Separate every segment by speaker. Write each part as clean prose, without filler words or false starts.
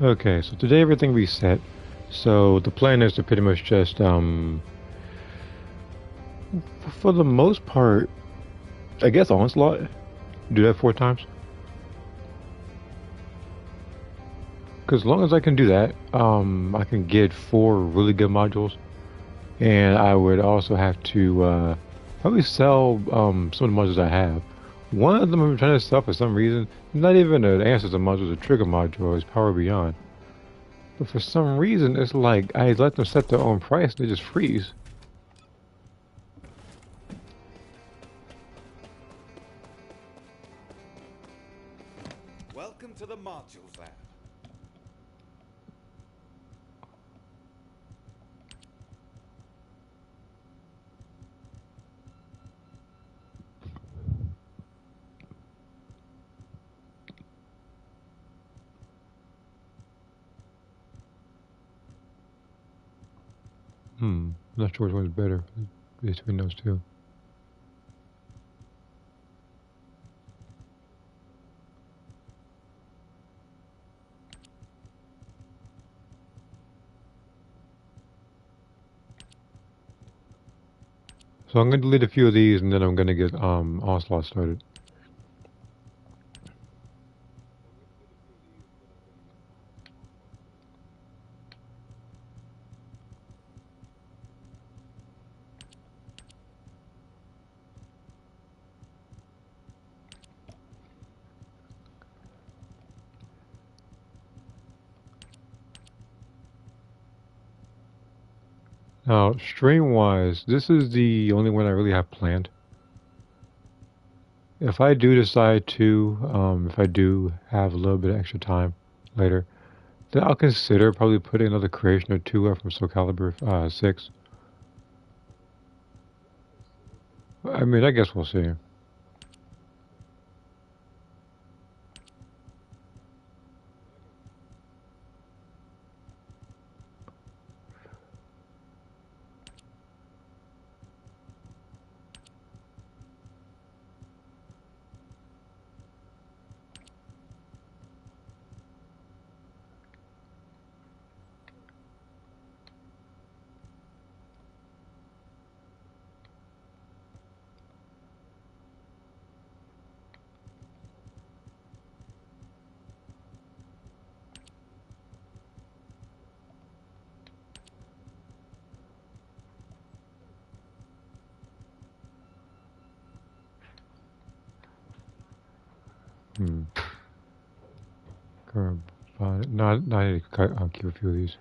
Speaker 1: Okay, so today everything reset. So the plan is to pretty much just, for the most part, I guess onslaught. Do that 4 times. Because as long as I can do that, I can get 4 really good modules, and I would also have to probably sell some of the modules I have. One of them I'm trying to sell for some reason. Not even an answer to module, it's a trigger module. It's Power Beyond. But for some reason, it's like I let them set their own price, and they just freeze.
Speaker 2: Welcome to the modules lab.
Speaker 1: I'm not sure which one's better between those two. So I'm going to delete a few of these, and then I'm going to get onslaught started. Now, stream-wise, this is the only one I really have planned. If I do decide to, if I do have a little bit of extra time later, then I'll consider probably putting another creation or two up from Soul Calibur 6. I mean, I guess we'll see. Hmm. No, I need to keep a few of these.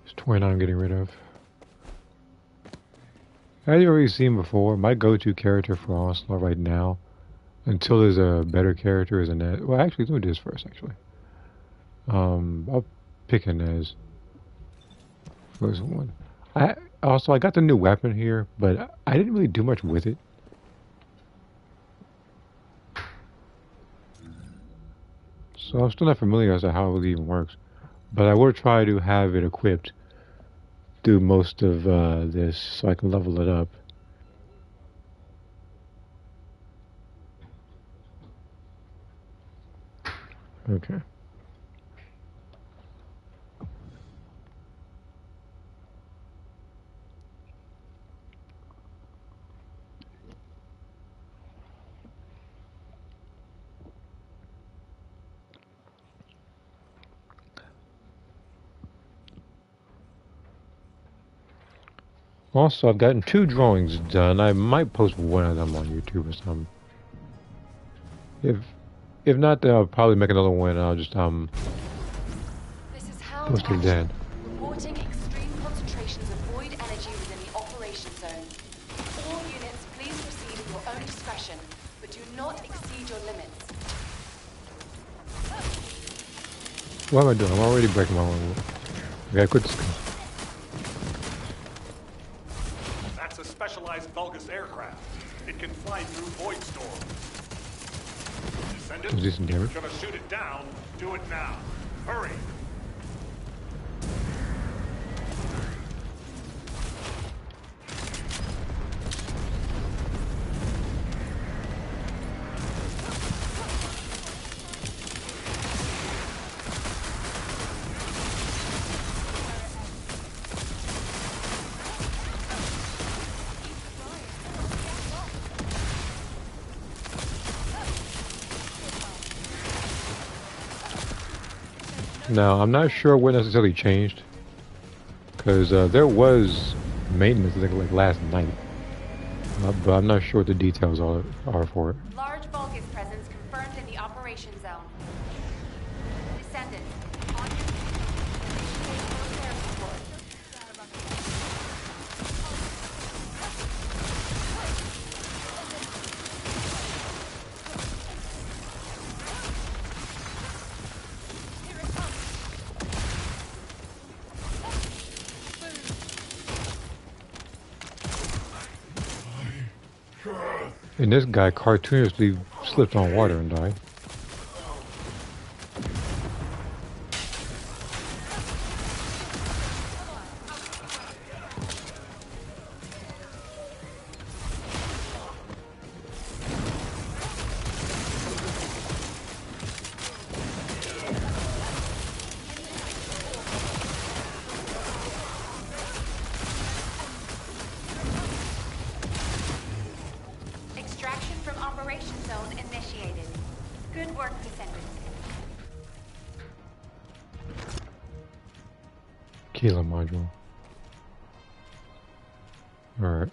Speaker 1: It's 29 I'm getting rid of. As you've already seen before, my go-to character for Onslaught right now, until there's a better character, is Inez. Well, actually, let me do this first, actually. I'll pick Inez. First one. I got the new weapon here, but I didn't really do much with it. So I'm still not familiar as to how it really even works. But I will try to have it equipped through most of this so I can level it up. Okay. Also, I've gotten 2 drawings done. I might post one of them on YouTube or something. If not, then I'll probably make another one and I'll just
Speaker 3: This is Hound
Speaker 1: post it
Speaker 3: Action.
Speaker 1: then.
Speaker 3: Reporting extreme concentrations of void energy within the operation zone. All units, please proceed at your own discretion, but do not exceed your limits.
Speaker 1: What am I doing? I'm already breaking my own rule. I gotta quit this.
Speaker 4: That's a specialized Vulgus aircraft. It can fly through void storms. Descendant,
Speaker 1: Does decent
Speaker 4: if
Speaker 1: damage.
Speaker 4: you're gonna shoot it down, do it now. Hurry.
Speaker 1: Now, I'm not sure what necessarily changed, because there was maintenance, I think, like last night, but I'm not sure what the details are for it.
Speaker 3: Large Vulgus presence confirmed in the operation zone. Descendant, on your feet. Initiate close air support.
Speaker 1: And this guy cartoonishly slipped on water and died.
Speaker 3: Extraction from operation zone initiated. Good work, Descendant.
Speaker 1: Kilo module. Alright.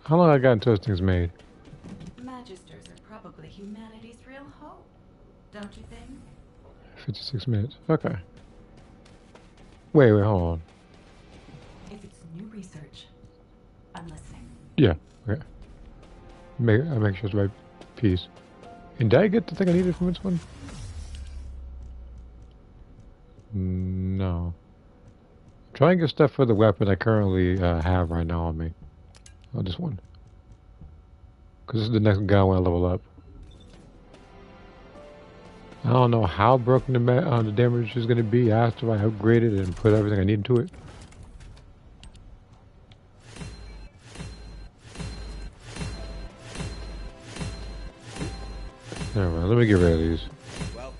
Speaker 1: How long I got until this thing's made?
Speaker 2: Magisters are probably humanity's real hope, don't you think?
Speaker 1: 56 minutes. Okay. Wait, hold on.
Speaker 2: If it's new research, I'm listening.
Speaker 1: Yeah, okay. I make sure it's the right piece. And did I get the thing I needed from this one? No. Try and get stuff for the weapon I currently have right now on me. Oh, this one. Because this is the next guy I want to level up. I don't know how broken the damage is going to be after I upgrade it and put everything I need into it. Alright, let me get rid of these.
Speaker 5: Well,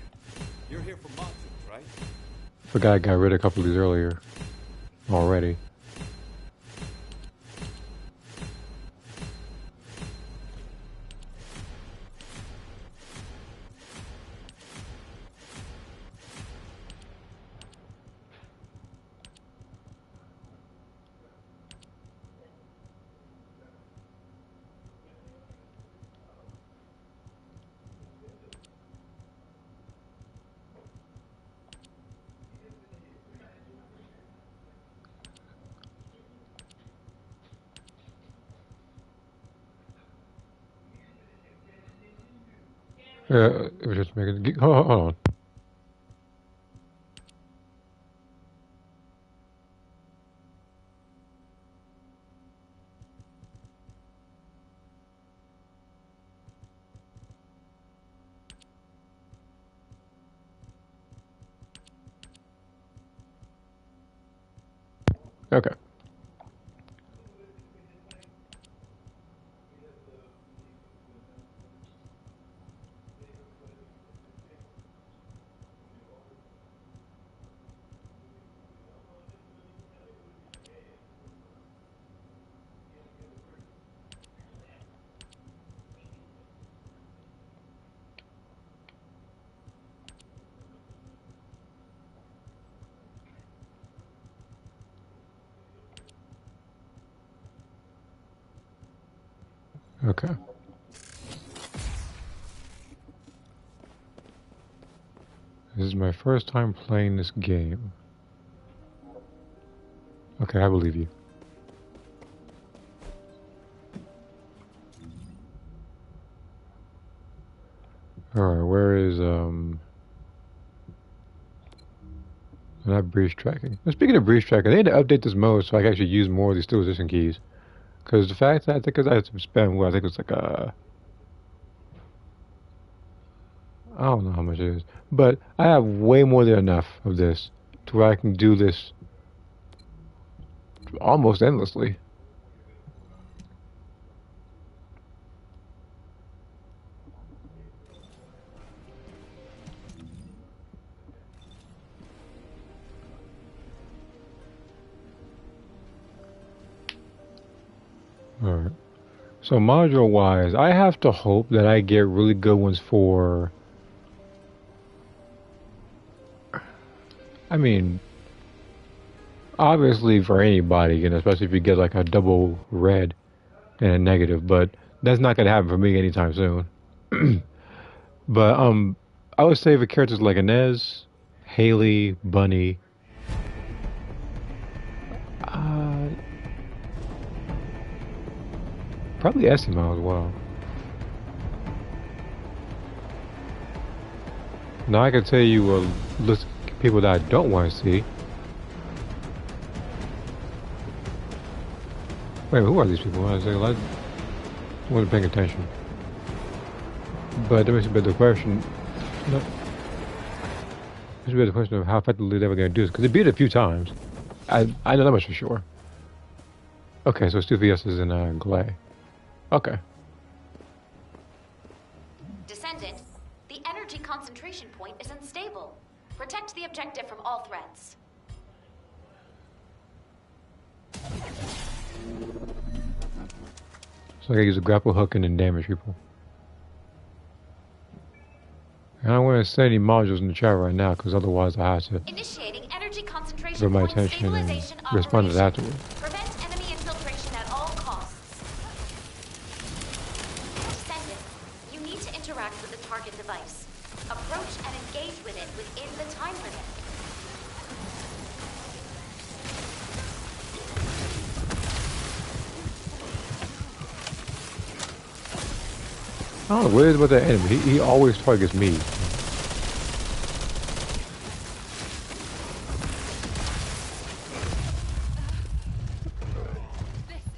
Speaker 5: you're here for monsters, right?
Speaker 1: Forgot I got rid of a couple of these earlier. Already. It was just making. Hold on. Okay. Okay. Is This is my first time playing this game. Okay, I believe you. Alright, where is, not breeze tracking. Now, speaking of breeze tracking, they need to update this mode so I can actually use more of these still position keys. Because the fact that I think I had to spend, well, I think it was like, I don't know how much it is. But I have way more than enough of this to where I can do this almost endlessly. Alright. So module wise, I have to hope that I get really good ones for, I mean, obviously for anybody, you know, especially if you get like a double red and a negative, but that's not gonna happen for me anytime soon. But I would say for characters like Inez, Haley, Bunny, probably Esimo as well. Now I can tell you a list of people that I don't want to see. Wait, who are these people? I wasn't paying attention. But there must be the question. No, there must be the question of how effectively they were going to do this, because they beat it a few times. I know that much for sure. Okay, so it's 2 VS's in Glay. Okay.
Speaker 3: Descendant, the energy concentration point is unstable. Protect the objective from all threats.
Speaker 1: So I gotta use a grapple hook and then damage people. I don't want to send any modules in the chat right now, because otherwise I have to
Speaker 3: Initiating energy concentration
Speaker 1: give my
Speaker 3: point
Speaker 1: attention and
Speaker 3: stabilization
Speaker 1: respond to
Speaker 3: operation.
Speaker 1: that afterwards.
Speaker 3: Prevent enemy infiltration at all costs. Descendant, you need to interact with the target device. Approach and engage with it within the time limit.
Speaker 1: I don't know what it is about that enemy. He always targets me.
Speaker 3: This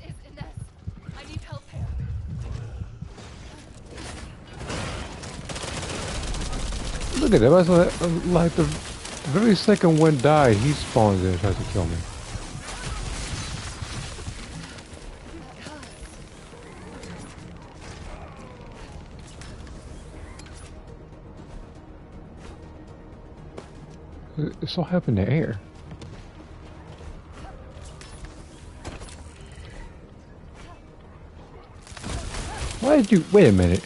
Speaker 3: is Inez. I need help here.
Speaker 1: Look at that. That's like the very second one died, he spawns in and tries to kill me. It's all high up in the air. Why did you... Wait a minute.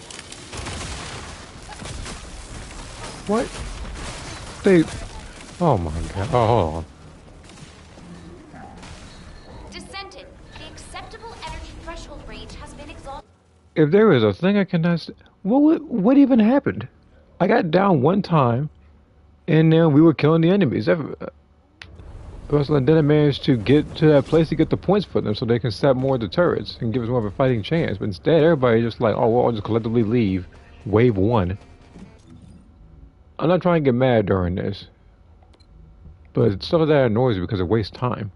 Speaker 1: What? They... Oh my god. Oh, hold on.
Speaker 3: Descendant, the acceptable energy threshold range has been exhausted.
Speaker 1: If there is a thing I cannot... What even happened? I got down one time, and then we were killing the enemies. And then I managed to get to that place to get the points for them so they can set more of the turrets and give us more of a fighting chance. But instead, everybody just like, oh, well, I'll just collectively leave. Wave 1. I'm not trying to get mad during this. But some of that annoys me because it wastes time.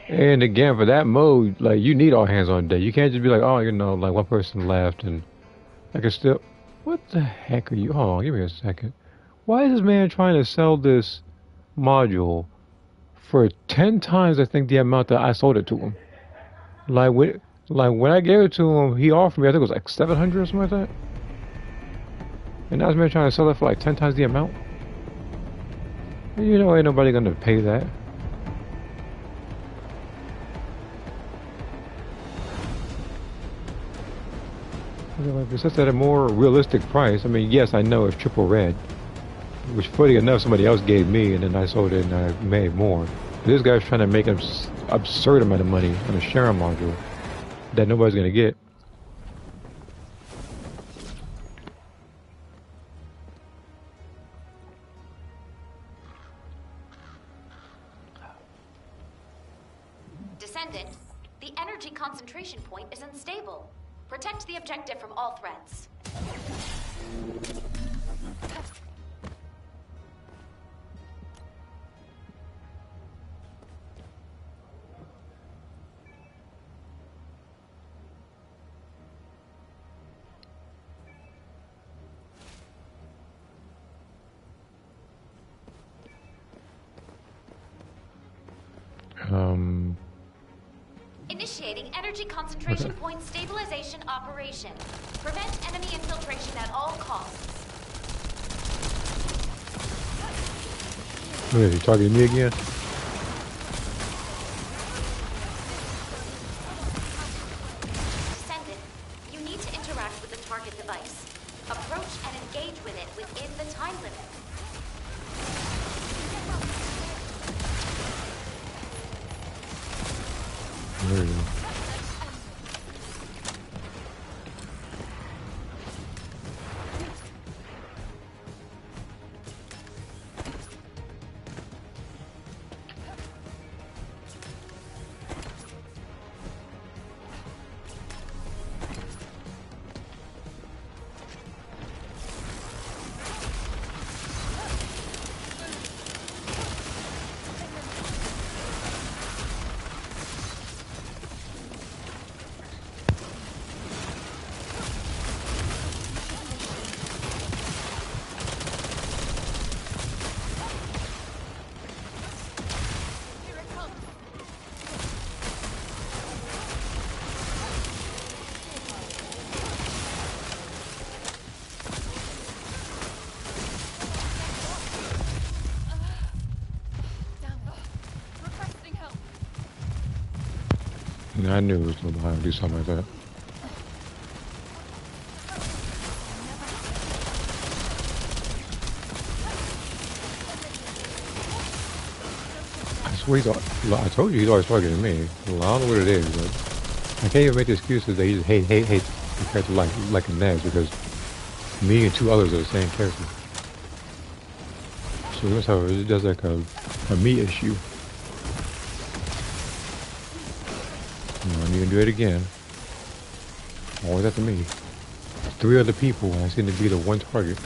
Speaker 1: And again, for that mode, like, you need all hands on deck. You can't just be like, oh, you know, like one person left and I can still... What the heck are you... Hold on, give me a second. Why is this man trying to sell this module for 10 times, I think, the amount that I sold it to him? Like when I gave it to him, he offered me, I think it was like 700 or something like that. And now this man trying to sell it for like 10 times the amount? You know, ain't nobody gonna pay that. If it's just at a more realistic price, I mean, yes, I know it's triple red. Which, funny enough, somebody else gave me, and then I sold it and I made more. But this guy's trying to make an absurd amount of money on a sharing module that nobody's gonna get.
Speaker 3: Descendant, the energy concentration point is unstable. Protect the objective from all threats. Initiating energy concentration
Speaker 1: Okay.
Speaker 3: point stabilization operation. Prevent enemy infiltration at all costs.
Speaker 1: Wait, is he targeting me again?
Speaker 3: Descendant, you need to interact with the target device. Approach and engage with it within the time limit.
Speaker 1: There we go. I knew it was no behind do something like that. I swear I told you he's always targeting me. Well, I don't know what it is, but I can't even make the excuses that he just hate the character like a Nez because me and two others are the same character. So that's how it does like a me issue. No, I need to do it again. Always after me. Three other people, and I seem to be the one target.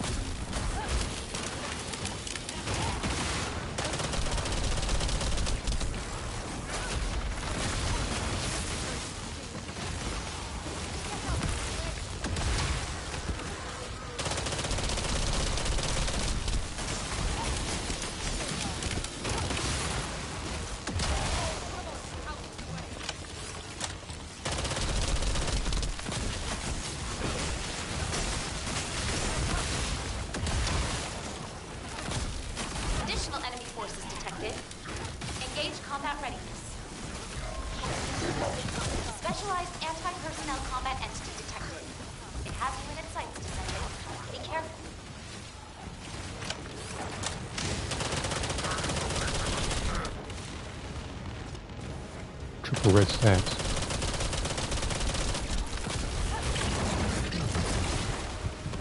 Speaker 3: Additional enemy forces detected. Engage combat readiness. Specialized anti-personnel combat entity detected. It has you in its sights, Descendant. Be careful.
Speaker 1: Triple red stacks.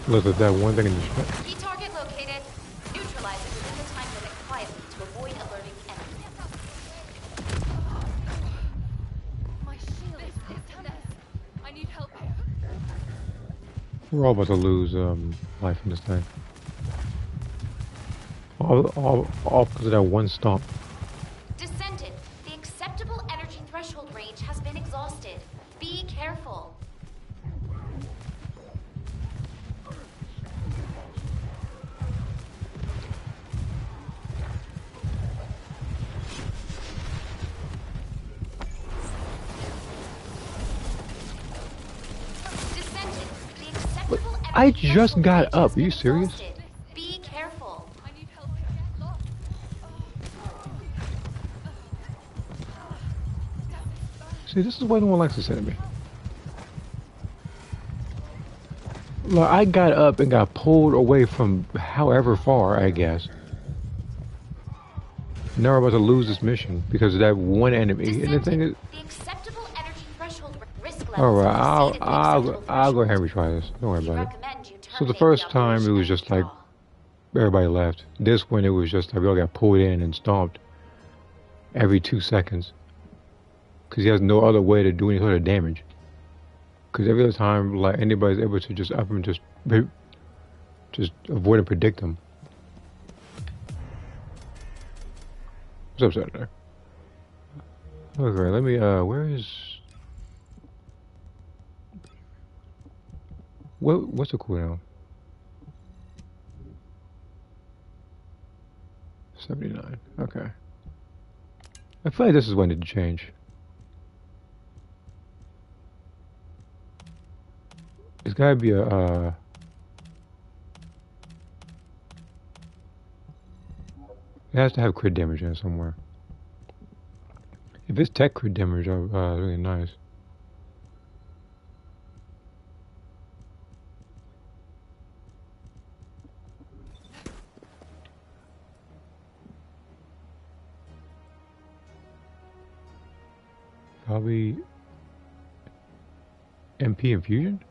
Speaker 1: Look at that one thing in the
Speaker 3: Key target located. Neutralize it within the time limit quietly to avoid alerting the enemy.
Speaker 6: My shield is dead. I need help here.
Speaker 1: We're all about to lose life in this thing. All because of that one stomp.
Speaker 3: Descendant, the acceptable energy threshold range has been exhausted. Be careful. Descendant, the acceptable
Speaker 1: I
Speaker 3: energy
Speaker 1: just
Speaker 3: threshold
Speaker 1: got
Speaker 3: range
Speaker 1: up.
Speaker 3: has
Speaker 1: Are
Speaker 3: been
Speaker 1: you serious?
Speaker 3: exhausted. Be careful.
Speaker 6: I need help here. Lost.
Speaker 1: See, this is why no one likes this enemy. Look, I got up and got pulled away from however far, I guess. Now we're about to lose this mission because of that one enemy. And the thing is,
Speaker 3: The acceptable energy threshold risk
Speaker 1: all
Speaker 3: levels
Speaker 1: right,
Speaker 3: have exceeded the acceptable
Speaker 1: I'll go ahead and
Speaker 3: threshold.
Speaker 1: retry this. Don't worry
Speaker 3: We
Speaker 1: about it.
Speaker 3: recommend you
Speaker 1: So the
Speaker 3: terminate
Speaker 1: first time it
Speaker 3: operation
Speaker 1: was
Speaker 3: and
Speaker 1: just like
Speaker 3: withdraw.
Speaker 1: everybody left. This one it was just like we all got pulled in and stomped every 2 seconds. because he has no other way to do any sort of damage. Because every other time, like anybody's able to just up and just avoid and predict him. What's up, Senator? Okay, let me. Where is? What's the cooldown? 79. Okay. I feel like this is when it change. It's gotta be a, it has to have crit damage in it somewhere. If it's tech crit damage, really nice. Probably MP infusion?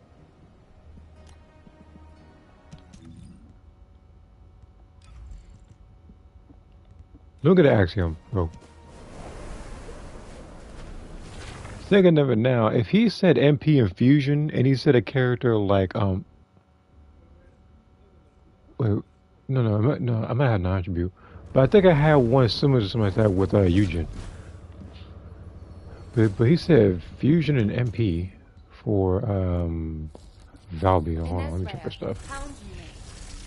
Speaker 1: Look at the axiom. Oh. Thinking of it now, if he said MP infusion and he said a character like wait, no, I might have an attribute, but I think I had one similar to something like that with Eugen. But he said fusion and MP for Valby. Hold on, let me check for stuff.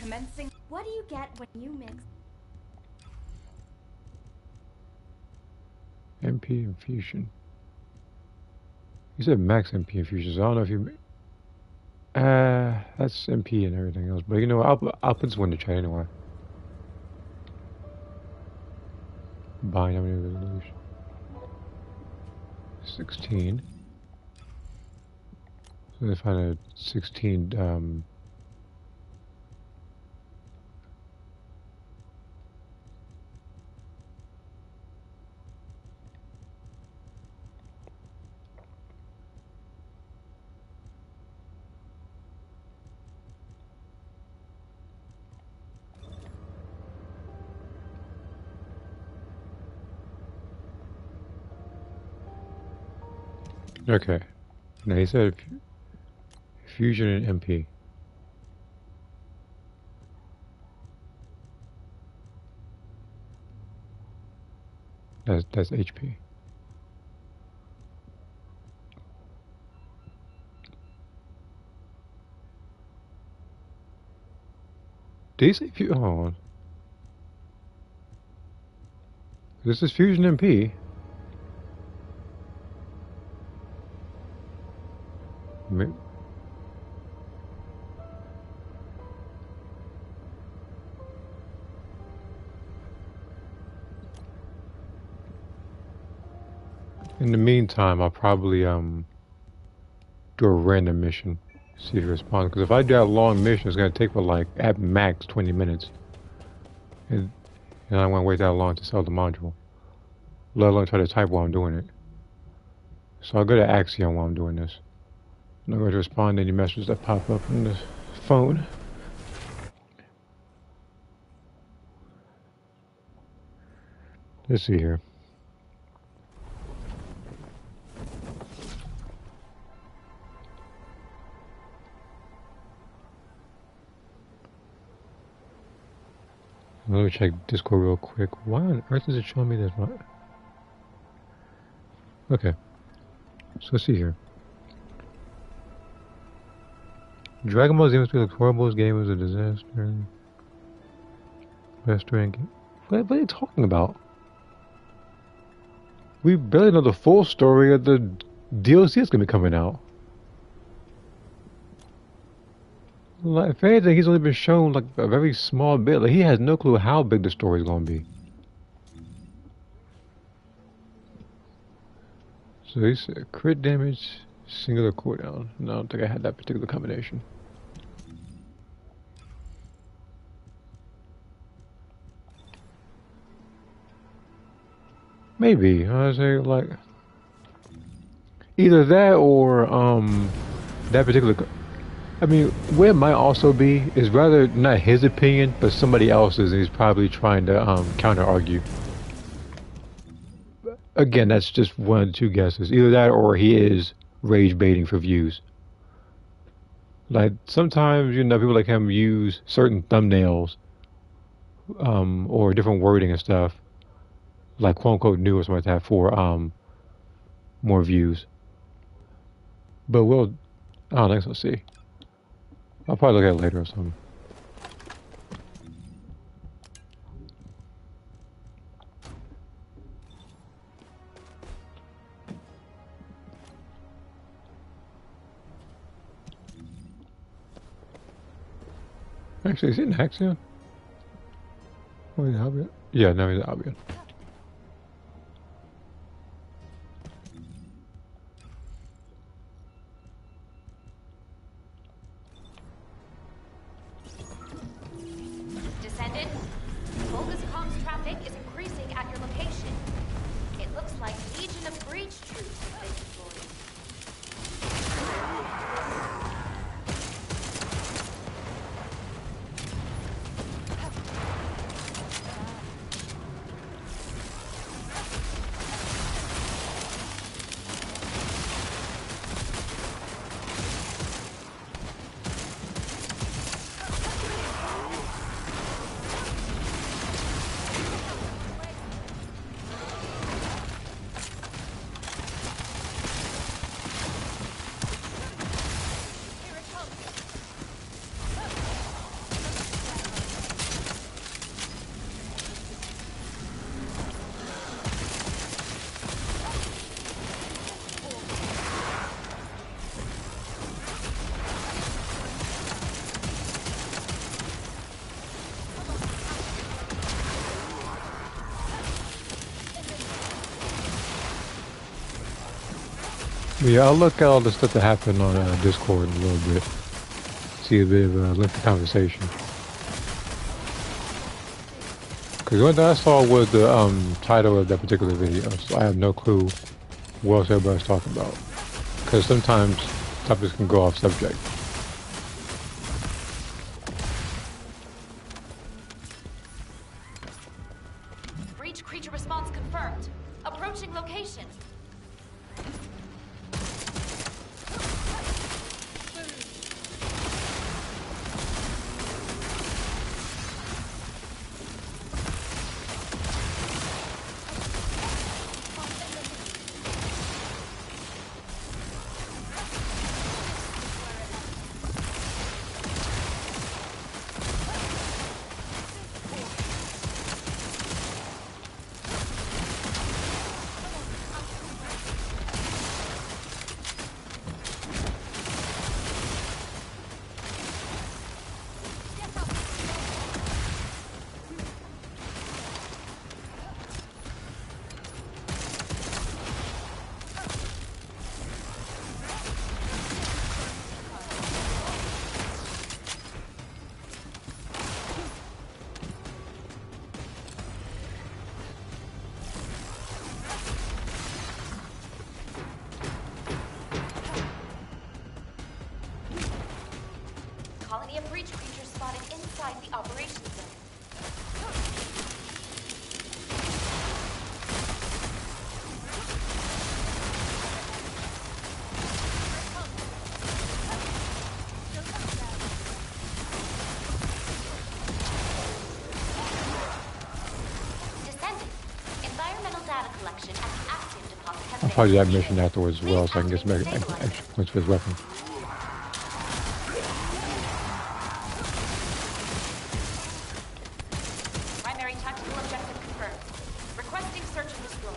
Speaker 3: Commencing.
Speaker 7: What do you get when you mix?
Speaker 1: MP infusion. He said max MP infusion, so I don't know if you. That's MP and everything else. But you know what? I'll put this one in the chat anyway. Binary resolution. 16. So let's find a 16. Okay. Now he said fusion and MP. That's HP. Did he say fusion? Hold on. This is fusion MP. In the meantime, I'll probably do a random mission, see if he responds. Because if I do a long mission, it's gonna take for like at max 20 minutes, and I don't want to wait that long to sell the module. Let alone try to type while I'm doing it. So I'll go to Axiom while I'm doing this. I'm not going to respond to any messages that pop up on the phone. Let's see here. Let me check Discord real quick. Why on earth is it showing me this? Okay. So let's see here. Dragon Ball Z must be like horrible. This game was a disaster. Restaurant. What are you talking about? We barely know the full story of the DLC that's gonna be coming out. Like, if anything, he's only been shown like a very small bit. Like, he has no clue how big the story is gonna be. So he said crit damage, singular cooldown. No, I don't think I had that particular combination. Maybe I say like either that or that particular. I mean, where it might also be is rather not his opinion, but somebody else's, and he's probably trying to counter argue. Again, that's just one of the two guesses. Either that or he is rage baiting for views. Like sometimes, people like him use certain thumbnails, or different wording and stuff, like quote unquote new or something like that for more views. But I don't think so. See, I'll probably look at it later or something. Actually, is it in Axion? Wait, Albion? Yeah, no, he's Albion.
Speaker 3: Descendant, Volga's comms traffic is increasing at your location. It looks like Legion of Breach troops have been deployed.
Speaker 1: Yeah, I'll look at all the stuff that happened on Discord in a little bit. See a bit of a lengthy conversation. Because the only thing I saw was the title of that particular video, so I have no clue what else everybody's talking about. Because sometimes topics can go off subject.
Speaker 3: Breach creature response confirmed. Approaching location. Colony of breach creatures spotted inside the operations zone. Descendant, environmental data collection at the active deposit has
Speaker 1: I'll
Speaker 3: been
Speaker 1: probably do that
Speaker 3: initiated.
Speaker 1: mission afterwards as well, so I can get some
Speaker 3: Please
Speaker 1: extra
Speaker 3: activate
Speaker 1: extra points for his weapon.
Speaker 3: Primary tactical objective confirmed. Requesting search and destroy.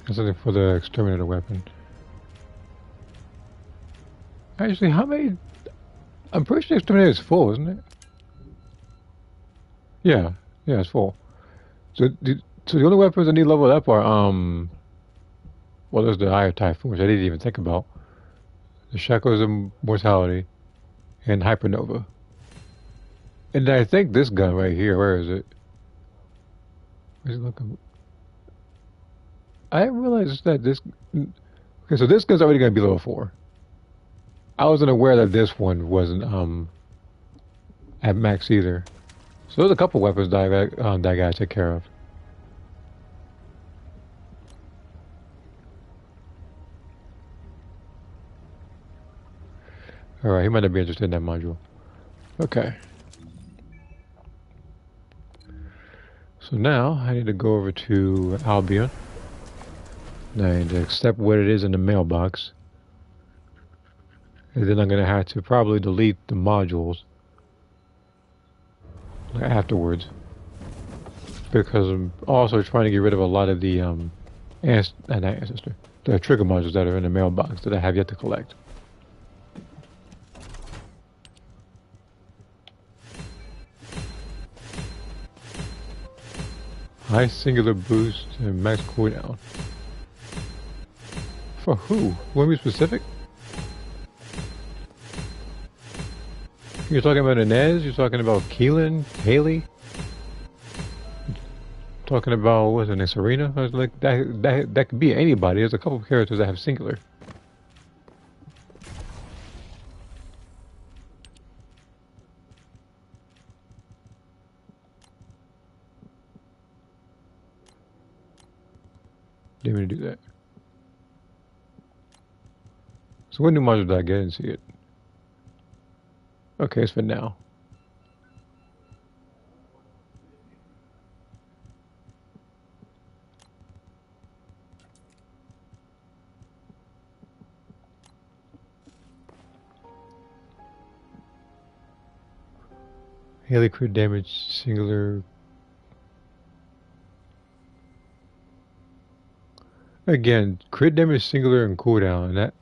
Speaker 1: That's something for the exterminator weapon. Actually, how many? I'm pretty sure the exterminator is full, isn't it? Yeah, yeah, it's full. So the only weapons I need leveled up are well, there's the Eye of Typhoon, which I didn't even think about. the Shackles of Mortality, and Hypernova. And I think this gun right here, where is it? Where's it looking? I realized that this. Okay, so this gun's already gonna be level 4. I wasn't aware that this one wasn't at max either. So there's a couple weapons that I gotta take care of. Alright, he might not be interested in that module. Okay. So now I need to go over to Albion. And I need to accept what it is in the mailbox. And then I'm gonna have to probably delete the modules afterwards. Because I'm also trying to get rid of a lot of the the trigger modules that are in the mailbox that I have yet to collect. High singular boost and max cooldown. For who? You want to be specific? You're talking about Inez? You're talking about Keelan? Haley? Talking about, what's her name, Serena? I was like, that could be anybody. There's a couple of characters that have singular. Didn't mean to do that. So what new module did I get and see it? Okay, it's for now. Haley crit damage singular. Again, crit damage singular and cooldown, and that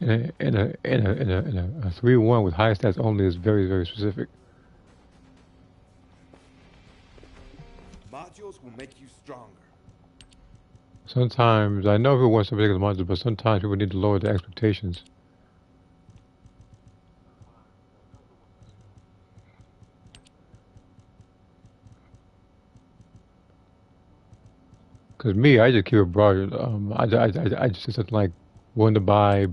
Speaker 1: in a 3-1 with high stats only is very, very specific.
Speaker 5: Modules will make you stronger.
Speaker 1: Sometimes I know who wants to particular module, but sometimes people need to lower their expectations. Cause me, I just keep it broad. I just said something like willing to buy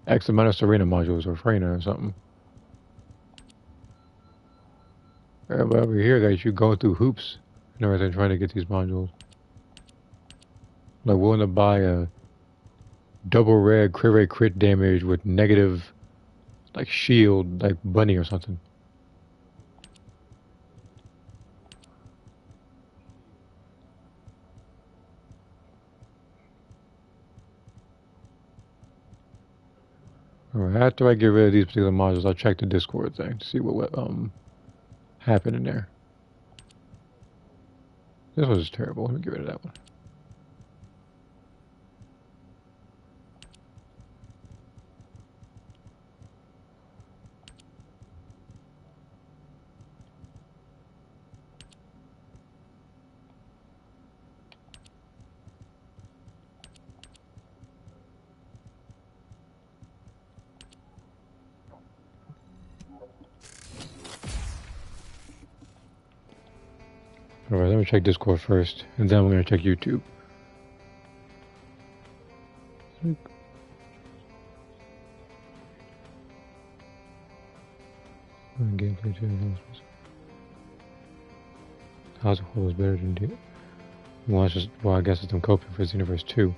Speaker 1: X amount of Serena modules or Freyna or something. Everybody over here got you going through hoops and everything trying to get these modules. Like willing to buy a double red crit rate crit damage with negative like shield like bunny or something. Alright, after I get rid of these particular modules, I'll check the Discord thing to see what happened in there. This was terrible. Let me get rid of that one. Alright, let me check Discord first, and then I'm going to check YouTube. Gameplay channels. House of Horrors better than D. Well, I guess it's them coping for Xenoverse 2.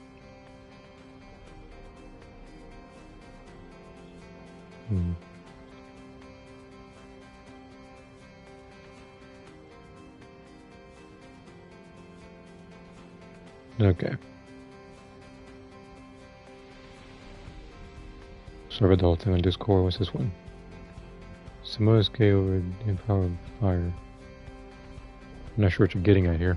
Speaker 1: Okay. So I read the whole thing on Discord. What's this one? Similar scale with empowered fire. I'm not sure what you're getting at here.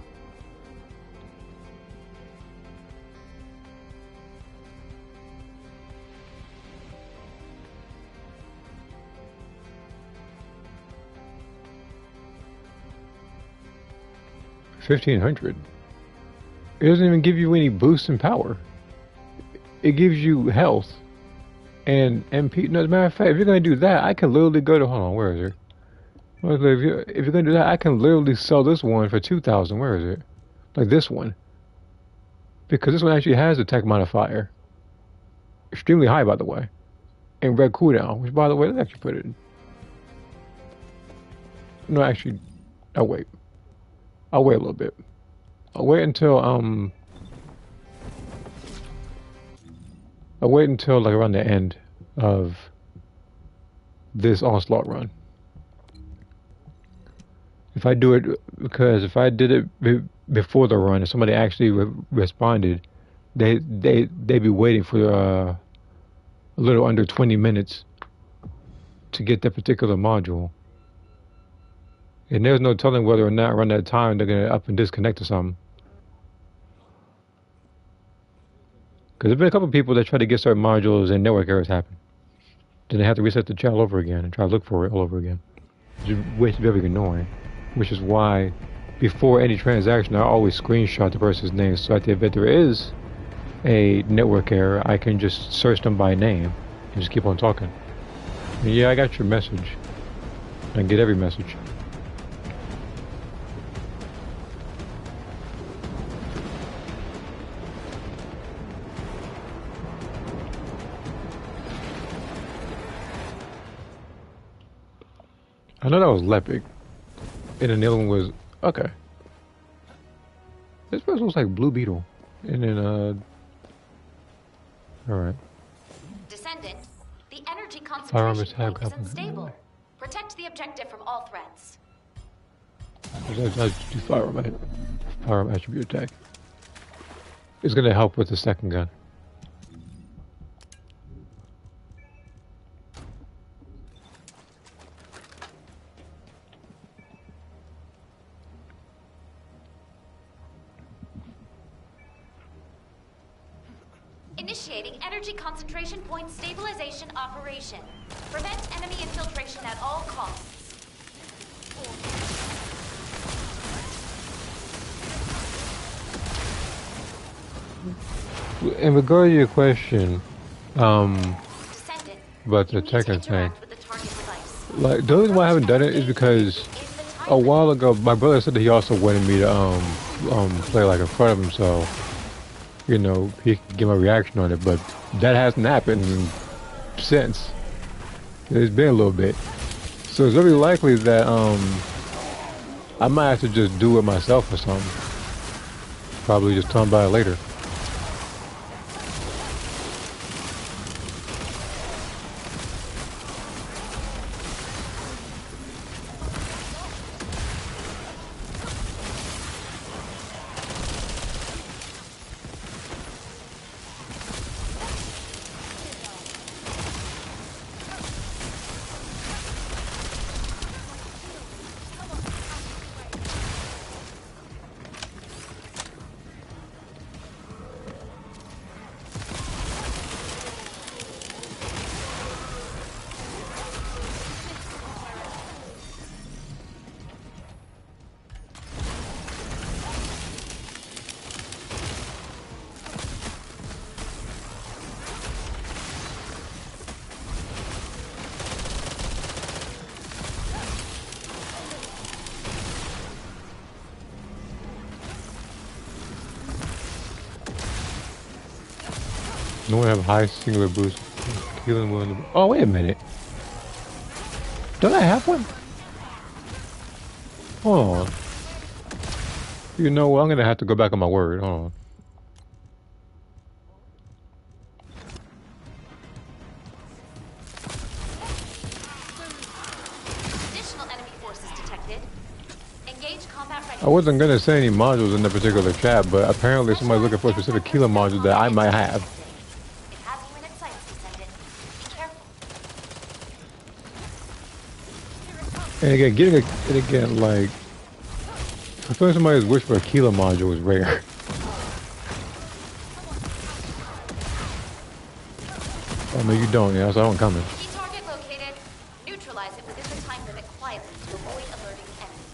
Speaker 1: $1,500. It doesn't even give you any boost in power. It gives you health And MP. No, as a matter of fact, if you're gonna do that, I can literally go to. Hold on, where is it? Well, if you're gonna do that, I can literally sell this one for 2,000. Where is it? Like this one, because this one actually has a tech modifier, extremely high, by the way, and red cooldown. Which, by the way, let's actually put it. No, actually, I'll wait. I'll wait a little bit. I'll wait until I'll wait until like around the end of this onslaught run. If I do it, because if I did it before the run, if somebody actually responded, they'd be waiting for a little under 20 minutes to get that particular module. And there's no telling whether or not around that time they're gonna up and disconnect or something. Because there's been a couple of people that try to get certain modules and network errors happen. Then they have to reset the channel over again and try to look for it all over again. Which is very annoying. Which is why, before any transaction, I always screenshot the person's name, so at the event there is a network error, I can just search them by name and just keep on talking. And yeah, I got your message. I get every message. I know that was Lepic, and then the other one was okay. This person looks like Blue Beetle, and then all right.
Speaker 3: Descendant, the energy
Speaker 1: Firearm
Speaker 3: concentration
Speaker 1: attack
Speaker 3: point is
Speaker 1: happen.
Speaker 3: unstable. Protect the objective from all threats.
Speaker 1: I do firearm attribute attack. It's gonna help with the second gun.
Speaker 3: Initiating energy concentration point stabilization operation. Prevent enemy infiltration at all costs.
Speaker 1: In regard to your question,
Speaker 3: Descendant,
Speaker 1: about the
Speaker 3: you need to
Speaker 1: tech attack,
Speaker 3: interact with the target device.
Speaker 1: like the reason why I haven't done it is because a while ago my brother said that he also wanted me to play like in front of him, so you know he could get my reaction on it, but that hasn't happened since. It's been a little bit, so it's very likely that I might have to just do it myself or something. Probably just tell him about it later. No one have high singular boost. Healing one. Oh wait a minute. Don't I have one? Hold on. You know what? I'm gonna have to go back on my word. Hold on.
Speaker 3: Additional enemy forces detected. Engage combat ready.
Speaker 1: I wasn't gonna say any modules in the particular chat, but apparently somebody's looking for a specific killer module that I might have.
Speaker 3: It has you in its sights, Descendant. Be careful.
Speaker 1: And again, getting a, and again, like, fulfilling somebody's wish for a kilo module is rare. Oh no, you don't. Yeah, so I don't coming.
Speaker 3: Key target located. Neutralize it within the time limit quietly to avoid alerting enemies.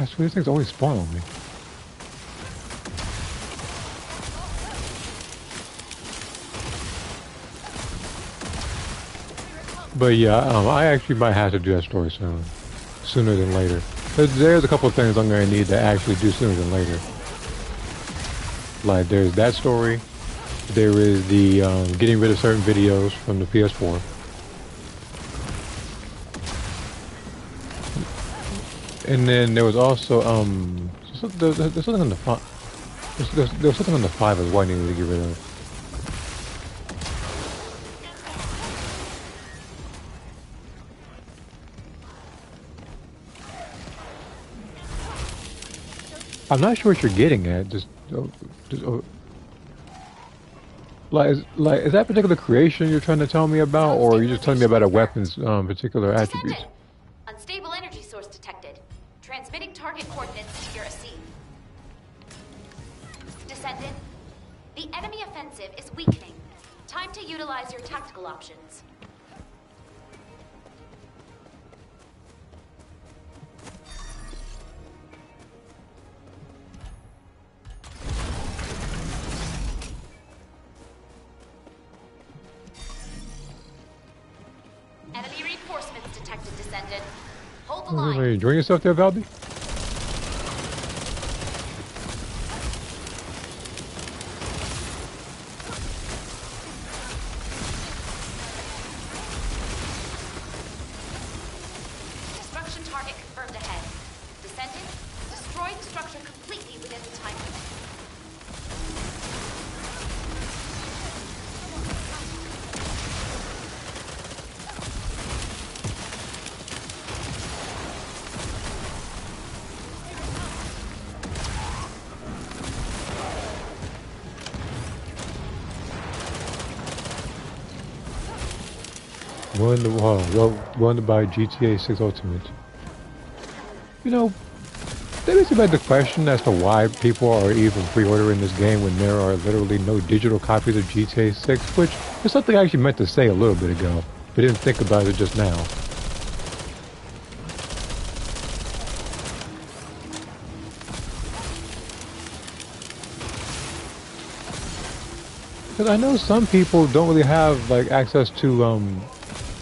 Speaker 1: I swear these things always spawn on me. But yeah, I actually might have to do that story soon, sooner than later. There's a couple of things I'm going to need to actually do sooner than later. Like there's that story. There is the getting rid of certain videos from the PS4. And then there was also there's something on the there was something on the 5 as well I needed to get rid of. I'm not sure what you're getting at. Just like is that particular creation you're trying to tell me about, or are you just telling me about a weapon's particular attributes?
Speaker 3: Descendant! Unstable energy source detected. Transmitting target coordinates to your AC. Descendant, the enemy offensive is weakening. Time to utilize your tactical options. Enemy reinforcements detected, Descendant. Hold the line.
Speaker 1: Are you enjoying yourself there, Valdi?
Speaker 3: Destruction target confirmed ahead. Descendant, destroy the structure completely within the time limit.
Speaker 1: Willing to buy GTA 6 Ultimate. You know, that makes me beg the question as to why people are even pre-ordering this game when there are literally no digital copies of GTA 6, which is something I actually meant to say a little bit ago, but didn't think about it just now. Because I know some people don't really have like access to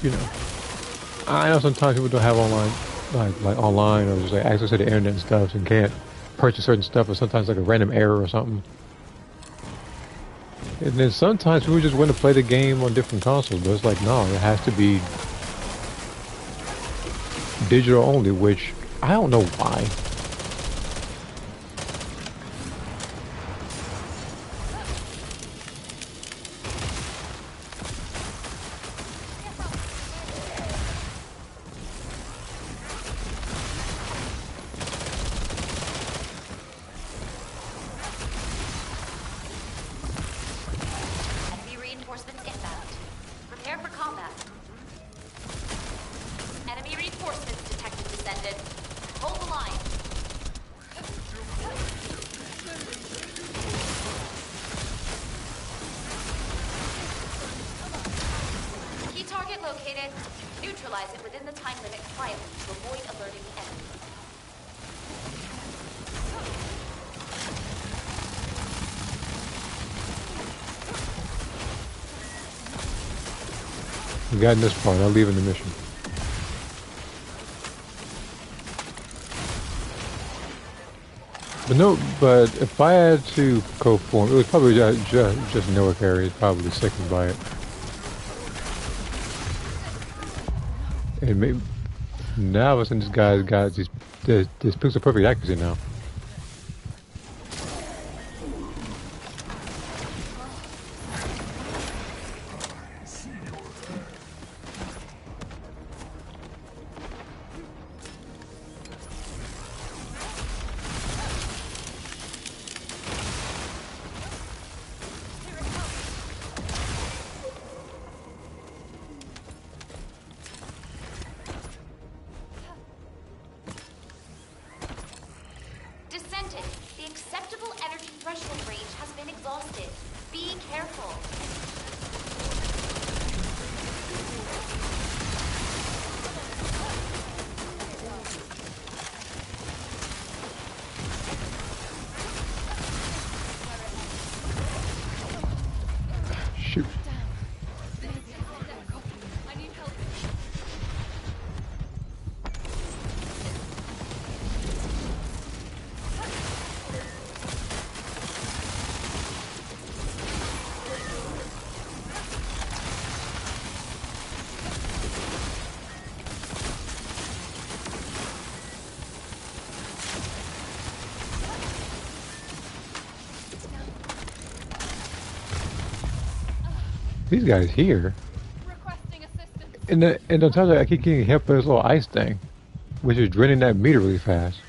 Speaker 1: you know, I know sometimes people don't have online, like online or just like access to the internet and stuff, and can't purchase certain stuff, or sometimes like a random error or something. And then sometimes people just want to play the game on different consoles, but it's like no, it has to be digital only, which I don't know why.
Speaker 3: Reinforcements inbound. Prepare for combat. Enemy reinforcements detected, Descendant. Hold the line. Key target located. Neutralize it within the time limit quietly to avoid alerting the enemy.
Speaker 1: We got in this part, I'll leave in the mission. But no, but if I had to co-form, it was probably just Noah area, probably sickened by it. And maybe now all of a sudden this guy's got this pixel perfect accuracy now.
Speaker 3: Descendant, the acceptable energy threshold range has been exhausted. Be careful.
Speaker 1: Shoot.
Speaker 6: I need help.
Speaker 1: These guys here.
Speaker 6: Requesting assistance.
Speaker 1: And on top of that, I keep getting hit by this little ice thing, which is draining that meter really fast.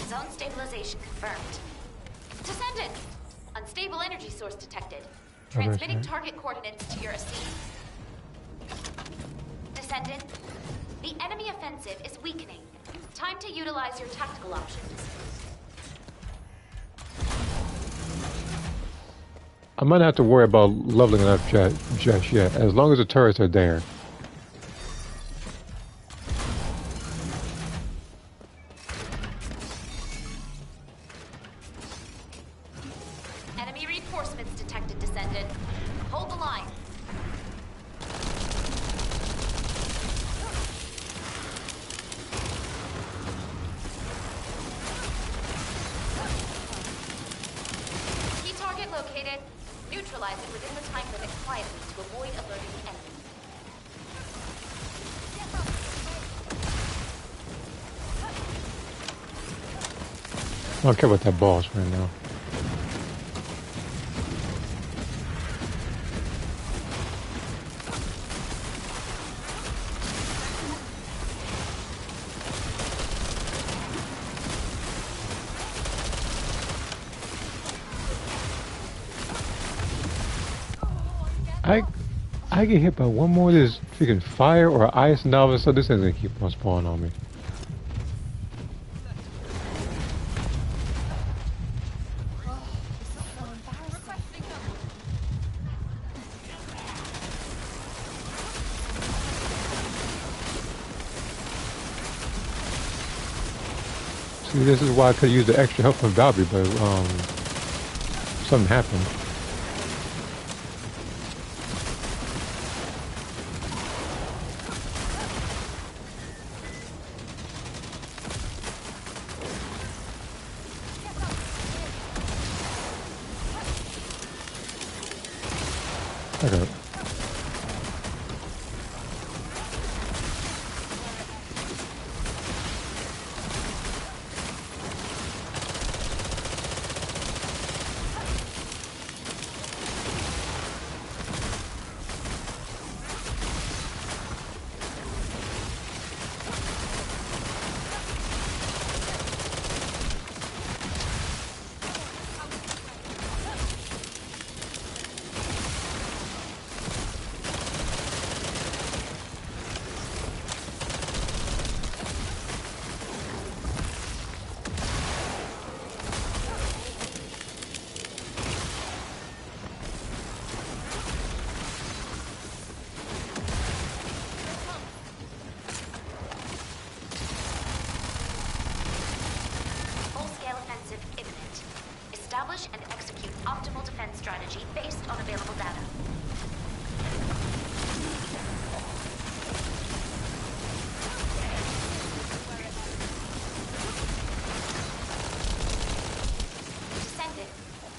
Speaker 3: Zone stabilization confirmed. Descendant! Unstable energy source detected. Transmitting target coordinates to your AC. Descendant, the enemy offensive is weakening. Time to utilize your tactical options.
Speaker 1: I might not have to worry about leveling it up just yet, as long as the turrets are there.
Speaker 3: Enemy reinforcements detected, Descendant. Hold the line. Key target located. Neutralize it within the time limit quietly to avoid alerting the enemy.
Speaker 1: I don't care about that boss right now. I get hit by one more of this freaking fire or ice, and all of a sudden this thing's gonna keep on spawning on me.
Speaker 6: Requesting help.
Speaker 1: See, this is why I could use the extra help from Valkyrie, but something happened. Okay.
Speaker 3: Full-scale offensive imminent. Establish and execute optimal defense strategy based on available data. Descendant,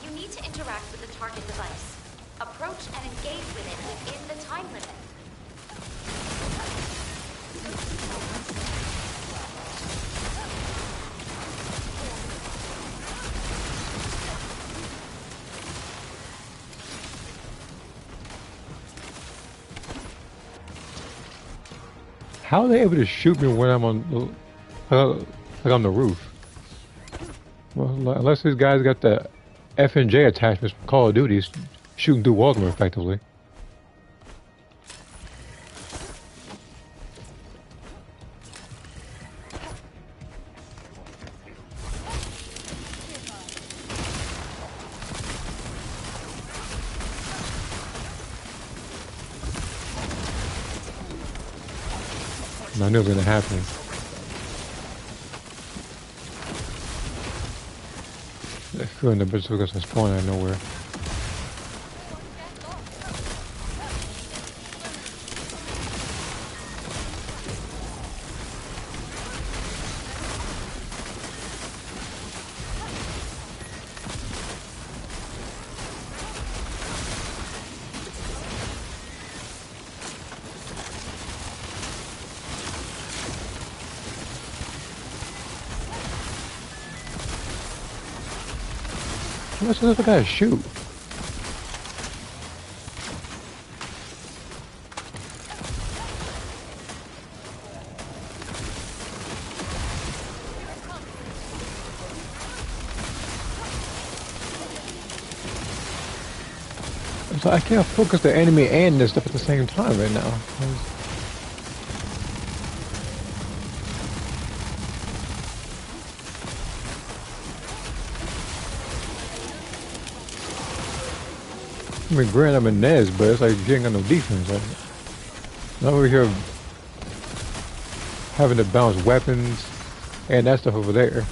Speaker 3: you need to interact with the target device. Approach and engage with it within the time limit.
Speaker 1: How are they able to shoot me when I'm on, like on the roof? Well, unless these guys got the F and J attachments from Call of Duty, shooting through walls more effectively. I knew it was gonna happen. I feel in the bazookas are spawning out of nowhere. What's this other guy shoot? So I can't focus the enemy and this stuff at the same time right now. I mean, granted, I'm Inez, but it's like you ain't got no defense. Like, I'm over here having to bounce weapons and that stuff over there.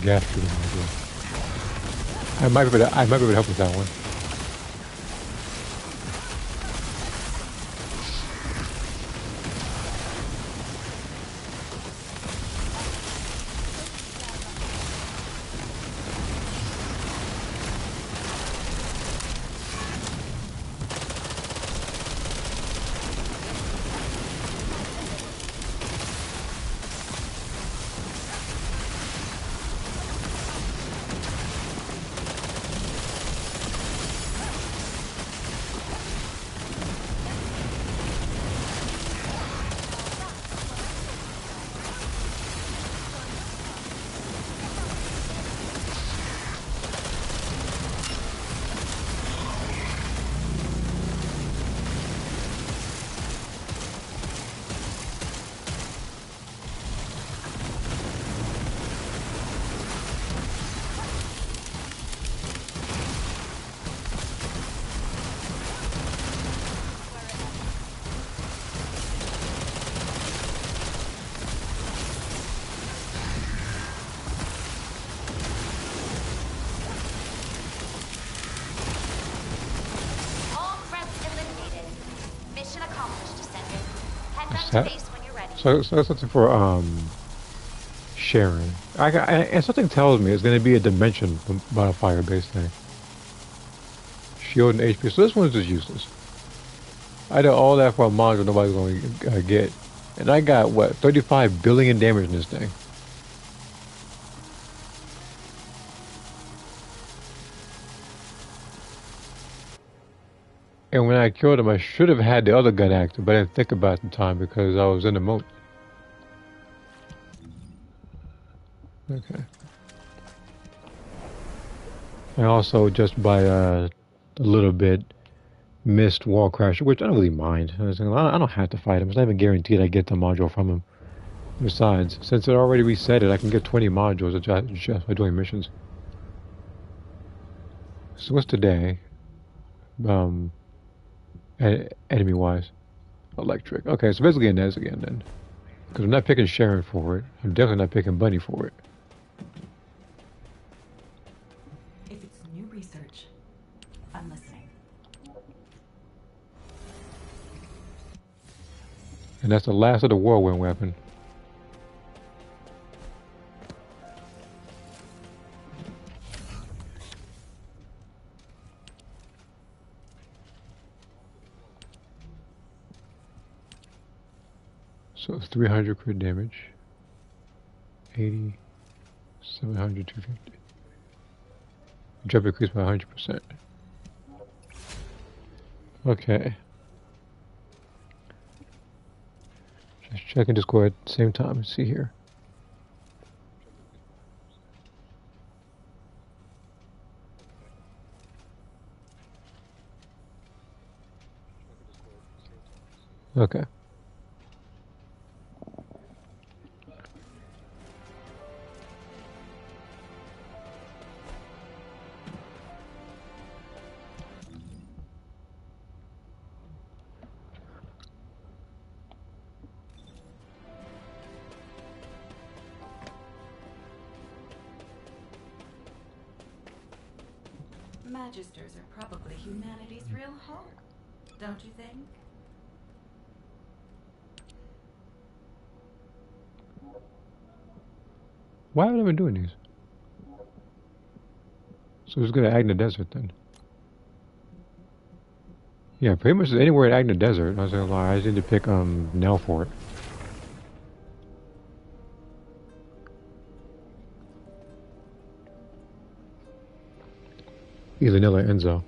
Speaker 1: Gas shooting idea. I might be able to help with that one.
Speaker 3: All threats eliminated. Mission accomplished, Descendant. Head back
Speaker 1: What's
Speaker 3: to
Speaker 1: that?
Speaker 3: base when you're ready.
Speaker 1: So that's something for Sharon. And something tells me it's going to be a dimension modifier based thing. Shield and HP. So this one's just useless. I did all that for a module nobody's going to get. And I got, what, 35 billion damage in this thing. And when I killed him, I should have had the other gun active, but I didn't think about it at the time because I was in the mode. Okay. I also, just by a little bit, missed Wall Crasher, which I don't really mind. I don't have to fight him. It's not even guaranteed I get the module from him. Besides, since it already reset it, I can get 20 modules just by doing missions. So what's today? Enemy-wise. Electric. Okay, so basically Inez again then. Because I'm not picking Sharon for it. I'm definitely not picking Bunny for it.
Speaker 2: If it's new research, I'm listening.
Speaker 1: And that's the last of the whirlwind weapon. So 300 crit damage. 80, 700, 250. Jump increased by 100%. Okay. Just checking Discord at the same time. Let's see here. Okay.
Speaker 2: Magisters are probably humanity's real hope, don't you think?
Speaker 1: Why haven't I been doing these? So it's gonna Agna Desert then. Yeah, pretty much anywhere in Agna Desert. I was gonna lie, I just need to pick Nell for it. Either Nell or Enzo.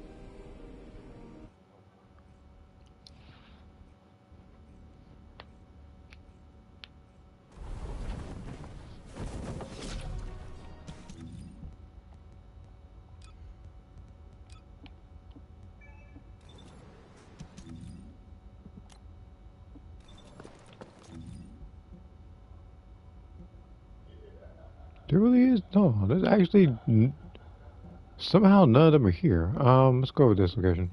Speaker 1: There really is no. There's actually somehow none of them are here. Let's go with this location.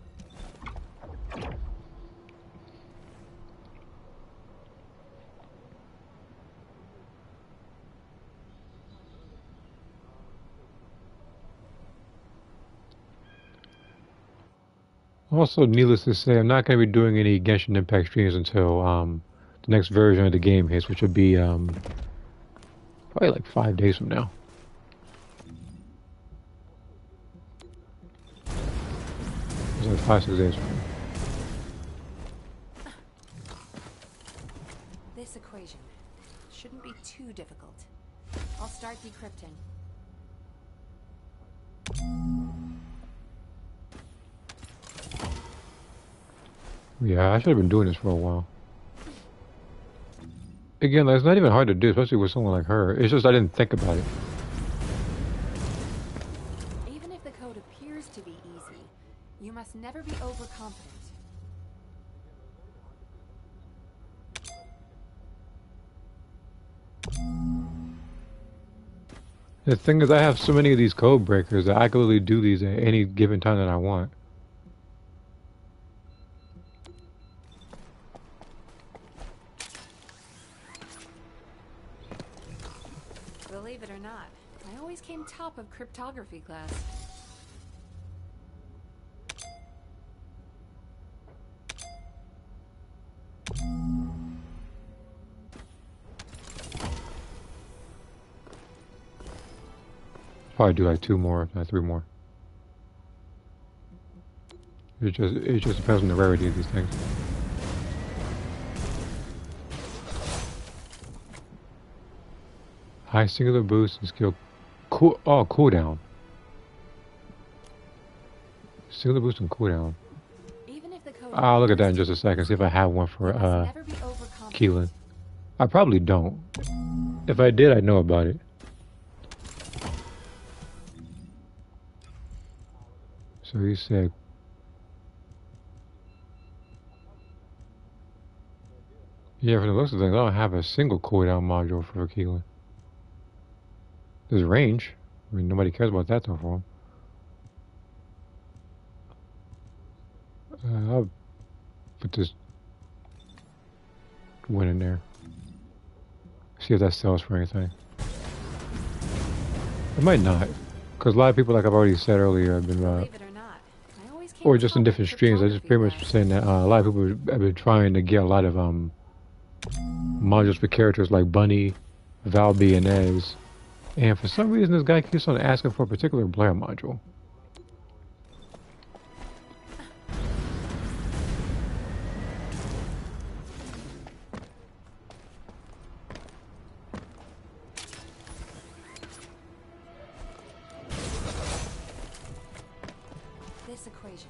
Speaker 1: Also, needless to say, I'm not going to be doing any Genshin Impact streams until the next version of the game hits, which will be probably like 5 days from now. It's like 5, 6 days from now.
Speaker 3: This equation shouldn't be too difficult. I'll start decrypting.
Speaker 1: Yeah, I should have been doing this for a while. Again, like, it's not even hard to do, especially with someone like her. It's just I didn't think about it.
Speaker 3: Even if the code appears to be easy, you must never be overconfident.
Speaker 1: The thing is, I have so many of these code breakers that I can literally do these at any given time that I want.
Speaker 3: Believe it or not, I always came top of cryptography class.
Speaker 1: Probably do like 2 more, if not 3 more. It just depends on the rarity of these things. High singular boost and skill cooldown. Singular boost and cooldown.
Speaker 3: Even if the code
Speaker 1: I'll look at that in just a second, see if I have one for Keelan. I probably don't. If I did, I'd know about it. So he said, yeah, from the looks of things, I don't have a single cooldown module for Keelan. There's range. I mean, nobody cares about that though for him. I'll put this one in there. See if that sells for anything. It might not. Because a lot of people, like I've already said earlier, have been or just in different streams, I just pretty much saying that a lot of people have been trying to get a lot of modules for characters like Bunny, Valby, and Ez. And for some reason, this guy keeps on asking for a particular Blair module.
Speaker 8: this equation.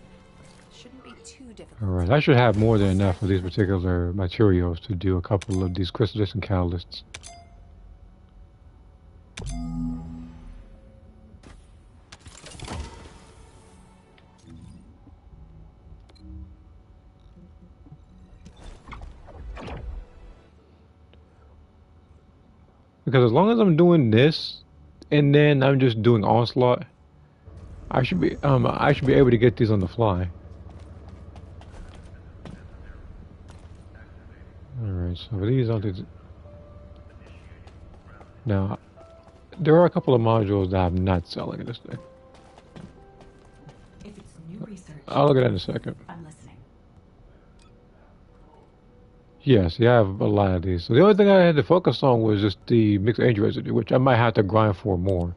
Speaker 8: Shouldn't be too difficult.
Speaker 1: Alright, I should have more than enough of these particular materials to do a couple of these crystallization catalysts. Because as long as I'm doing this, and then I'm just doing onslaught, I should be able to get these on the fly. Alright, so for these, I'll do. Now, there are a couple of modules that I'm not selling in this thing.
Speaker 2: If it's new research,
Speaker 1: I'll look at that in a second.
Speaker 2: I'm listening.
Speaker 1: Yes, yeah, I have a lot of these. So the only thing I had to focus on was just the mixed age residue, which I might have to grind for more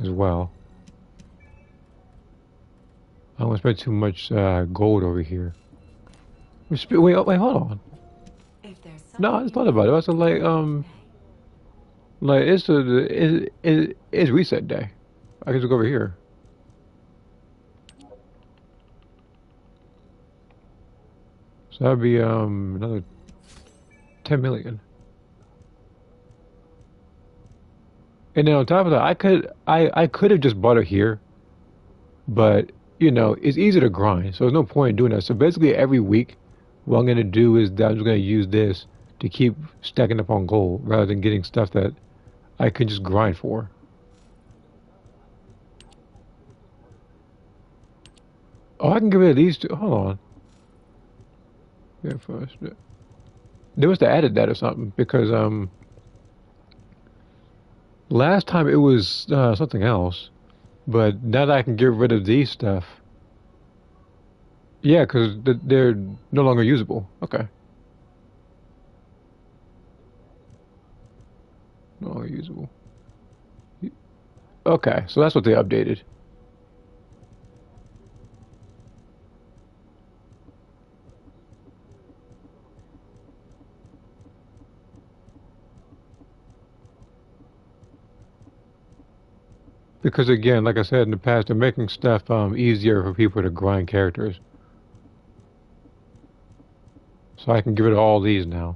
Speaker 1: as well. I don't want to spend too much gold over here. Wait, hold on.
Speaker 2: If there's
Speaker 1: No, I just thought about it. I was like it's reset day. I can just go over here. So that'd be another 10 million. And then on top of that, I could have just bought it here, but you know it's easy to grind, so there's no point in doing that. So basically, every week, what I'm gonna do is that I'm just gonna use this to keep stacking up on gold rather than getting stuff that I can just grind for. Oh, I can get rid of these two. Hold on. Yeah, first. They must have added that or something because last time it was something else, but now that I can get rid of these stuff. Yeah, because they're no longer usable. Okay. No longer usable. Okay, so that's what they updated. Because again, like I said in the past, they're making stuff easier for people to grind characters. So I can get rid of all these now.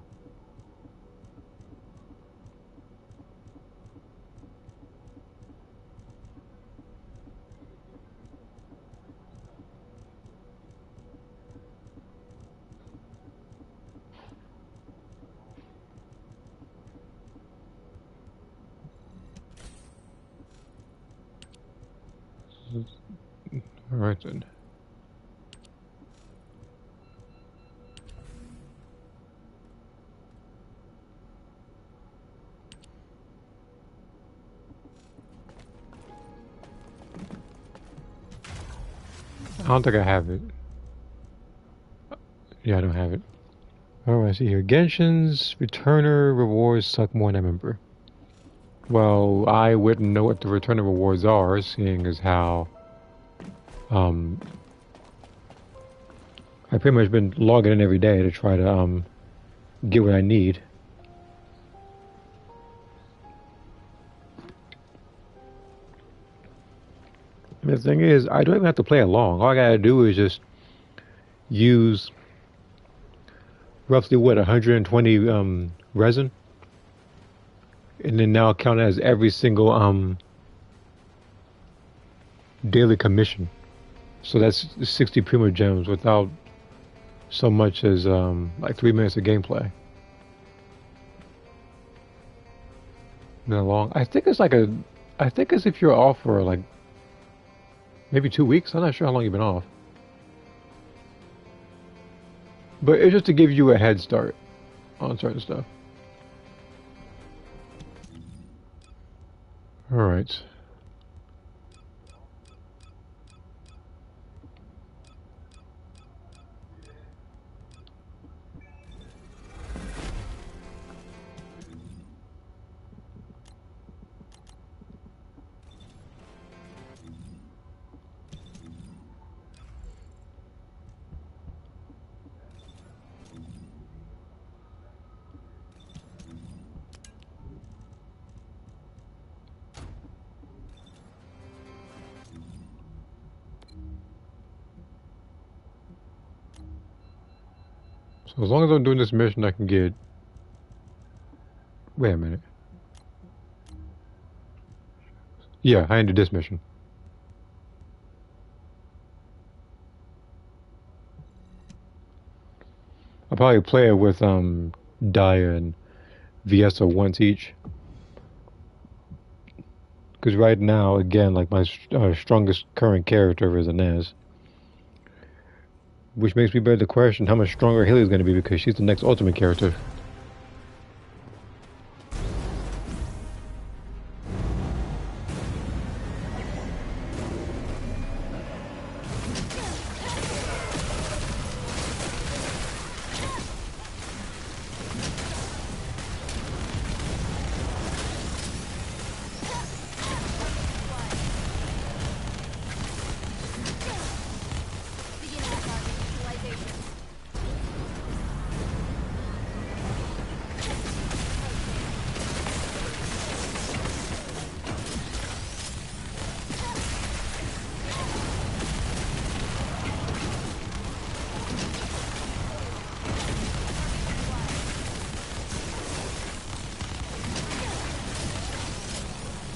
Speaker 1: Alright then. I don't think I have it. Yeah, I don't have it. Alright, see here. Genshin's returner rewards suck more than I remember. Well, I wouldn't know what the returner rewards are, seeing as how I pretty much been logging in every day to try to get what I need. And the thing is, I don't even have to play along. All I gotta do is just use roughly what 120 resin, and then now count as every single daily commission. So that's 60 Primo Gems without so much as like 3 minutes of gameplay. Not long. I think it's if you're off for like maybe 2 weeks. I'm not sure how long you've been off. But it's just to give you a head start on certain stuff. Alright. So as long as I'm doing this mission, I can get... Wait a minute. Yeah, I ended this mission. I'll probably play it with Daya and Viesa once each. Because right now, again, like my strongest current character is Inez. Which makes me better to question how much stronger Haley's going to be because she's the next ultimate character.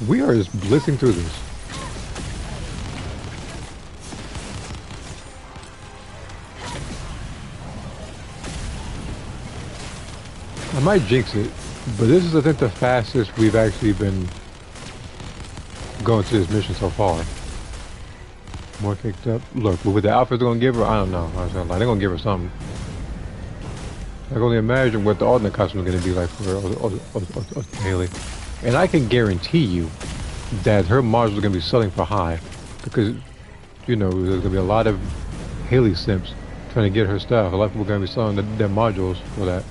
Speaker 1: We are just blitzing through this. I might jinx it, but this is I think the fastest we've actually been going through this mission so far. More picked up. Look, but with the outfits they're gonna give her, I don't know. I was gonna lie, they're gonna give her something. I can only imagine what the alternate costume is gonna be like for Haley. And I can guarantee you that her modules are going to be selling for high because, you know, there's going to be a lot of Haley simps trying to get her stuff. A lot of people are going to be selling their modules for that.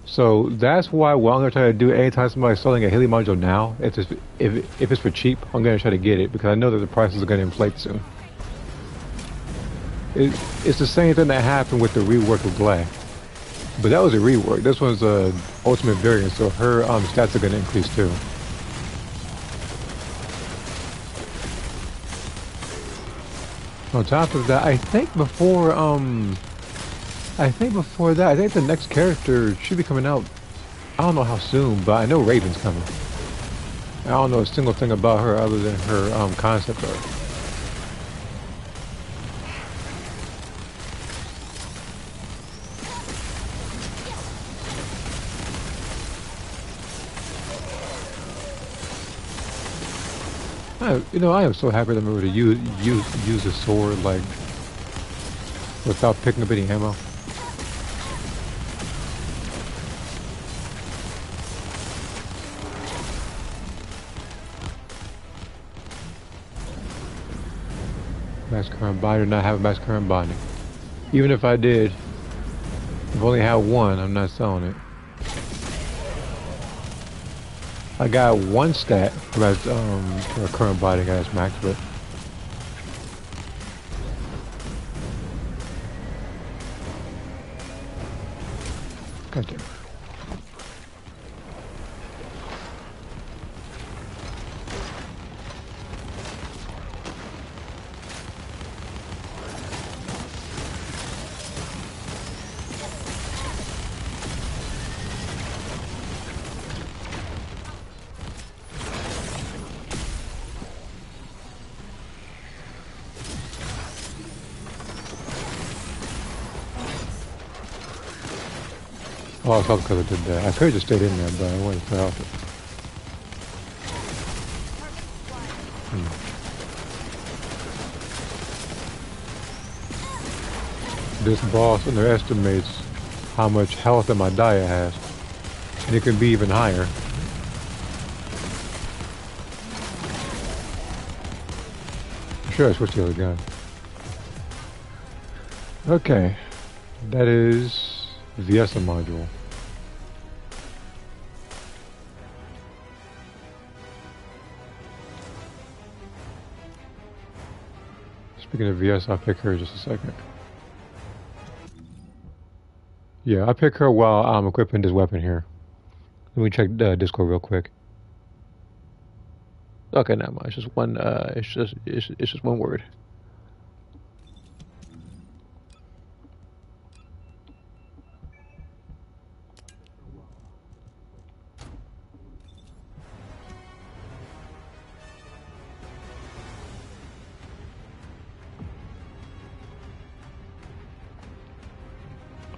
Speaker 1: So that's why what I'm going to try to do anytime somebody's selling a Haley module now, if it's for cheap, I'm going to try to get it because I know that the prices are going to inflate soon. It's the same thing that happened with the rework of Glad. But that was a rework. This one's a ultimate variant, so her stats are going to increase too. On top of that, I think before that, I think the next character should be coming out. I don't know how soon, but I know Raven's coming. I don't know a single thing about her other than her concept art. I am so happy that I'm able to use a sword like without picking up any ammo. Mass current body, do not have a mass current body. Even if I did, I've only had one. I'm not selling it. I got one stat for a current body gas max, but goddamn. Oh, it's all because I did that. I could have just stayed in there, but I wanted to play off it. This boss underestimates how much health that my Daya has. And it can be even higher. I'm sure I switched the other gun. Okay. That is Viesa module. Speaking of VS, I'll pick her in just a second. Yeah, I'll pick her while I'm equipping this weapon here. Let me check Discord real quick. Okay, not much. It's just one. It's just one word.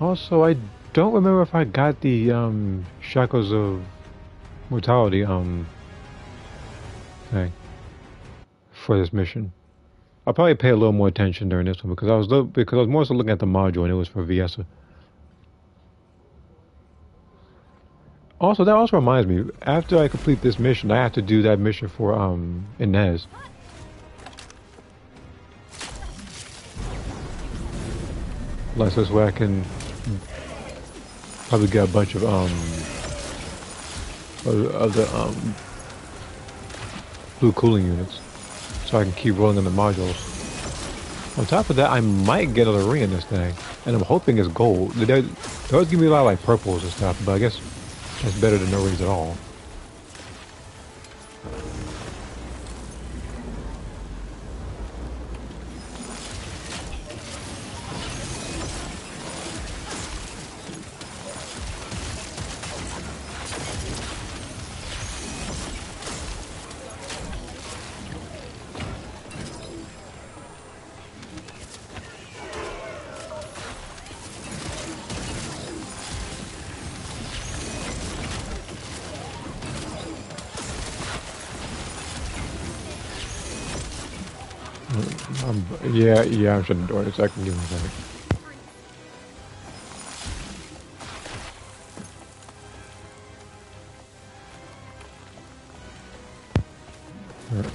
Speaker 1: Also, I don't remember if I got the Shackles of Mortality thing for this mission. I'll probably pay a little more attention during this one because because I was more so looking at the module and it was for Viesa. Also, that also reminds me, after I complete this mission, I have to do that mission for Inez. Like this way I can probably get a bunch of the blue cooling units, so I can keep rolling in the modules. On top of that, I might get a ring in this thing, and I'm hoping it's gold. They always give me a lot of like purples and stuff, but I guess that's better than no rings at all. Yeah, I'm shutting the door in a second. Give me a second. All right.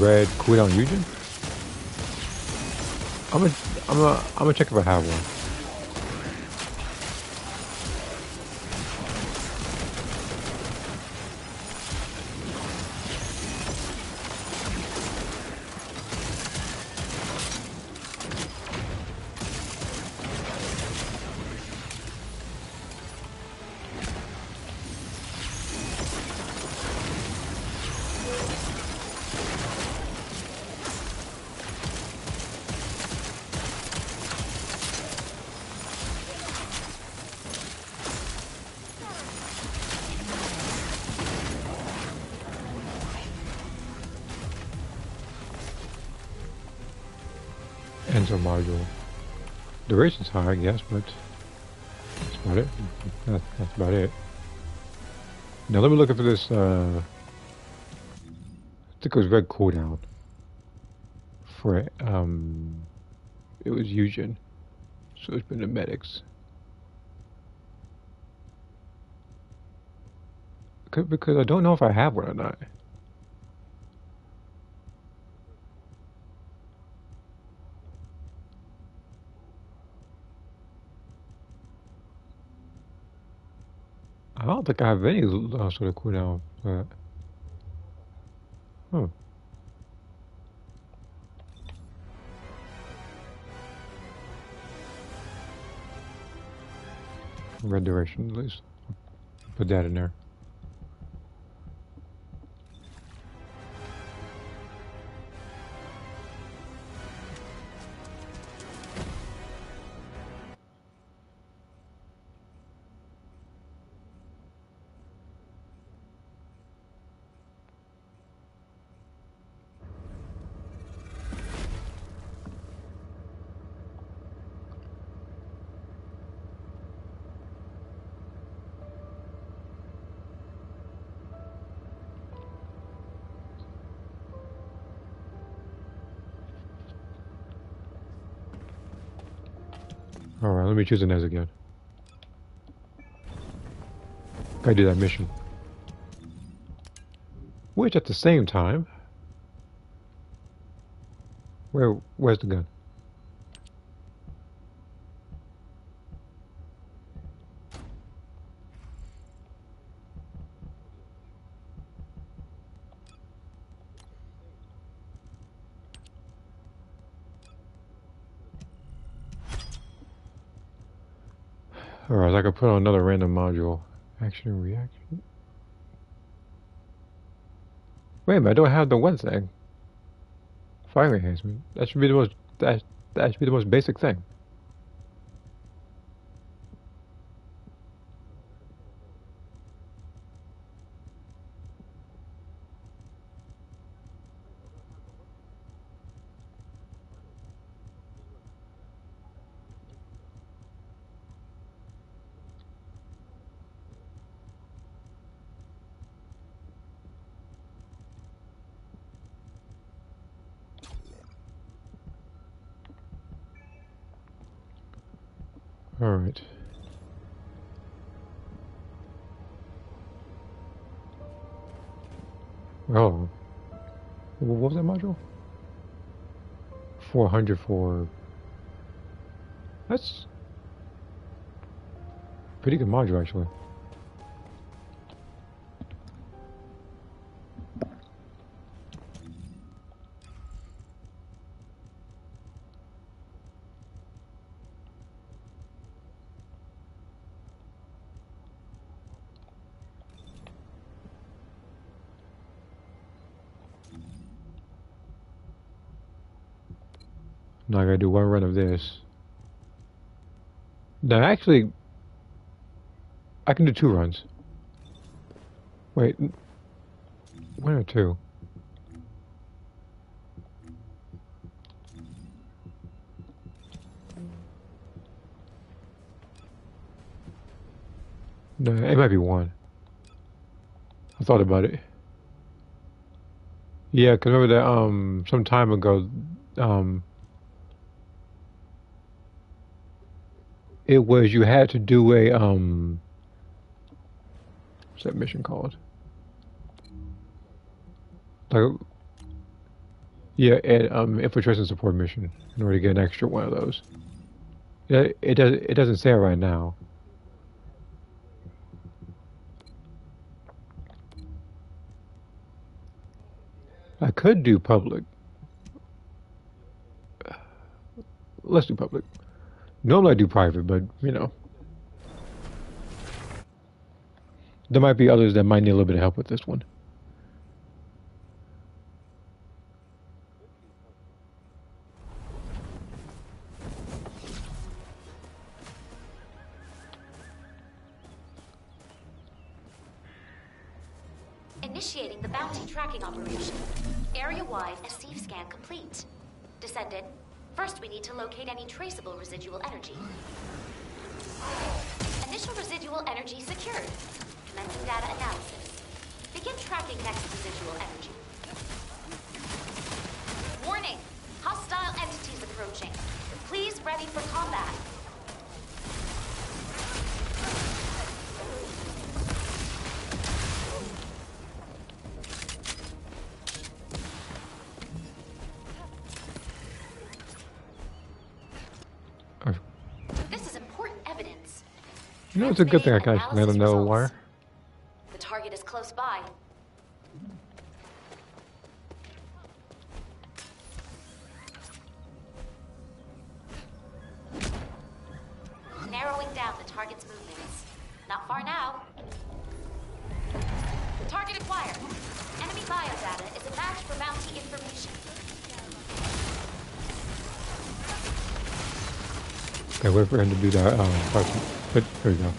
Speaker 1: Red cooldown Eugen? I'm gonna check if I have one. Enter module. Duration's high, I guess, but that's about it. That's about it. Now let me look for this, I think it was red cooldown. For it was Eugen. So it's been the medics. Because I don't know if I have one or not. I don't think I have any sort of cooldown for that. Oh. Red duration, at least. Put that in there. Alright, let me choose Inez again. Gotta do that mission. Which at the same time... Where's the gun? Alright, I could put on another random module. Action and reaction. Wait a minute, I don't have the one thing. Fire enhancement. That should be the most that should be the most basic thing. Alright. Oh. What was that module? 400 for... That's... pretty good module, actually. Now I gotta do one run of this. Now actually, I can do 2 runs. Wait, 1 or 2? No, it might be 1. I thought about it. Yeah, 'cause remember that some time ago it was you had to do a what's that mission called? Like yeah, an infiltration support mission in order to get an extra one of those. It doesn't say it right now. I could do public. Let's do public. Normally I do private, but you know. There might be others that might need a little bit of help with this one.
Speaker 3: Initiating the bounty tracking operation. Area-wide SCF scan complete. Descendant, first we need to locate any traceable residual energy. Initial residual energy secured. Commencing data analysis. Begin tracking next residual energy. Warning! Hostile entities approaching. Please ready for combat. This is important evidence.
Speaker 1: You know, it's a good thing I can actually let them know why.
Speaker 3: The target is close by. Narrowing down the target's movements. Not far now. Target acquired. Enemy biodata is a match for bounty information.
Speaker 1: Okay, wait for him to do that. But there we go.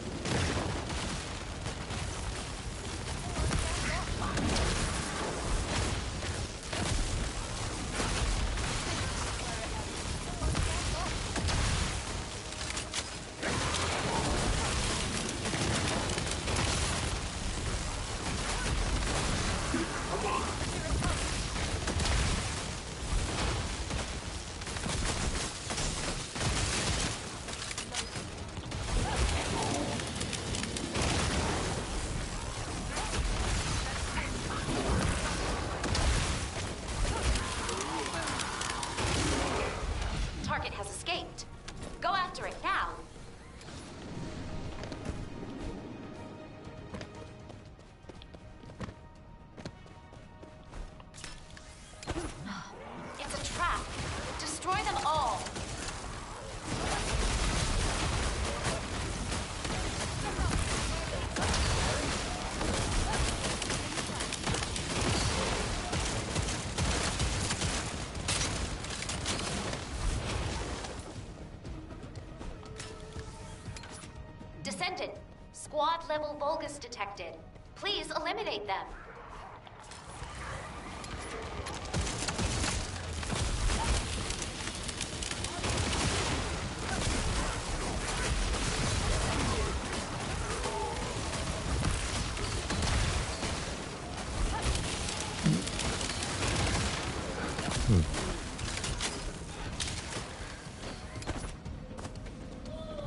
Speaker 3: Squad-level Vulgus detected. Please eliminate them.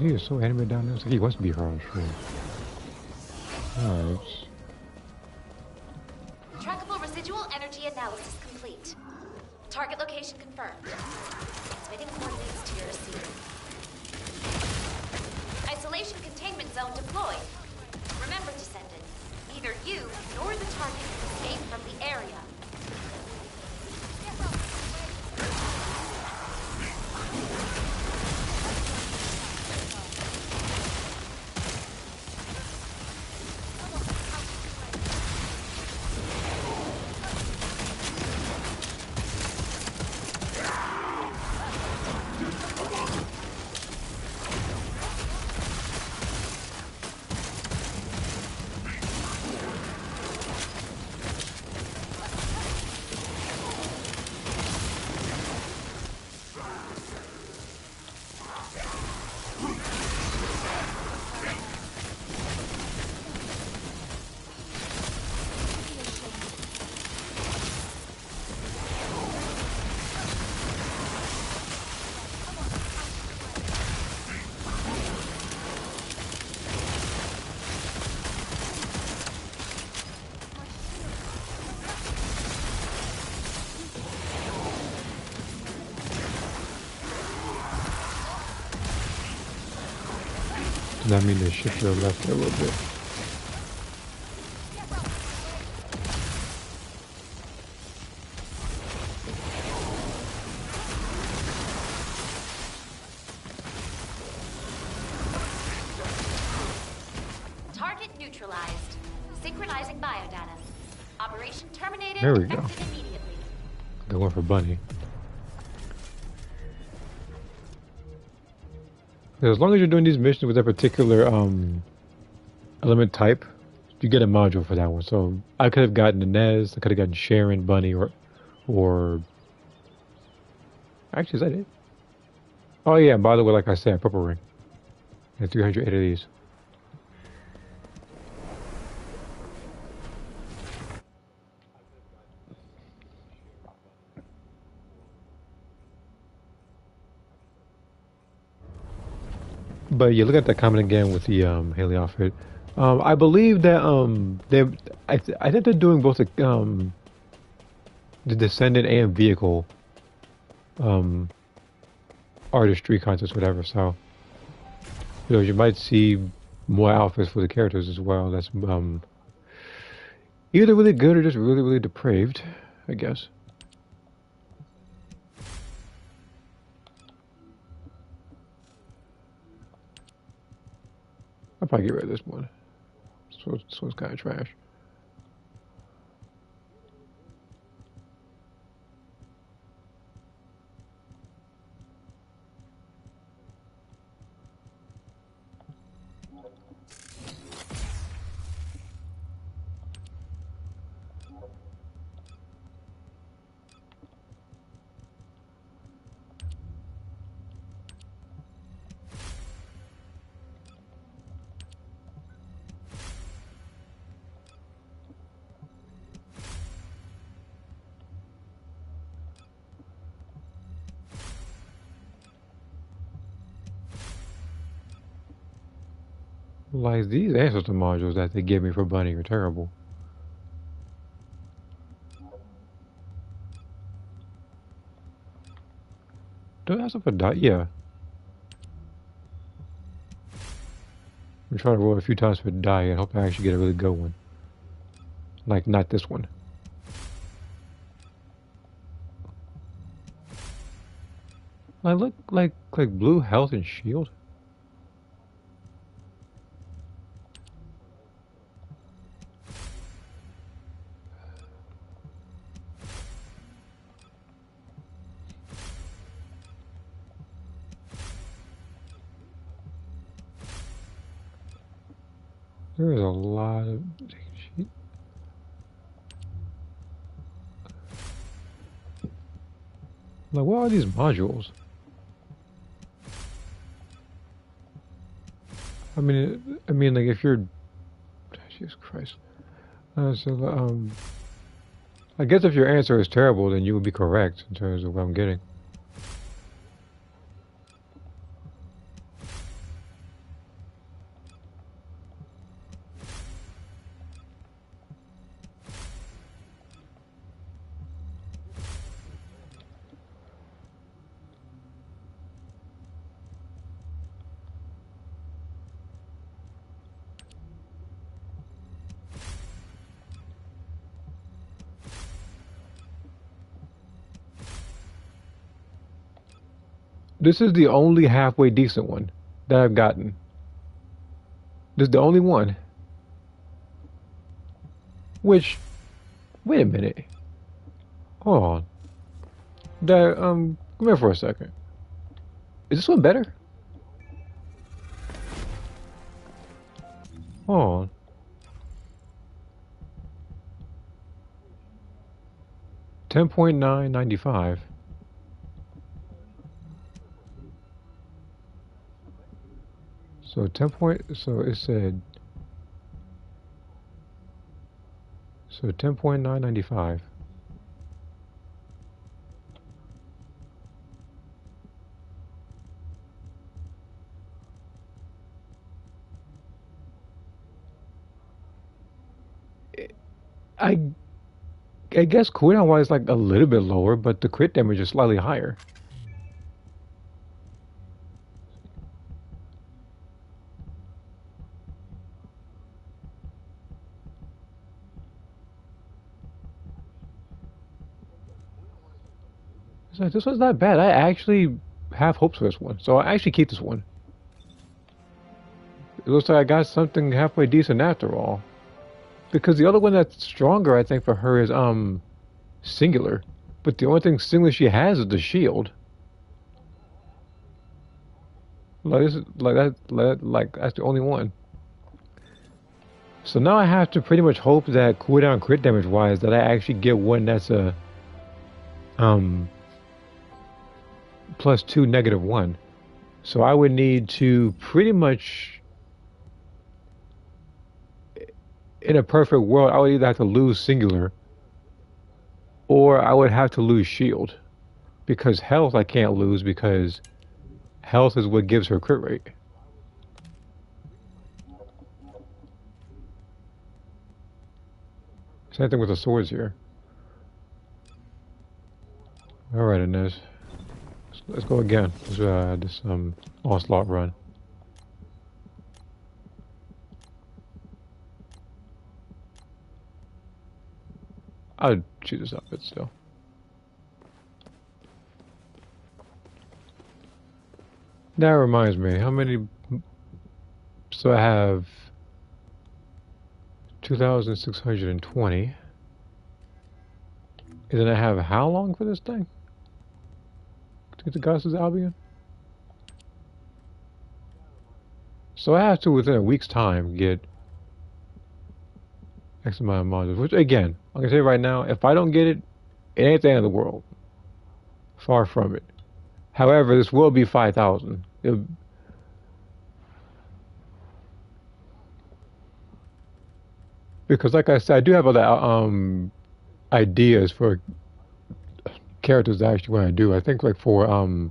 Speaker 1: He is so animated down there. It's like he wants to be hurled. Alright.
Speaker 3: Trackable residual energy analysis complete. Target location confirmed. Transmitting coordinates to your receiver. Isolation containment zone deployed. Remember, Descendant, neither you nor the target can escape from the area.
Speaker 1: Does that mean they shift to the left a little bit?
Speaker 3: Target neutralized. Synchronizing biodata. Operation terminated.
Speaker 1: There we go.
Speaker 3: Effective immediately.
Speaker 1: Going for Bunny. As long as you're doing these missions with a particular element type, you get a module for that one. So I could have gotten Inez, I could have gotten Sharon, Bunny, or actually, is that it? Oh yeah, by the way, like I said, Purple Ring. And 308 of these. But you look at that comment again with the Haley outfit. I believe that I think they're doing both the Descendant and vehicle artistry contests, whatever. So you might see more outfits for the characters as well. That's either really good or just really really depraved, I guess. I'll probably get rid of this one. This one's kind of trash. Like these ancestor modules that they give me for Bunny are terrible. Do I have something for die? Yeah. I'm trying to roll a few times for die and hope I actually get a really good one. Like not this one. I look like blue health and shield. There's a lot of shit. Like, what are these modules? I mean, like, if you're, Jesus Christ. I guess if your answer is terrible, then you would be correct in terms of what I'm getting. This is the only halfway decent one that I've gotten. This is the only one. Which, wait a minute. Hold on. Come here for a second. Is this one better? Hold on. $10.995. So so it said, so 10.995. I guess cooldown wise like a little bit lower, but the crit damage is slightly higher. It's like, this one's not bad. I actually have hopes for this one, so I actually keep this one. It looks like I got something halfway decent after all. Because the other one that's stronger, I think, for her is singular. But the only thing singular she has is the shield. Like that's the only one. So now I have to pretty much hope that cooldown crit damage wise that I actually get one that's a +2 -1. So I would need to pretty much, in a perfect world, I would either have to lose singular or I would have to lose shield. Because health I can't lose because health is what gives her crit rate. Same thing with the swords here. Alright, Inez. Let's go again. This onslaught run. I'll shoot this up it still. That reminds me, how many? So I have 2,620. And then I have how long for this thing? To get to Goss's Albion? So I have to, within a week's time, get X amount of modules. Which, again, I'm going to say right now, if I don't get it, it ain't the end of the world. Far from it. However, this will be 5,000. Because, like I said, I do have other ideas for characters that I actually want to do. I think, like, for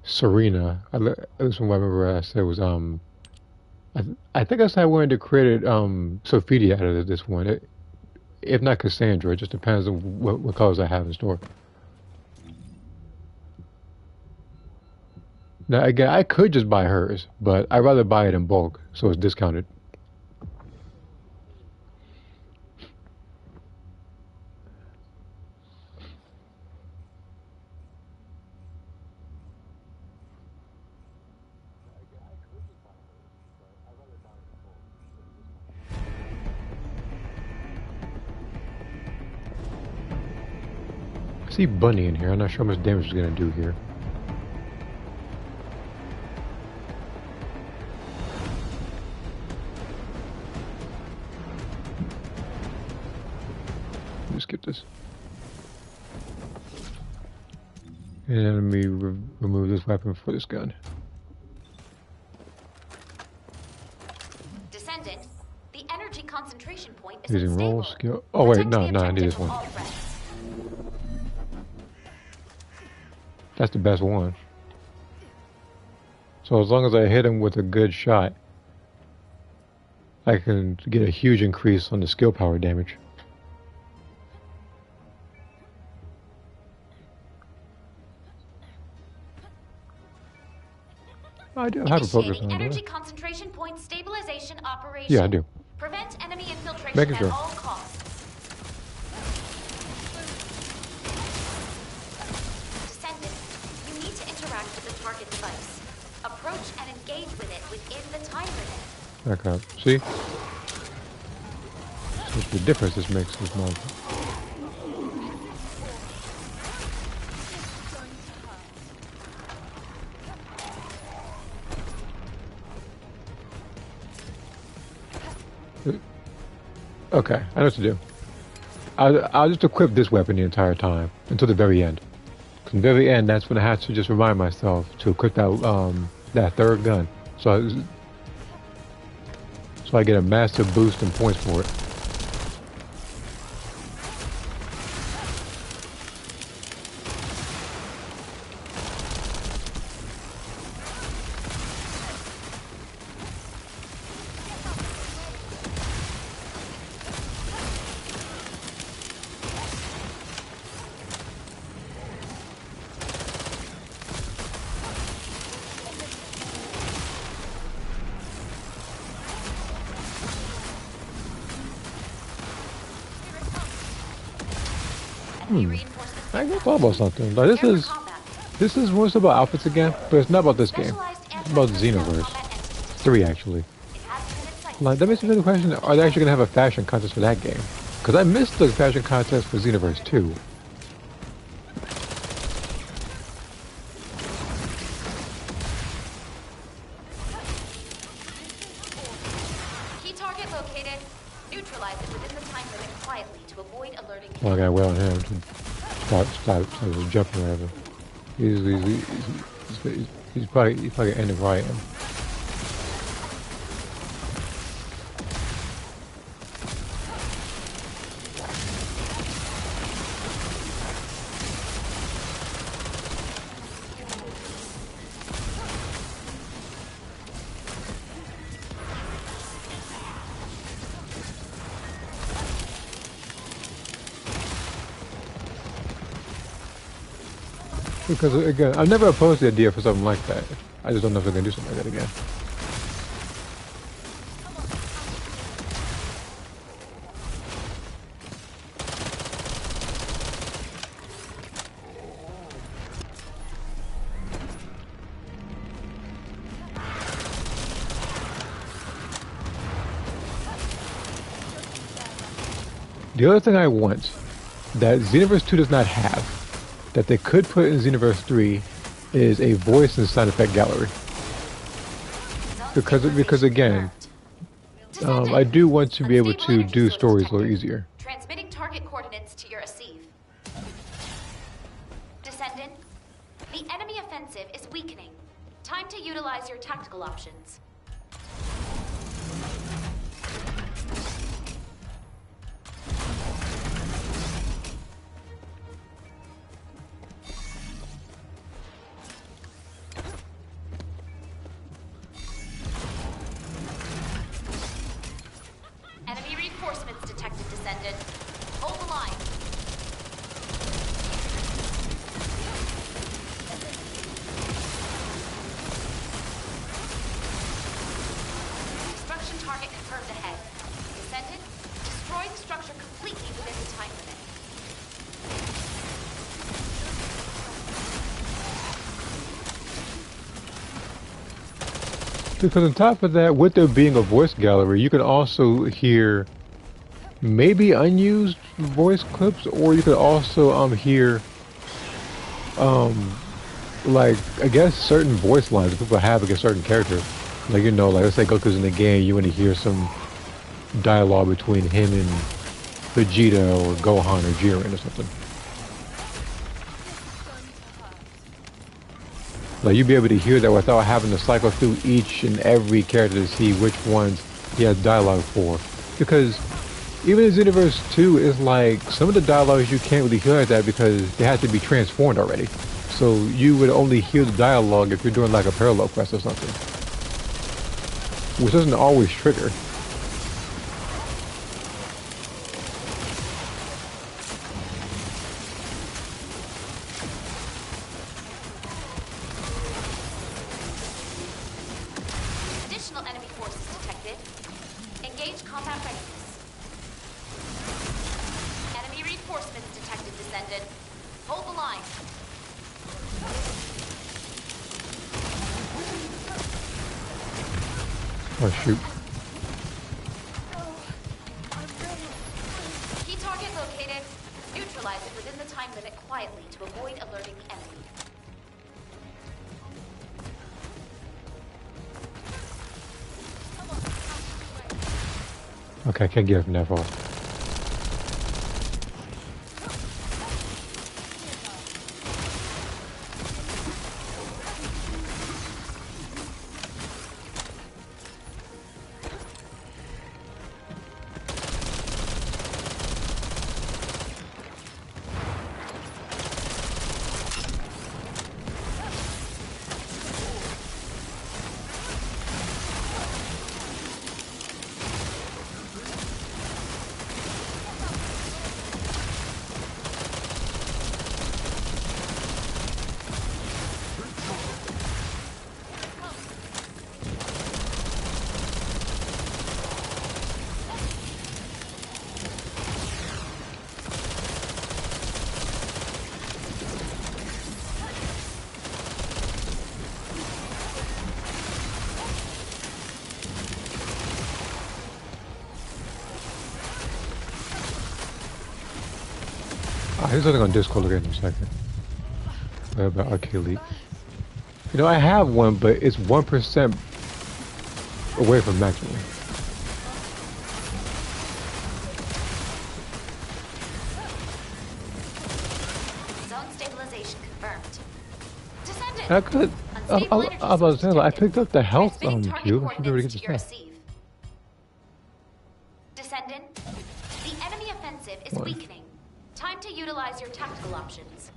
Speaker 1: Serena, at least from what I remember I said was, I think I said I wanted to create Sophia out of this one. If not Cassandra, it just depends on what colors I have in store. Now, again, I could just buy hers, but I'd rather buy it in bulk, so it's discounted. I see Bunny in here. I'm not sure how much damage it's going to do here. me skip this. And let me remove this weapon for this gun.
Speaker 3: Descendant, the energy concentration point is
Speaker 1: Using
Speaker 3: unstable.
Speaker 1: roll skill. Oh wait,
Speaker 3: Protect
Speaker 1: no,
Speaker 3: the
Speaker 1: no, I need
Speaker 3: objective
Speaker 1: this
Speaker 3: from
Speaker 1: one.
Speaker 3: all threats.
Speaker 1: That's the best one. So as long as I hit him with a good shot, I can get a huge increase on the skill power damage. I do have a focus
Speaker 3: Initiating
Speaker 1: on it.
Speaker 3: energy concentration point stabilization operation.
Speaker 1: Yeah, I do.
Speaker 3: Prevent enemy infiltration
Speaker 1: Making
Speaker 3: at
Speaker 1: sure.
Speaker 3: all costs. Descendant, you need to interact with the target device. Approach and engage with it within the time limit.
Speaker 1: Okay, see? What's the difference this makes this month? Okay, I know what to do. I'll just equip this weapon the entire time until the very end. 'Cause in the very end, that's when I have to just remind myself to equip that third gun. So I get a massive boost in points for it.
Speaker 3: Enemy reinforcements
Speaker 1: I just thought about something. Like, this is more so about outfits again, but it's not about this game. It's about Xenoverse 3 actually. Like, that makes me the question: are they actually gonna have a fashion contest for that game? Because I missed the fashion contest for Xenoverse 2.
Speaker 3: Key target located. Neutralize it within the time limit quietly to avoid alerting.
Speaker 1: Well, I gotta wait on him to stop jumping or whatever. He's probably gonna end it where I am. Because again, I've never opposed the idea for something like that. I just don't know if they're gonna do something like that again. The other thing I want that Xenoverse 2 does not have, that they could put in Xenoverse 3, is a voice and sound effect gallery. Because again, I do want to be able to do stories a little easier.
Speaker 3: Transmitting target coordinates to your receive. Descendant, the enemy offensive is weakening. Time to utilize your tactical options. Enemy reinforcements detected, Descendant. Hold the line. Destruction target confirmed ahead. Descendant, destroy the structure completely within the time limit.
Speaker 1: Because on top of that, with there being a voice gallery, you can also hear maybe unused voice clips, or you could also hear like, I guess certain voice lines that people have against certain characters. Like, you know, like let's say Goku's in the game, you want to hear some dialogue between him Vegeta or Gohan or Jiren or something. Like you'd be able to hear that without having to cycle through each and every character to see which ones he has dialogue for. Because even in Xenoverse 2, it's like some of the dialogues you can't really hear like that because they have to be transformed already. So you would only hear the dialogue if you're doing like a parallel quest or something. Which doesn't always trigger.
Speaker 3: Additional enemy forces detected. Engage combat readiness. Enemy reinforcements detected, Descendant. Hold the line.
Speaker 1: Oh shoot.
Speaker 3: Key target located. Neutralize it within the time limit quietly to avoid alerting the enemy.
Speaker 1: Okay, I can't get from that far. Here's something on Discord again in a second. About Arcade League. You know, I have one, but it's 1% away from maximum.
Speaker 3: Zone stabilization confirmed. Descendant!
Speaker 1: I could. I was saying, like, I picked up the health cube. I should be able to get this stuff.
Speaker 3: Descendant, the enemy offensive is weakening. Time to utilize your tactical options.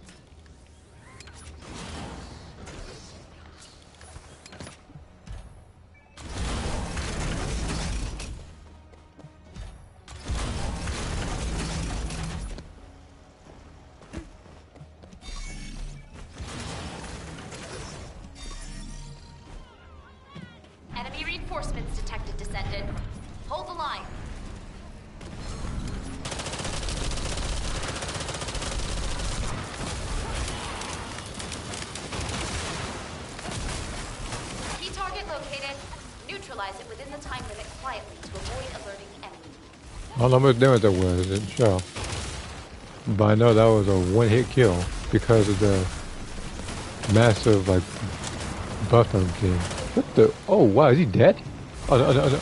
Speaker 3: Enemy reinforcements detected, Descendant. Hold the line. Key target located. Neutralize it within the time limit quietly to avoid alerting the enemy.
Speaker 1: I don't know how much damage that was, it didn't show. But I know that was a one-hit kill because of the massive, like, buff on King. What the? Oh, wow, is he dead? Oh, no, no, no.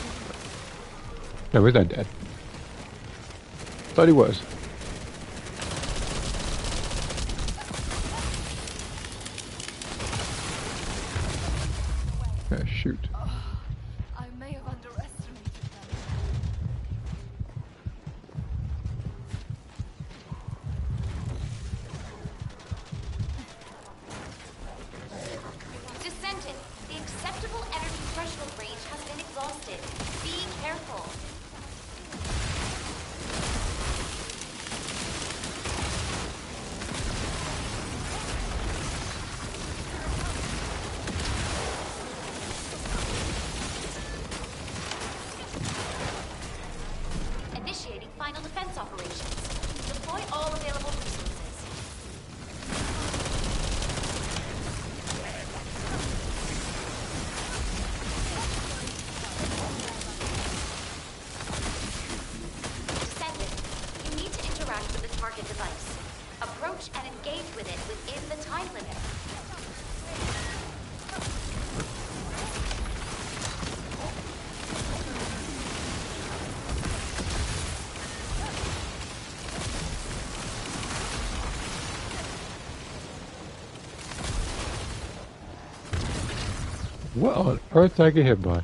Speaker 1: No, he's not dead. Thought he was. Yeah, shoot.
Speaker 6: I may have underestimated them.
Speaker 3: Descendant, the acceptable energy threshold range has been exhausted. Be careful. Initiating final defense operations. Deploy all available resources. Descendant, you need to interact with the target device. Approach and engage with it within the time limit.
Speaker 1: What on earth did I get hit by?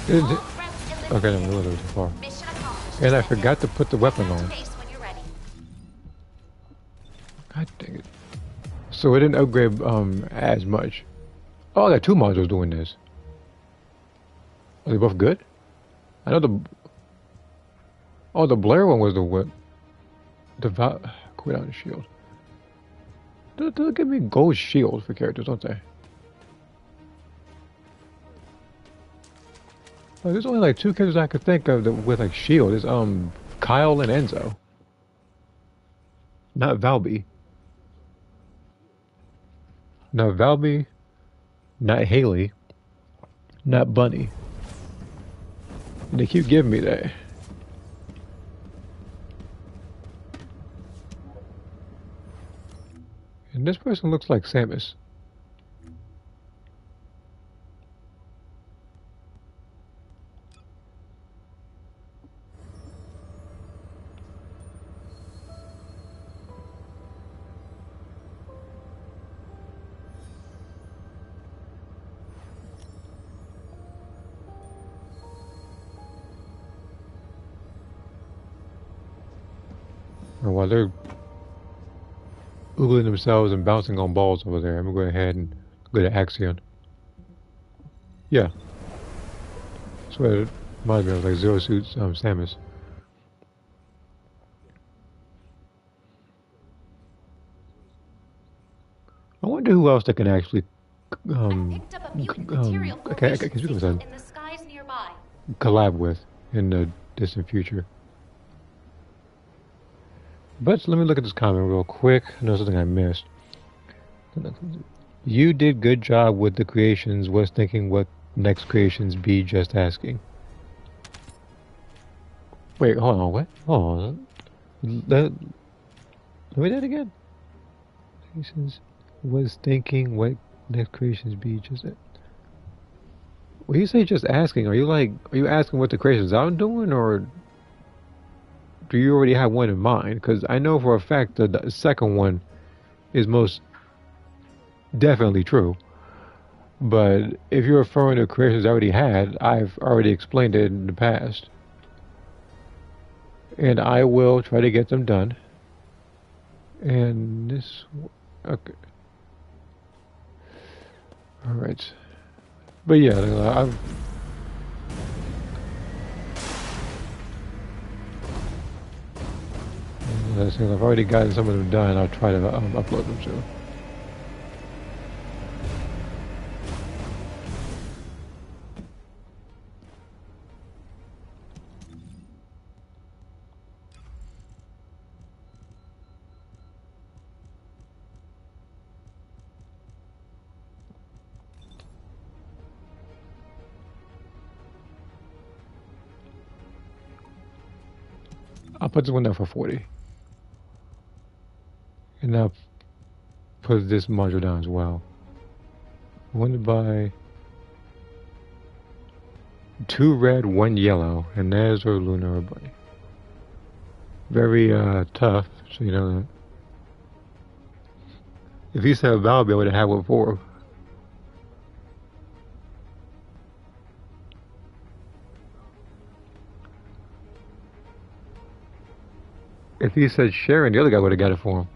Speaker 1: Is it? Okay, I'm a little too far. And I forgot to put the weapon on. God dang it. So it didn't upgrade as much. Oh, I got two modules doing this. Are they both good? I know the... Oh, the Blair one was the what? The quit on the shield. They'll give me gold shield for characters, don't they? Like, there's only like two characters I could think of that with like shield. It's Kyle and Enzo. Not Valby. Not Valby. Not Haley. Not Bunny. And they keep giving me that. And this person looks like Samus. And while they're oogling themselves and bouncing on balls over there, I'm gonna go ahead and go to Axion. Yeah. That's what it reminds me of, like Zero Suit's Samus. I wonder who else that can actually collab with in the distant future. But let me look at this comment real quick. I know something I missed. You did good job with the creations. Was thinking what next creations be? Just asking. Wait, hold on. What? Hold on. Let me do that again. Creations was thinking what next creations be? Just. When you say just asking, are you asking what the creations I'm doing, or do you already have one in mind? Because I know for a fact that the second one is most definitely true. But if you're referring to creations I already had, I've already explained it in the past. And I will try to get them done. And this... Okay. Alright. But yeah, I've... Since I've already gotten some of them done, I'll try to upload them soon. I'll put this one down for 40. And I'll put this module down as well. I want to buy 2 red, 1 yellow, and there's our lunar bunny. Very tough, so you know that. If he said Val, I'll be able to have what for. If he said Sharon, the other guy would have got it for him.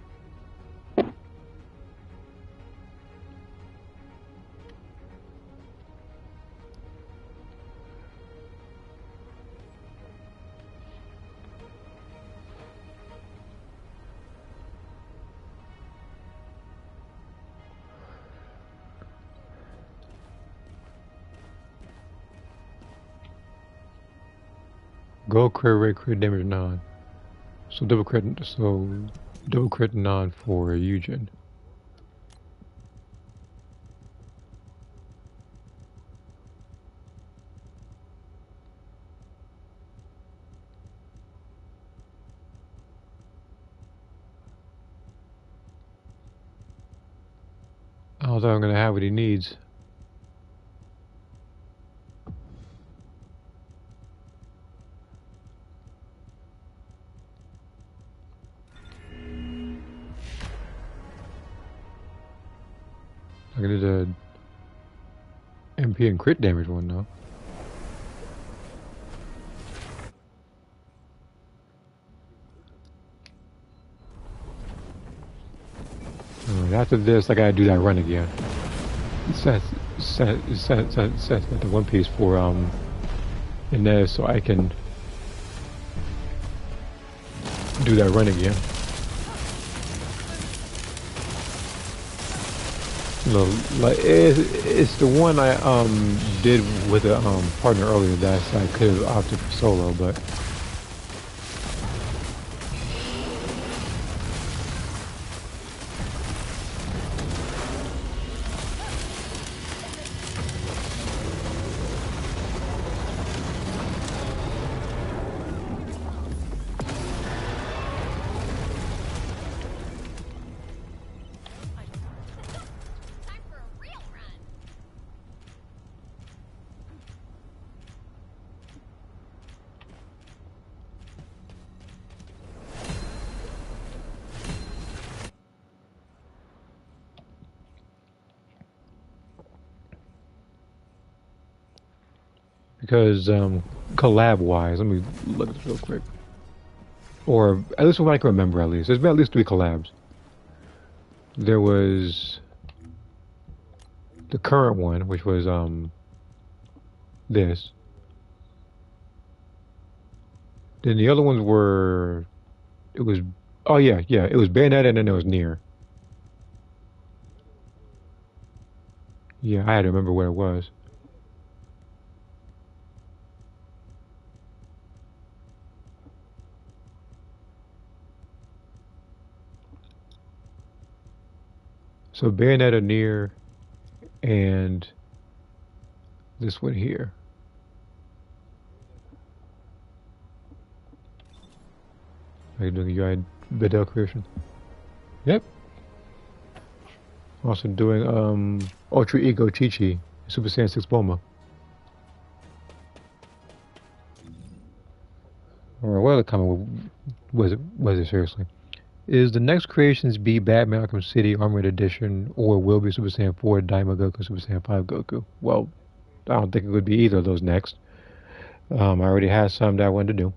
Speaker 1: Go crit rate, crit damage 9. So double crit 9 for Eugen. I don't think I'm gonna have what he needs. I'm gonna do the MP and crit damage one though. After this, I gotta do that run again. Set the One Piece for in there so I can do that run again. No, like it's the one I did with a partner earlier that I could have opted for solo, but because collab wise, let me look at this real quick. Or at least what I can remember, at least there's been at least 3 collabs. There was the current one, which was this. Then the other ones were, it was, oh yeah, it was Bayonetta and then there was Nier. Yeah, I had to remember where it was. So Bayonetta, Nier, and this one here. Are you doing UI video creation? Yep. Also doing Ultra Ego Chi-Chi, Super Saiyan 6 Bulma. Or what other comment was it seriously? Is the next creations be Batman Arkham City Armored Edition or will be Super Saiyan 4 Daima Goku, Super Saiyan 5 Goku? Well, I don't think it would be either of those next. I already had some that I wanted to do.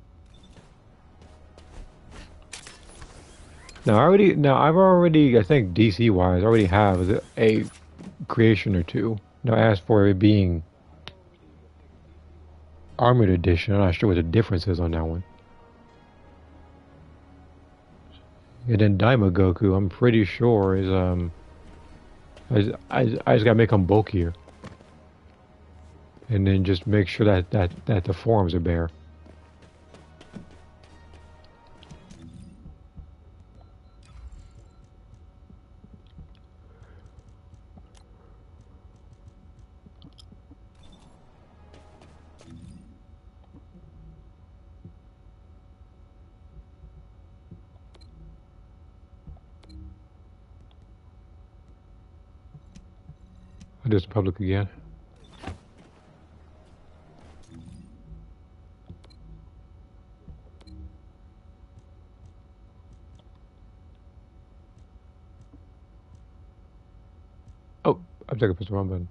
Speaker 1: Now I've already, I think DC wise, already have a creation or two. Now as for it being Armored Edition, I'm not sure what the difference is on that one. And then Daima Goku, I'm pretty sure is I just gotta make him bulkier, and then just make sure that the forms are bare. I'll do this in public again. Oh, I'm taking press the wrong button.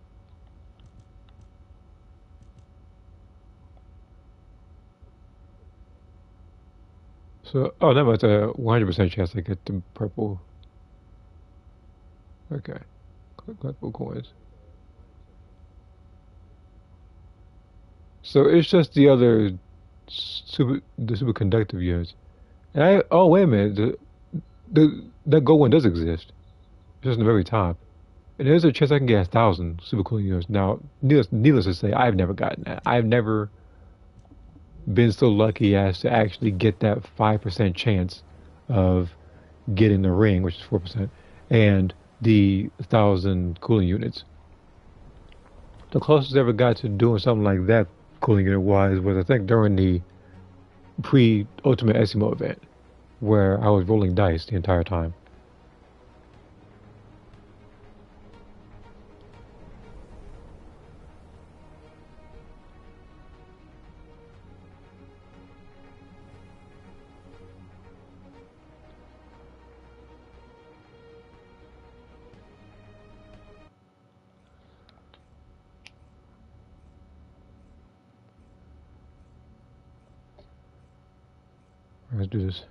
Speaker 1: So, oh, that was a 100% chance I get the purple. Okay, collectible coins. So it's just the other the superconductive units. And oh wait a minute, that gold one does exist. It's just in the very top. And there's a chance I can get 1,000 super cooling units. Now, needless to say, I've never gotten that. I've never been so lucky as to actually get that 5% chance of getting the ring, which is 4%, and the 1,000 cooling units. The closest I ever got to doing something like that cooling unit wise was I think during the pre-Ultimate Essimo event, where I was rolling dice the entire time. Let's do this.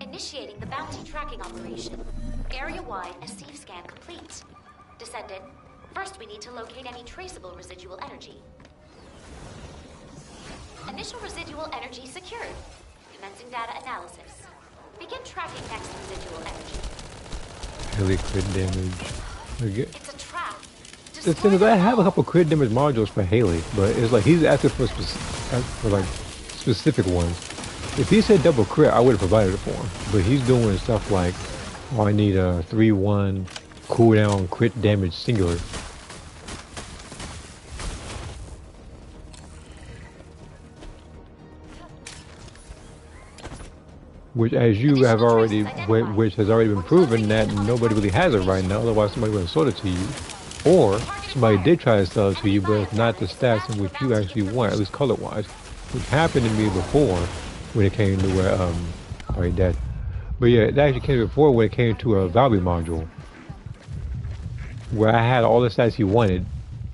Speaker 3: Initiating the bounty tracking operation. Area-wide SCF scan complete. Descendant, first we need to locate any traceable residual energy. Initial residual energy secured. Commencing data analysis. Begin tracking next residual energy.
Speaker 1: Heavy crit damage.
Speaker 3: It's a trap.
Speaker 1: The thing is, I have a couple crit damage modules for Haley, but it's like he's asking for like specific ones. If he said double crit, I would have provided it for him. But he's doing stuff like, oh, I need a 3-1 cooldown crit damage singular. Which, as you have already, which has already been proven that nobody really has it right now. Otherwise, somebody would have sold it to you, or somebody did try to sell it to you, but it's not the stats in which you actually want, at least color-wise. Which happened to me before when it came to already dead. But yeah, it actually came before when it came to a Valby module, where I had all the stats he wanted,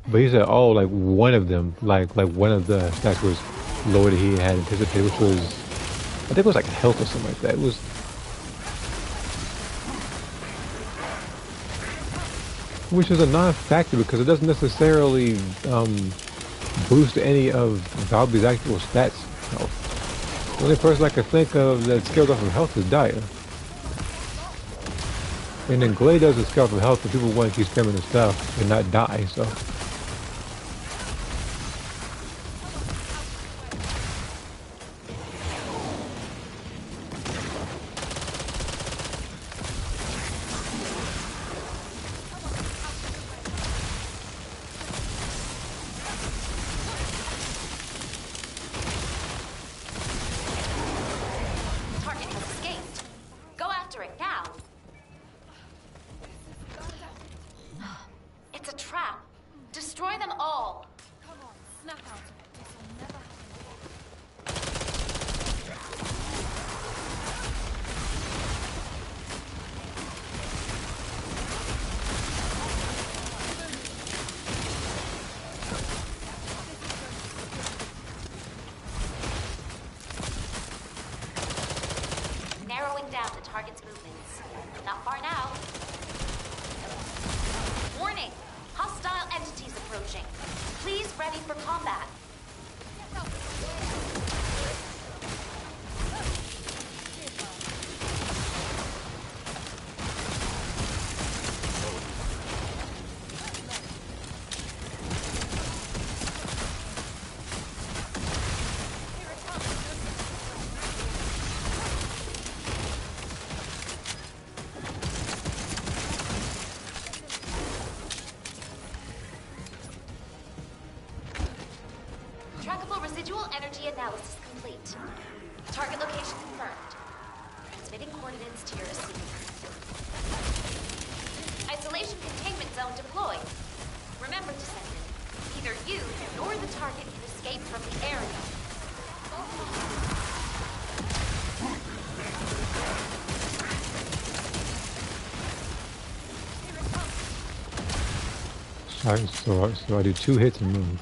Speaker 1: but he said, oh, like one of them, like one of the stats was lower than he had anticipated, which was, I think it was like health or something like that. It was, which is a non-factor because it doesn't necessarily boost any of Valby's actual stats health. The only person I can think of that scales off of health is Daya. And then Glade doesn't scale from health, but people want to keep spamming his stuff and not die, so.
Speaker 3: approaching. Please ready for combat. Trackable residual energy analysis complete. Target location confirmed. Transmitting coordinates to your receiver. Isolation containment zone deployed. Remember, Descendant, neither you nor the target can escape from the area.
Speaker 1: So I do 2 hits and move.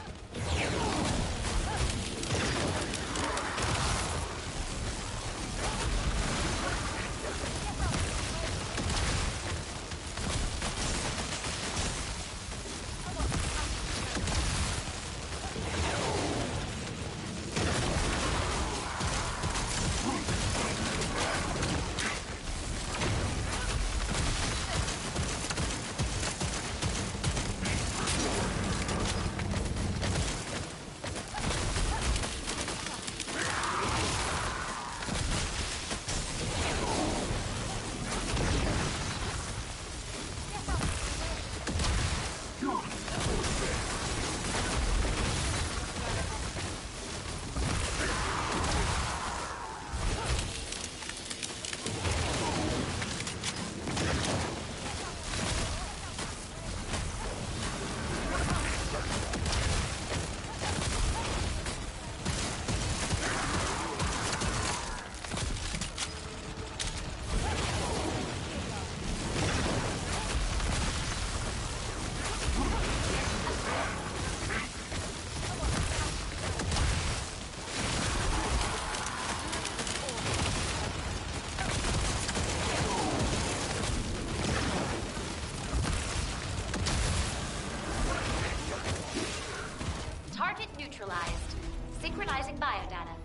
Speaker 3: Target neutralized. Synchronizing biodata.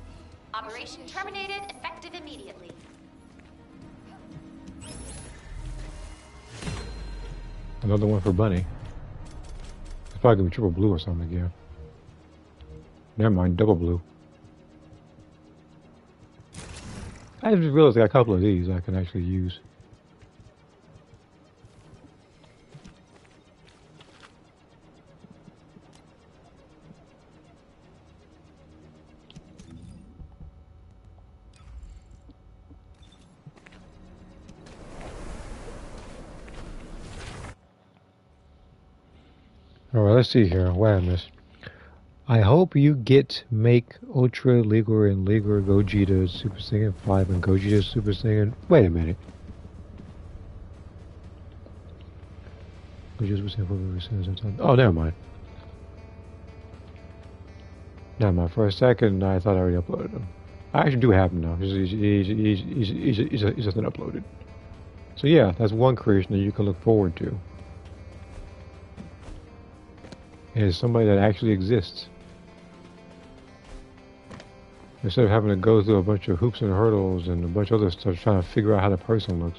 Speaker 3: Operation terminated, effective immediately.
Speaker 1: Another one for Bunny. It's probably gonna be triple blue or something again. Never mind, double blue. I just realized I got a couple of these I can actually use. Alright, let's see here. What I missed. I hope you get make Ultra Ligor and Ligor Gogeta Super Saiyan 5 and Gogeta Super Saiyan. Wait a minute. Gogeta Super Saiyan 4. Oh, never mind. Never mind. For a second, I thought I already uploaded them. I actually do have them now. He's just not uploaded. So yeah, that's one creation that you can look forward to. Is somebody that actually exists. Instead of having to go through a bunch of hoops and hurdles and a bunch of other stuff trying to figure out how the person looks.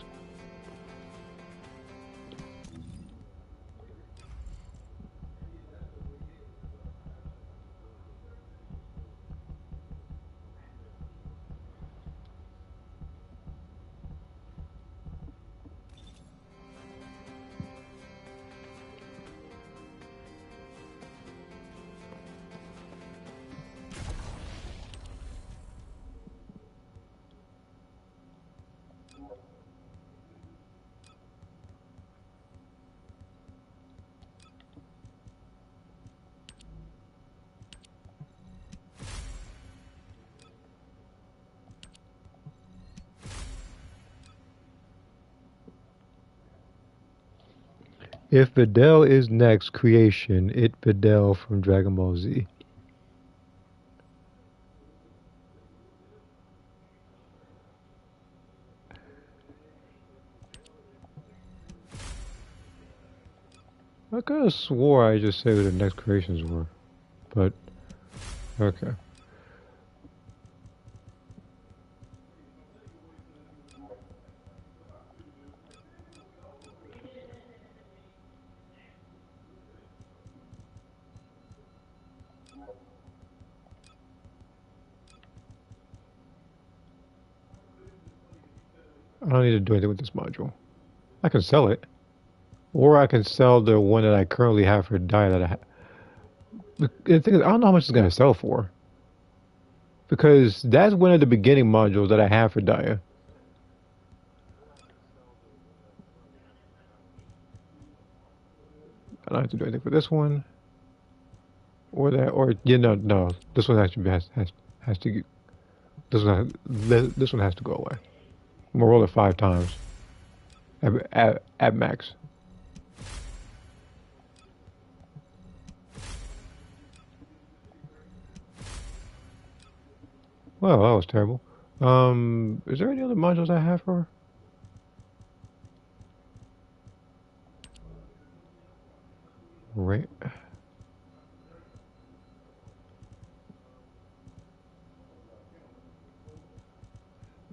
Speaker 1: If Videl is next creation, it Videl from Dragon Ball Z. I could have swore I just said what the next creations were, but okay. I don't need to do anything with this module. I can sell it, or I can sell the one that I currently have for Dia that I have. The thing is, I don't know how much it's gonna sell for, because that's one of the beginning modules that I have for Dia. I don't have to do anything for this one, or that, or no. This one actually has to. This one has to go away. I'm gonna roll it 5 times at max. Well, that was terrible. Is there any other modules I have for her? Right.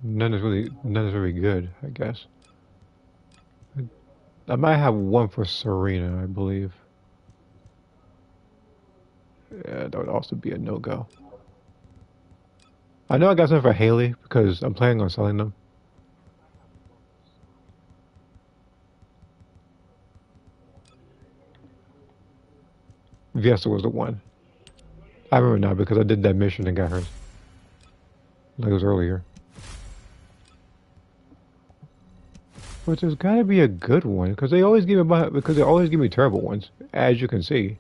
Speaker 1: None is very good, I guess. I might have one for Serena, I believe. Yeah, that would also be a no-go. I know I got some for Haley because I'm planning on selling them. Fiesta was the one. I remember now because I did that mission and got hers. Like it was earlier. But there's gotta be a good one because they always give me terrible ones, as you can see.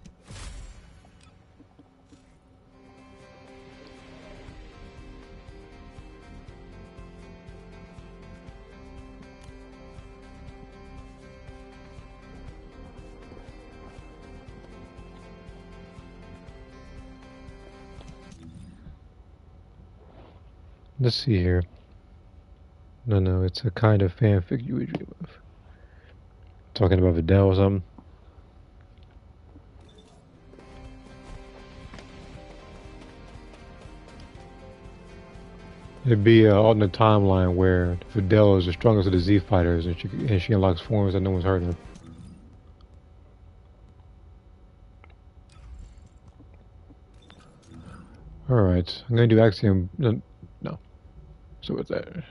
Speaker 1: Let's see here. No, it's a kind of fanfic you would dream of. Talking about Vidal or something. It'd be on the timeline where Vidal is the strongest of the Z fighters, and she unlocks forms that no one's heard of. All right, I'm gonna do Axiom. No. So what's that? I'm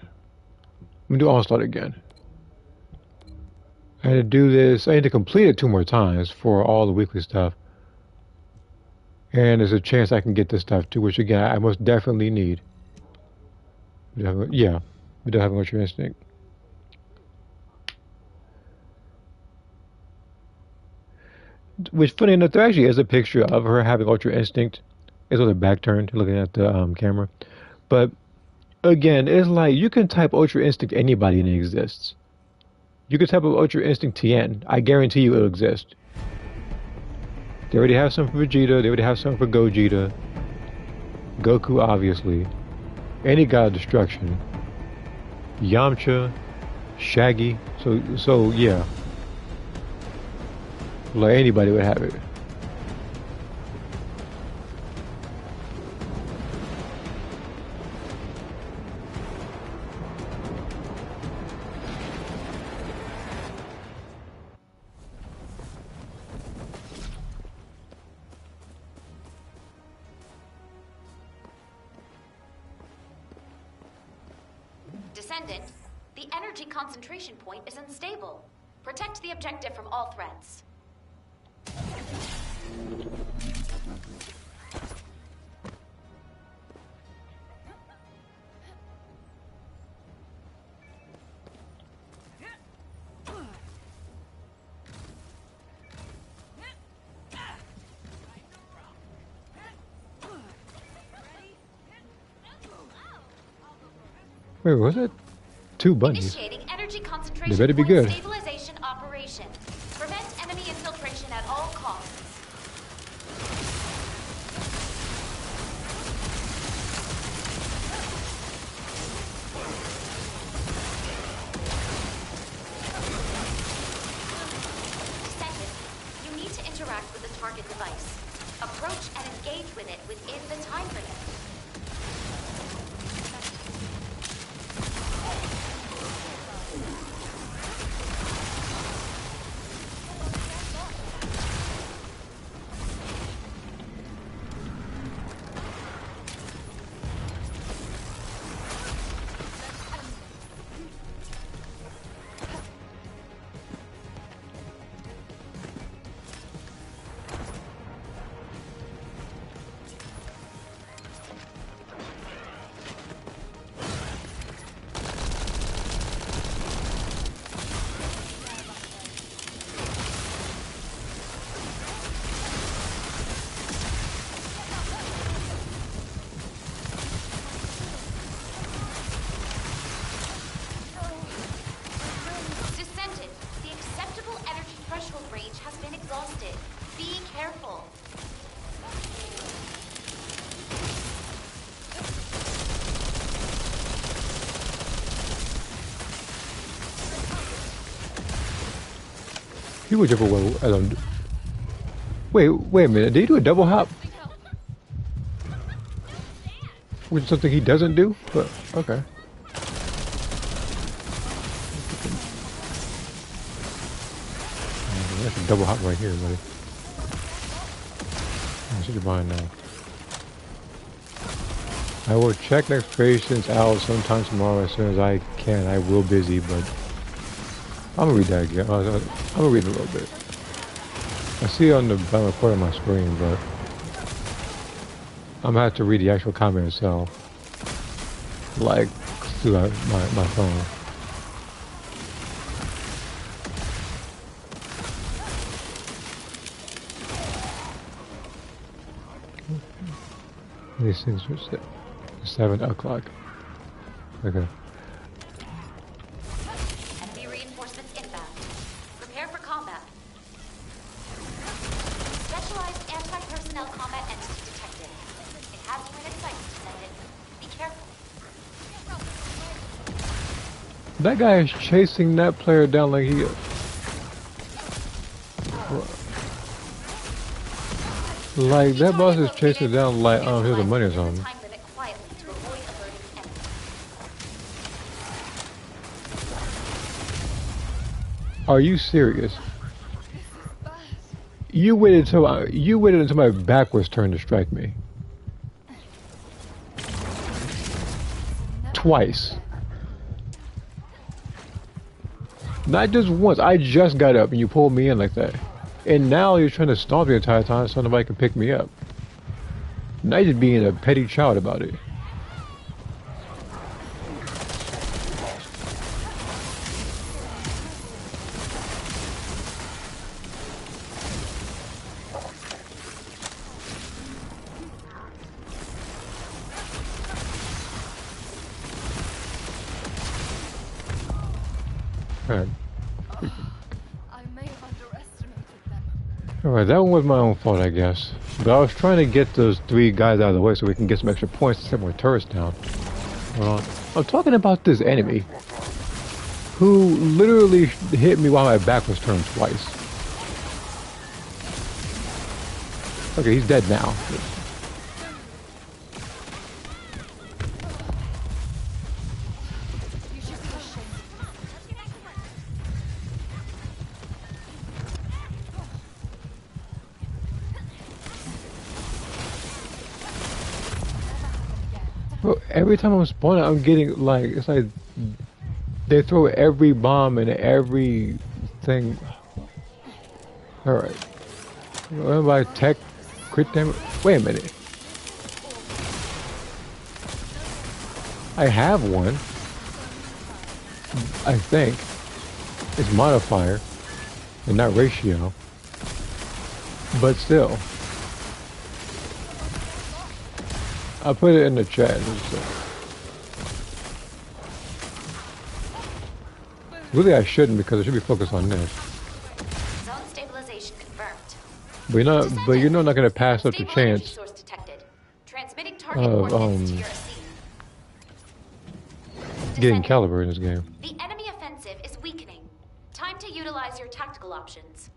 Speaker 1: gonna do Onslaught again. I had to do this. I had to complete it 2 more times for all the weekly stuff. And there's a chance I can get this stuff too, which again, I most definitely need. Yeah, without having Ultra Instinct. Which, funny enough, there actually is a picture of her having Ultra Instinct. It's with her back turned, looking at the camera. But again, it's like you can type Ultra Instinct anybody and it exists. You could type of Ultra Instinct Tien. I guarantee you it'll exist. They already have some for Vegeta. They already have some for Gogeta. Goku, obviously. Any God of Destruction. Yamcha. Shaggy. So yeah. Like anybody would have it.
Speaker 3: Descendant, the energy concentration point is unstable. Protect the objective from all threats.
Speaker 1: Wait, was it 2 bunnies?
Speaker 3: Initiating energy concentration
Speaker 1: They better be
Speaker 3: point
Speaker 1: good.
Speaker 3: stabilization operation. Prevent enemy infiltration at all costs. Second, you need target device. Approach and engage with it within the time limit. Descendant, the acceptable energy threshold range has been exhausted. Be careful.
Speaker 1: He would jump away. I don't. Wait a minute. Did he do a double hop? Which is something he doesn't do? But okay. That's a double hop right here, buddy. I should be mine now. I will check next patients out sometime tomorrow as soon as I can. I will busy, but I'm gonna read that again. I'm gonna read it a little bit. I see it on the bottom corner of my screen, but I'm gonna have to read the actual comment itself, like through my phone. These things are 7 o'clock. Okay.
Speaker 3: Enemy reinforcements inbound. Prepare for combat. Specialized anti-personnel combat entity detected. It has you in its sights, Descendant. Be careful.
Speaker 1: That guy is chasing that player down like he. Like that boss is chasing down like here's the money or something.
Speaker 3: Time limit quietly to avoid alerting the enemy.
Speaker 1: Are you serious? You waited until my back was turned to strike me. Twice. Not just once. I just got up and you pulled me in like that. And now you're trying to stomp the entire time so nobody can pick me up. Now you're just being a petty child about it. Alright.
Speaker 6: I may have underestimated them.
Speaker 1: Alright, that one was my own fault, I guess. But I was trying to get those 3 guys out of the way so we can get some extra points to set more turrets down. I'm talking about this enemy who literally hit me while my back was turned twice. Okay, he's dead now.
Speaker 6: You should be ashamed.
Speaker 1: Bro, every time I'm spawning, I'm getting like, it's like they throw every bomb and everything. Alright. What about tech crit damage? Wait a minute. I have one. I think. It's modifier and not ratio. But still. I'll put it in the chat. Really, I shouldn't because I should be focused on this.
Speaker 3: Zone stabilization confirmed.
Speaker 1: But you're not going to pass up the
Speaker 3: Stable energy
Speaker 1: chance
Speaker 3: source detected. Transmitting target
Speaker 1: of
Speaker 3: coordinates to your SC.
Speaker 1: getting
Speaker 3: Descendant,
Speaker 1: caliber in this game.
Speaker 3: the enemy offensive is weakening. Time to utilize your tactical options.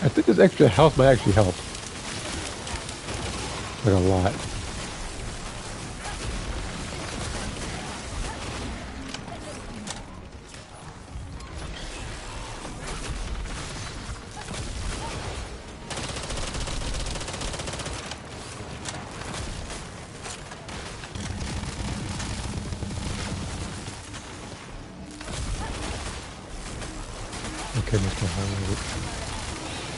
Speaker 1: I think this extra health might actually help. Like a lot. Okay, Mr. Hollywood.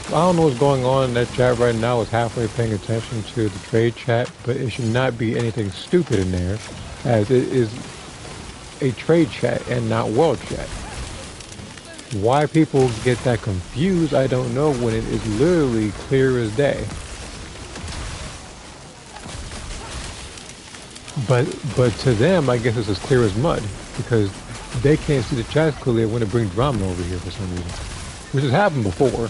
Speaker 1: I don't know what's going on in that chat right now. I was halfway paying attention to the trade chat, but it should not be anything stupid in there, as it is a trade chat and not world chat. Why people get that confused, I don't know, when it is literally clear as day. But to them, I guess it's as clear as mud, because they can't see the chats clearly when it brings drama over here for some reason, which has happened before.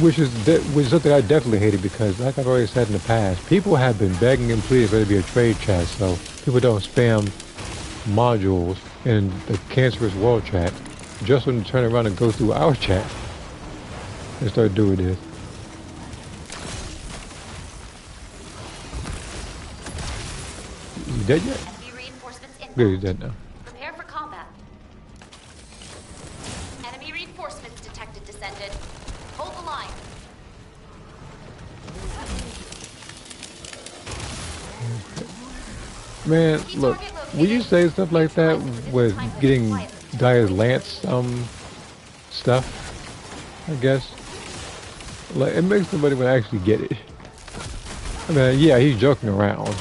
Speaker 1: Which is something I definitely hated, because, like I've already said in the past, people have been begging and pleading for there to be a trade chat so people don't spam modules in the cancerous world chat just when to turn around and go through our chat and start doing this. You dead yet?
Speaker 3: Enemy reinforcements inbound.
Speaker 1: Good, he's dead now.
Speaker 3: Prepare for combat. Enemy reinforcements detected, Descendant. Hold the line.
Speaker 1: Man, look, when you say stuff like that with getting Dire's Lance stuff, I guess, like, it makes somebody want to actually get it. I mean, yeah, he's joking around.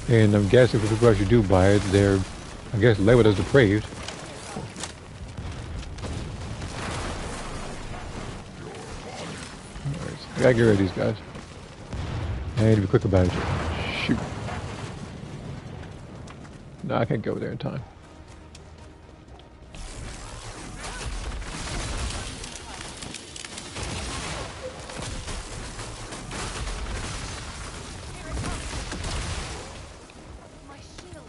Speaker 1: And I'm guessing for people who actually do buy it, they're, I guess, labeled as depraved. Alright, I gotta get rid of these guys. I need to be quick about it. Shoot. No, I can't go over there in time.
Speaker 6: My shield.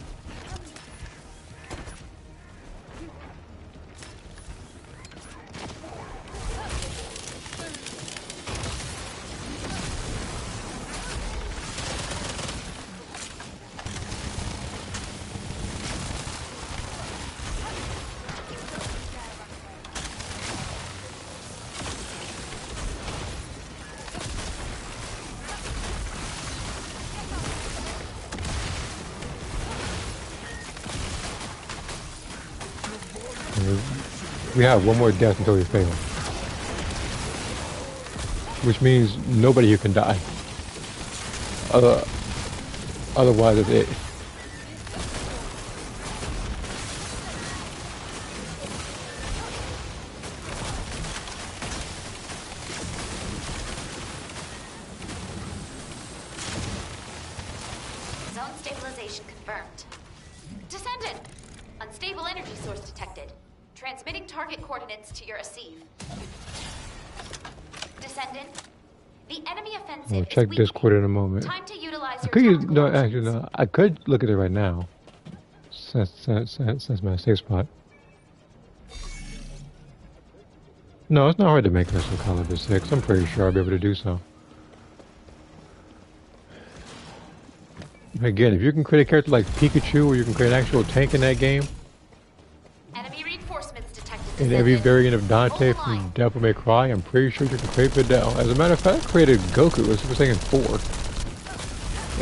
Speaker 1: We have one more death until we fail. Which means nobody here can die. Otherwise, it's it.
Speaker 3: Zone stabilization confirmed. Descendant! Unstable energy source detected. Transmitting target coordinates to your ASIV. Descendant, the enemy offensive
Speaker 1: We'll
Speaker 3: is
Speaker 1: check
Speaker 3: weakening.
Speaker 1: Discord in a moment.
Speaker 3: Time to utilize
Speaker 1: I
Speaker 3: your
Speaker 1: could use,
Speaker 3: tactical
Speaker 1: no,
Speaker 3: options.
Speaker 1: actually, no. I could look at it right now. Since my safe spot. No, it's not hard to make this a caliber 6. I'm pretty sure I'll be able to do so. Again, if you can create a character like Pikachu, or you can create an actual tank in that game,
Speaker 3: Enemy reinforcements detected.
Speaker 1: in every
Speaker 3: Descendant.
Speaker 1: variant of Dante
Speaker 3: Hold the
Speaker 1: from
Speaker 3: line.
Speaker 1: Devil May Cry, I'm pretty sure you can create Videl. As a matter of fact, I created Goku as Super Saiyan 4.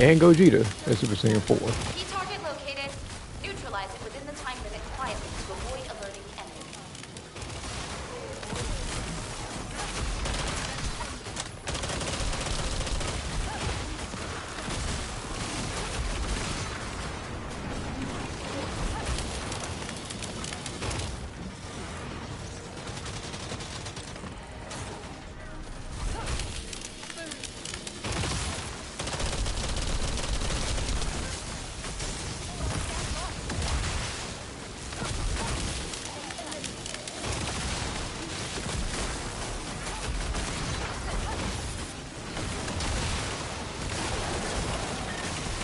Speaker 1: And Gogeta as Super Saiyan 4.
Speaker 3: Key target located. Neutralize it within the time limit quietly to avoid alerting the enemy.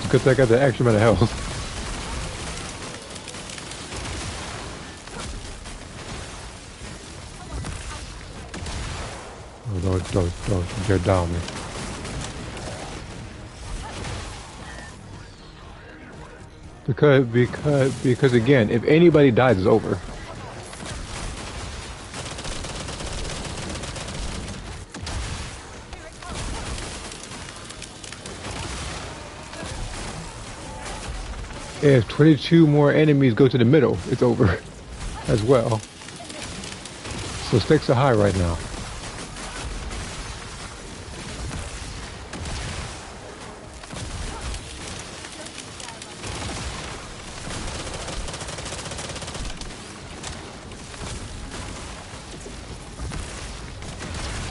Speaker 1: Because I got the extra amount of health. Don't dare down me. Because again, if anybody dies, it's over. If 22 more enemies go to the middle, it's over as well. So stakes are high right now.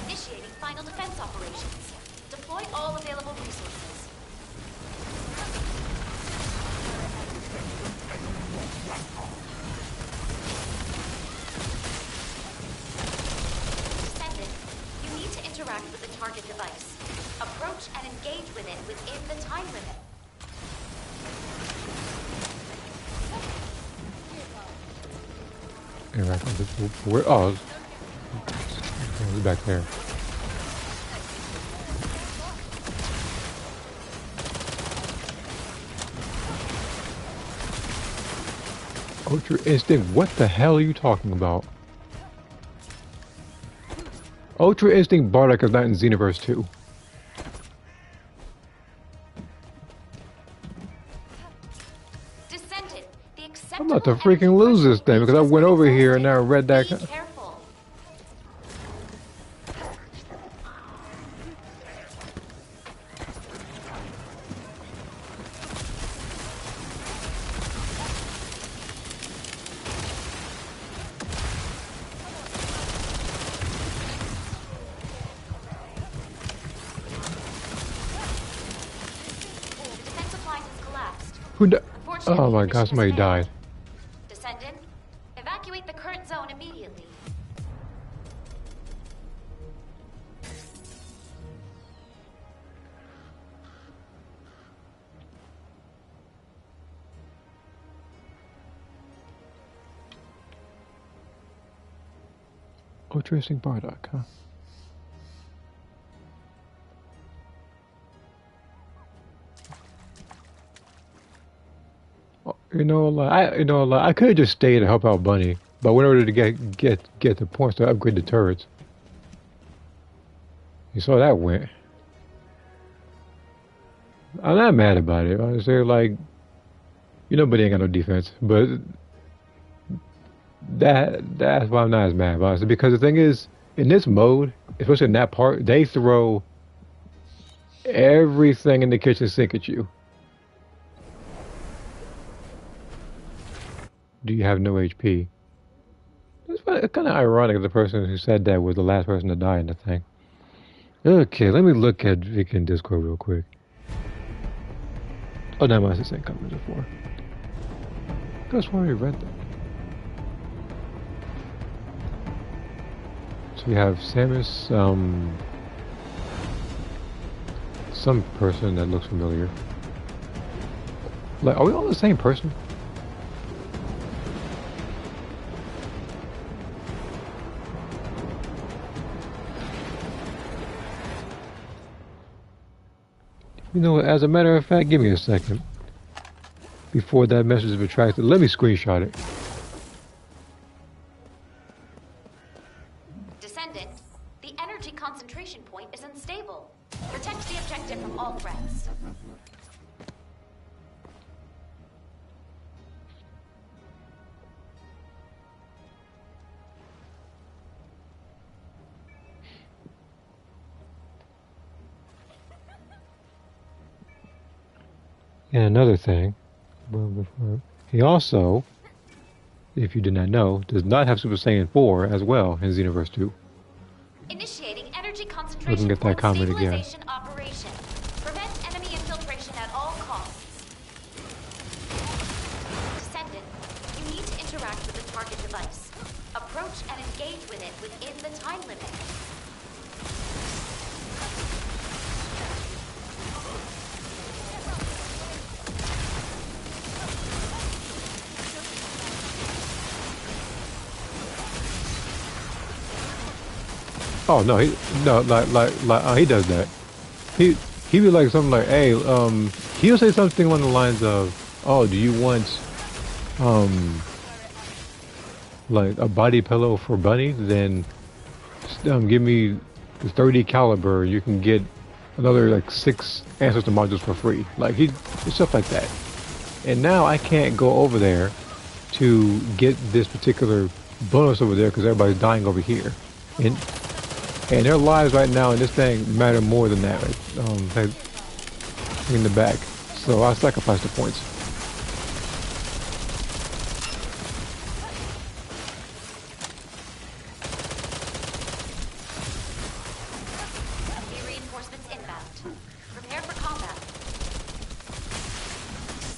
Speaker 3: Initiating final defense operations. Deploy all available resources. Descendant, you need to interact with the target device. Approach and engage with it within the time limit.
Speaker 1: Interact with it. Where? Oh, it's back there. Ultra Instinct, what the hell are you talking about? Ultra Instinct Bardock is not in Xenoverse 2.
Speaker 3: Descendant, the
Speaker 1: I'm about to
Speaker 3: acceptable
Speaker 1: freaking
Speaker 3: energy
Speaker 1: lose this thing because I
Speaker 3: has
Speaker 1: went
Speaker 3: been
Speaker 1: over here and
Speaker 3: exhausted.
Speaker 1: now read that.
Speaker 3: Be careful. The defense appliance has collapsed.
Speaker 1: Who di-
Speaker 3: Unfortunately,
Speaker 1: Oh my
Speaker 3: the
Speaker 1: god,
Speaker 3: mission
Speaker 1: somebody
Speaker 3: has failed.
Speaker 1: died.
Speaker 3: Descendant, evacuate the current zone immediately.
Speaker 1: Ultra Instinct Bardock, huh? I could have just stayed to help out Bunny, but in order to get the points to upgrade the turrets. You saw that went. I'm not mad about it. Honestly, like, Bunny ain't got no defense, but that's why I'm not as mad, honestly. Because the thing is, in this mode, especially in that part, they throw everything in the kitchen sink at you. Do you have no HP? It's kind of ironic that the person who said that was the last person to die in the thing. Okay, let me look at Vic in Discord real quick. Oh, no, that's the same comment before. That's why we read that. So we have Samus, some person that looks familiar. Like, are we all the same person? As a matter of fact, give me a second. Before that message is retracted, let me screenshot it.
Speaker 3: Descendant, the energy concentration point is unstable. Protect the objective from all threats.
Speaker 1: And another thing, he also, if you did not know, does not have Super Saiyan 4 as well in Xenoverse 2.
Speaker 3: Initiating energy
Speaker 1: We can
Speaker 3: concentration
Speaker 1: get that
Speaker 3: point
Speaker 1: comment again.
Speaker 3: stabilization operation. Prevent enemy infiltration at all costs. Descendant, you need to interact with the target device. Approach and engage with it within the time limit.
Speaker 1: Oh no, he does that. He he be like something like, hey, he'll say something along the lines of, oh, do you want um like a body pillow for Bunny? Then give me the 30 caliber. You can get another like 6 ancestor modules for free. Like he stuff like that. And now I can't go over there to get this particular bonus over there because everybody's dying over here. And their lives right now in this thing matter more than that. Right? In the back. So I sacrifice the points.
Speaker 3: Enemy reinforcements inbound. Prepare for combat.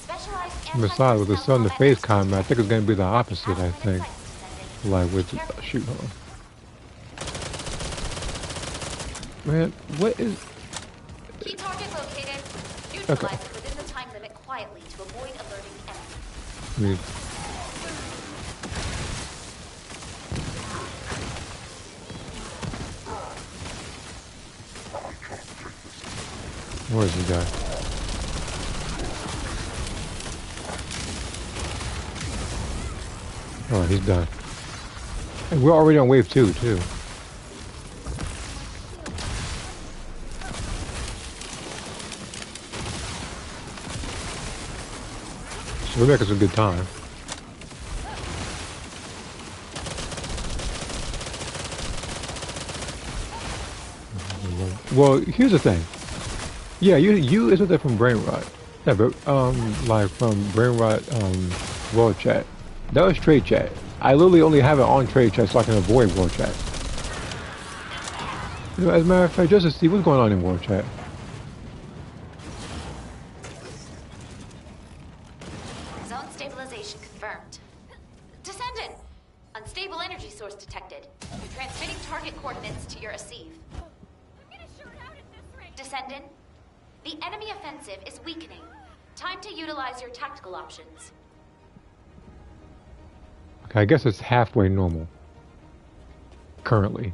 Speaker 3: Specialized
Speaker 1: Besides, with the sun to
Speaker 3: anti-personnel
Speaker 1: face
Speaker 3: combat
Speaker 1: combat, I think it's going to be the opposite, I
Speaker 3: Alphabet
Speaker 1: think.
Speaker 3: sites descending.
Speaker 1: Like with,
Speaker 3: Careful.
Speaker 1: shoot, hold on. Man, what is,
Speaker 3: Key target located.
Speaker 1: okay.
Speaker 3: Neutralize it within the time limit quietly to avoid alerting the enemy.
Speaker 1: I mean, where is the guy? Oh, he's done. And we're already on wave 2, too. So we're making some good time. Well, here's the thing. Yeah, you isn't that from Brain Rot? Yeah, but like from Brain Rot World Chat. That was trade chat. I literally only have it on trade chat so I can avoid World Chat. You know, as a matter of fact, just to see what's going on in World Chat.
Speaker 3: Zone stabilization confirmed. Descendant! Unstable energy source detected. Transmitting target coordinates to your receive. Descendant, the enemy offensive is weakening. Time to utilize your tactical options.
Speaker 1: Okay, I guess it's halfway normal. Currently.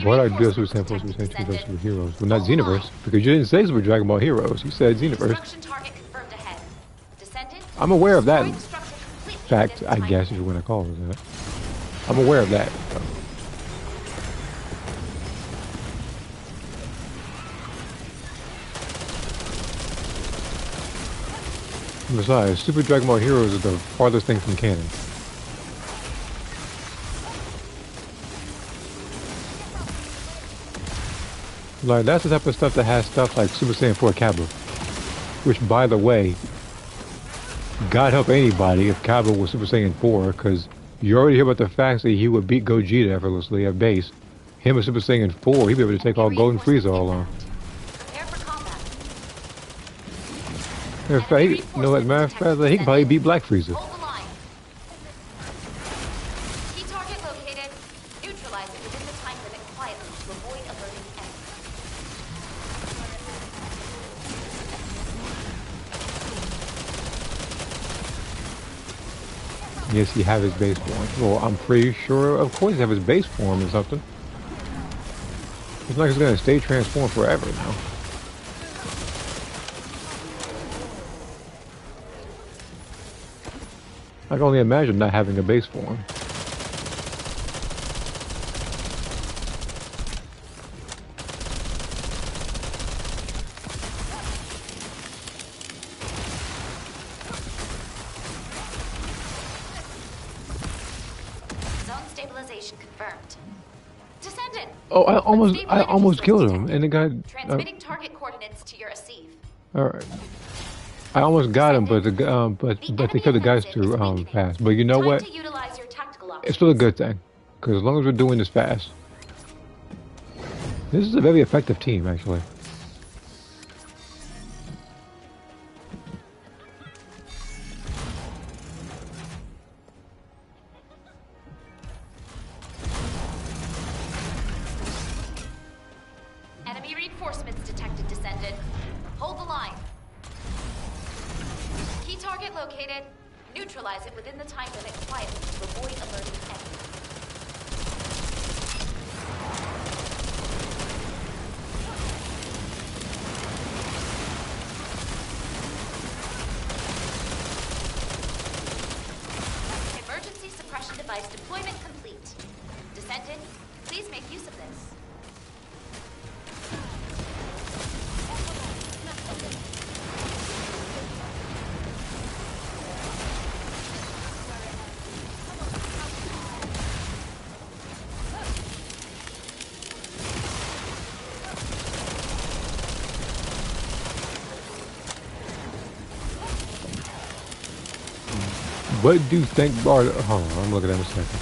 Speaker 1: What I do is Super Saiyan 4, Super Saiyan 2, Super Heroes. Well, not Xenoverse, because you didn't say Super Dragon Ball Heroes. You said Xenoverse.
Speaker 3: Destruction target confirmed ahead. Descendant,
Speaker 1: I'm aware of that
Speaker 3: destroy the structure completely
Speaker 1: fact,
Speaker 3: within the
Speaker 1: I
Speaker 3: time
Speaker 1: guess, if
Speaker 3: limit.
Speaker 1: you want to call it that. I'm aware of that. Besides, Super Dragon Ball Heroes is the farthest thing from canon. Like, that's the type of stuff that has stuff like Super Saiyan 4 Cabba. Which, by the way, God help anybody if Cabba was Super Saiyan 4, because you already hear about the facts that he would beat Gogeta effortlessly at base. Him as Super Saiyan 4, he'd be able to take all Golden Frieza all on.
Speaker 3: Prepare for combat.
Speaker 1: In fact, you know, as a matter of fact, he can probably beat Black Frieza.
Speaker 3: Hold the line. Key target located. Neutralize it within the time limit quietly to avoid alerting the enemy.
Speaker 1: Yes, he have his base form. Well, I'm pretty sure, of course, he have his base form or something. It's like he's gonna stay transformed forever now. I can only imagine not having a base form.
Speaker 3: Zone stabilization confirmed. Descendant.
Speaker 1: Oh, I
Speaker 3: Unstable energy
Speaker 1: almost
Speaker 3: source
Speaker 1: killed him,
Speaker 3: detected.
Speaker 1: and the guy.
Speaker 3: Transmitting target coordinates to your receive.
Speaker 1: All right. I almost got him, but but they killed the guys too fast. But you know
Speaker 3: Time
Speaker 1: what?
Speaker 3: to utilize your tactical options.
Speaker 1: It's still a good thing, because as long as we're doing this fast, this is a very effective team, actually.
Speaker 3: Enemy reinforcements detected, Descendant. Hold the line. Key target located. Neutralize it within the time limit quietly to avoid alerting enemies. Emergency suppression device deployment complete. Descendant, please make use of this.
Speaker 1: What do you think, Bart? Hold on, I'm looking at it in a second.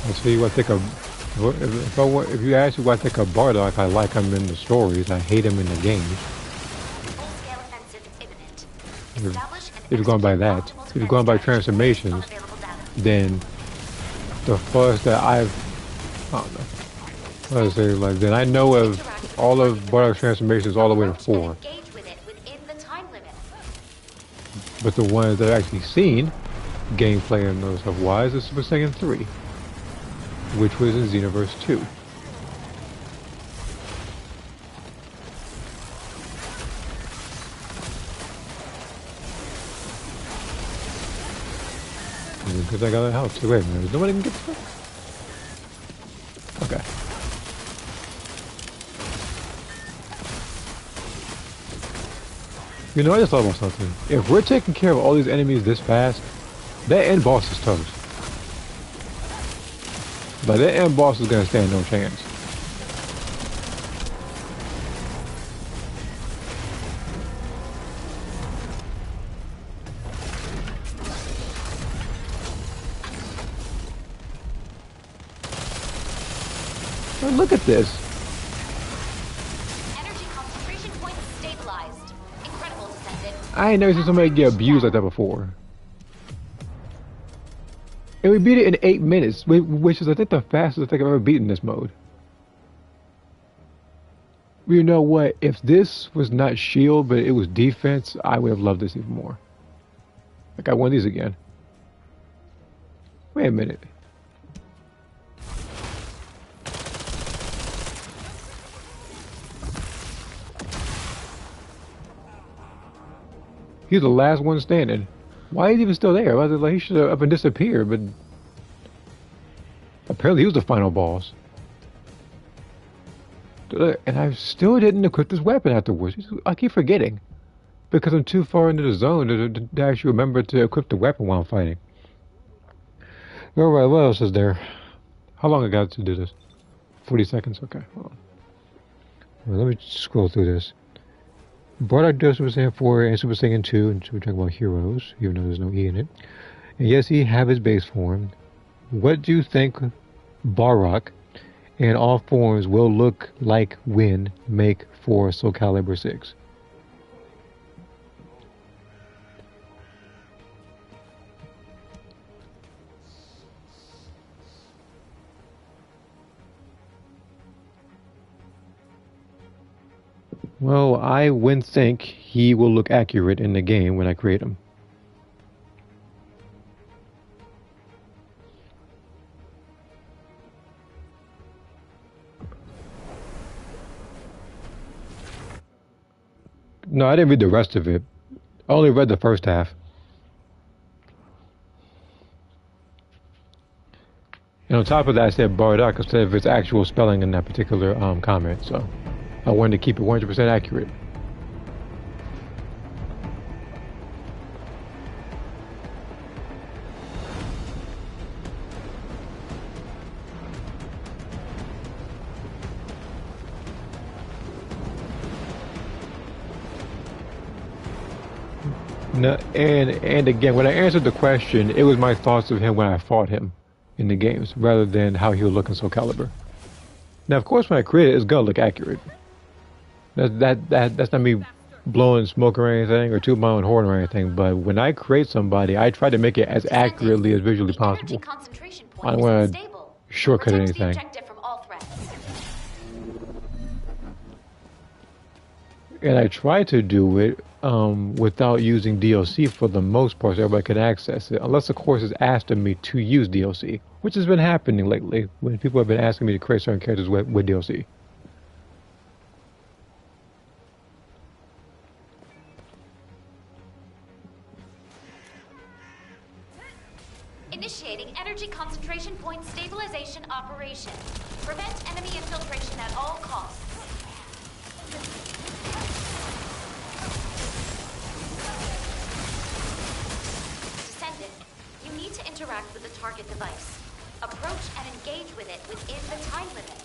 Speaker 1: I'll tell you what I think of. If you ask me what I think of Bardock, I like him in the stories. I hate him in the games.
Speaker 3: Full-scale offensive imminent. Establish and
Speaker 1: If you're going by
Speaker 3: execute
Speaker 1: that,
Speaker 3: optimal
Speaker 1: if you're going by
Speaker 3: defense strategies
Speaker 1: transformations,
Speaker 3: on available data.
Speaker 1: then the first that I don't know. Let's say like then I know of all of Bardock's transformations all the way to 4.
Speaker 3: Engage with it within the time limit.
Speaker 1: But the ones that I've actually seen, gameplay and those stuff wise, is Super Saiyan 3, which was in Xenoverse 2. Because I got a house. Wait a minute, nobody can get stuff? Okay. You know, I just thought about something. If we're taking care of all these enemies this fast, that end boss is toast. But that end boss is gonna stand no chance. But look at this.
Speaker 3: Energy concentration point stabilized. Incredible, Descendant.
Speaker 1: I ain't never seen somebody get abused like that before. And we beat it in 8 minutes, which is I think the fastest I think I've ever beaten this mode. You know what? If this was not shield, but it was defense, I would have loved this even more. Like I won these again. Wait a minute. He's the last one standing. Why is he even still there? Like, he should have up and disappeared, but apparently he was the final boss. And I still didn't equip this weapon afterwards. I keep forgetting. Because I'm too far into the zone to actually remember to equip the weapon while I'm fighting. Alright, what else is there? How long I got to do this? 40 seconds? Okay, hold on. Well, let me scroll through this. Bardock does Super Saiyan 4 and Super Saiyan 2, and we're talking about heroes, even though there's no E in it. And yes, he have his base form. What do you think Bardock and all forms will look like when make for Soul Calibur 6? Well, I would think he will look accurate in the game when I create him. No, I didn't read the rest of it. I only read the first half. And on top of that, I said Bardock instead of its actual spelling in that particular comment, so I wanted to keep it 100% accurate. No, and again, when I answered the question, it was my thoughts of him when I fought him in the games, rather than how he would look in Soul Calibur. Now, of course, when I create it, it's gonna look accurate. That's not me blowing smoke or anything, or tooting my own horn or anything. But when I create somebody, I try to make it as accurately as visually possible. I don't want to shortcut
Speaker 3: Protect the
Speaker 1: anything.
Speaker 3: objective from all threats.
Speaker 1: And I try to do it without using DLC for the most part, so everybody can access it. Unless, of course, it's asking me to use DLC, which has been happening lately when people have been asking me to create certain characters with DLC.
Speaker 3: Initiating energy concentration point stabilization operation. Prevent enemy infiltration at all costs. Descendant, you need to interact with the target device. Approach and engage with it within the time limit.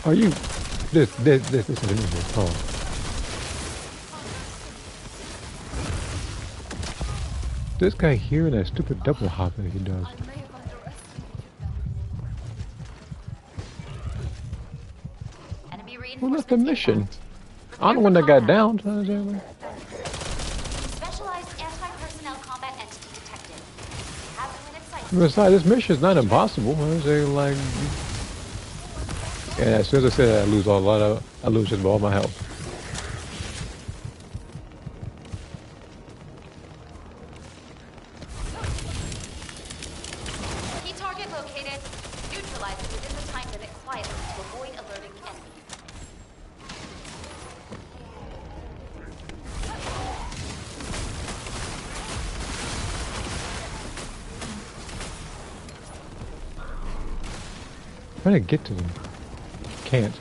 Speaker 1: Are you? This is an English call. This guy here and that stupid double hop that he does.
Speaker 6: I may have underestimated them.
Speaker 3: Enemy
Speaker 1: Who
Speaker 3: reinforcements
Speaker 1: left the mission?
Speaker 3: inbound.
Speaker 1: I'm the one that got down. So I was like,
Speaker 3: Specialized anti-personnel combat entity detected. We have them in sight.
Speaker 1: besides, this mission is not impossible. I was like, and as soon as I said that, I lose just all my health.
Speaker 3: Key target located. Neutralize it within the time limit quietly to avoid alerting the enemy.
Speaker 1: Trying to get to them. Can't.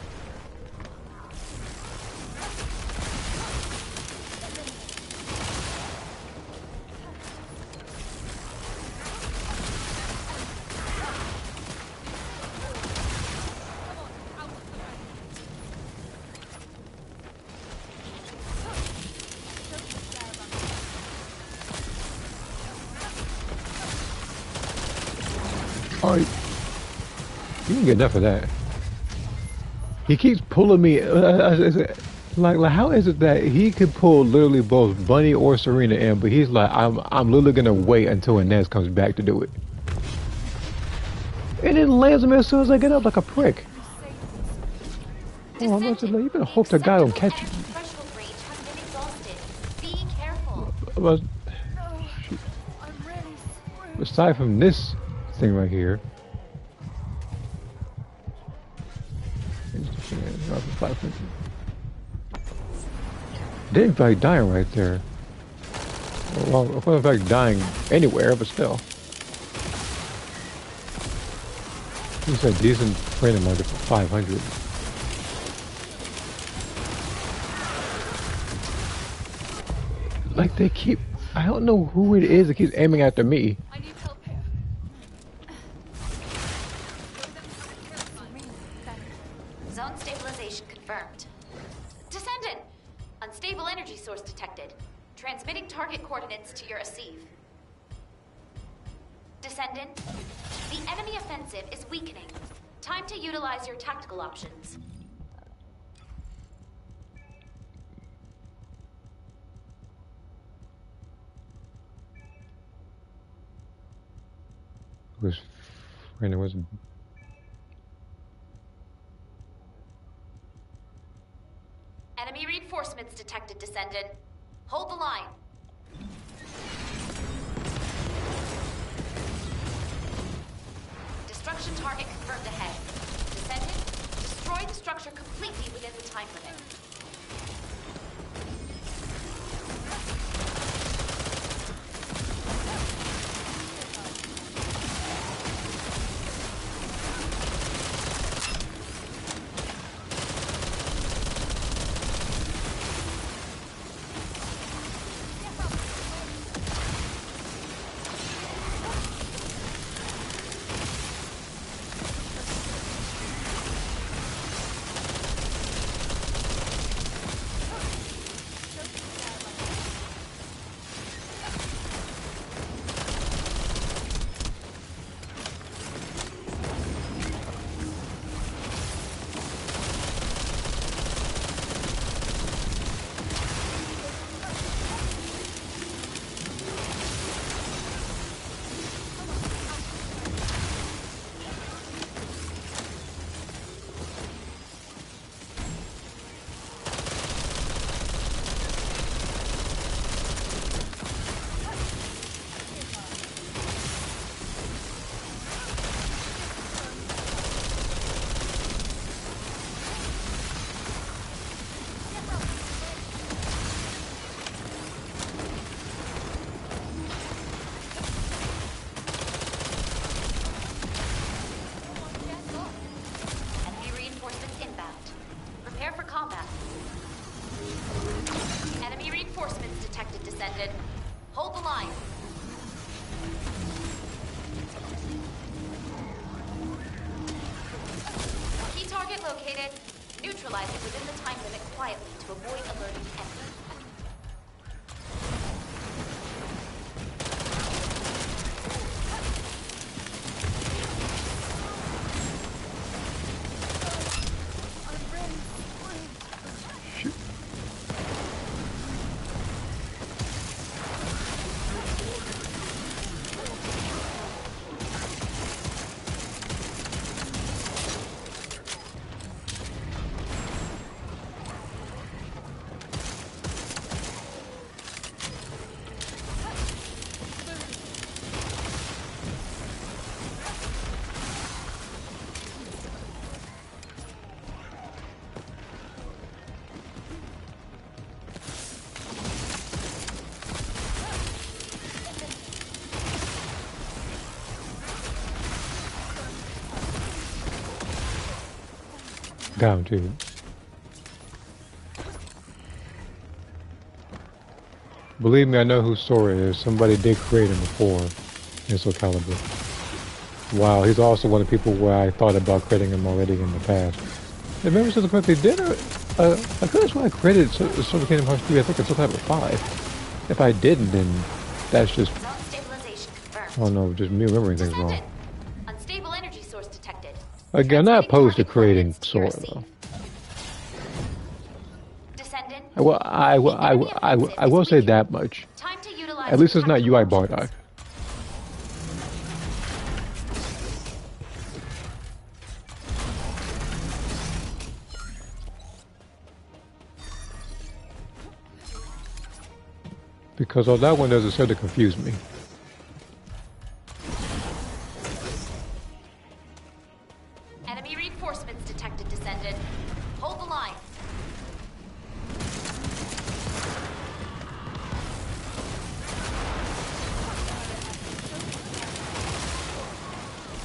Speaker 1: Alright. You can get enough of that. He keeps pulling me. Like, how is it that he could pull literally both Bunny or Serena in, but he's like, I'm literally gonna wait until Inez comes back to do it, and it lands me as soon as I get up like a prick. Oh, I'm about to like, you better hope the guy don't catch you.
Speaker 3: Threshold range has been exhausted. Be careful.
Speaker 1: But
Speaker 6: No, I'm really screwed.
Speaker 1: aside from this thing right here, didn't feel like dying right there. Well, I feel like dying anywhere, but still. He's a decent training market for 500. Like they keep, I don't know who it is that keeps aiming after me.
Speaker 6: I need help here.
Speaker 3: Zone stabilization confirmed. Descendant! Unstable energy source detected. Transmitting target coordinates to your receive. Descendant, the enemy offensive is weakening. Time to utilize your tactical options.
Speaker 1: Was friend, it was
Speaker 3: Enemy reinforcements detected, Descendant. Hold the line. Destruction target confirmed ahead. Descendant, destroy the structure completely within the time limit. Hold the line. Key target located. Neutralize it within the time limit quietly to avoid alerting enemy.
Speaker 1: Got him too. Believe me, I know whose story it is. Somebody did create him before in Soul Calibur. Wow, he's also one of the people where I thought about creating him already in the past. If I remember something correctly, I could have sworn I created Soul Kingdom Hearts 3, I think it's Soul Calibur 5. If I didn't, then that's just, oh no, just me remembering things wrong.
Speaker 3: Unstable energy source detected.
Speaker 1: Again, I'm not opposed to creating Sora though.
Speaker 3: Descendant.
Speaker 1: Well, I will say that much.
Speaker 3: Time to utilize
Speaker 1: At least it's not UI
Speaker 3: tactical
Speaker 1: Bardock. Because all that one does is serve to confuse me.
Speaker 3: Enemy reinforcements detected, Descendant. Hold the line.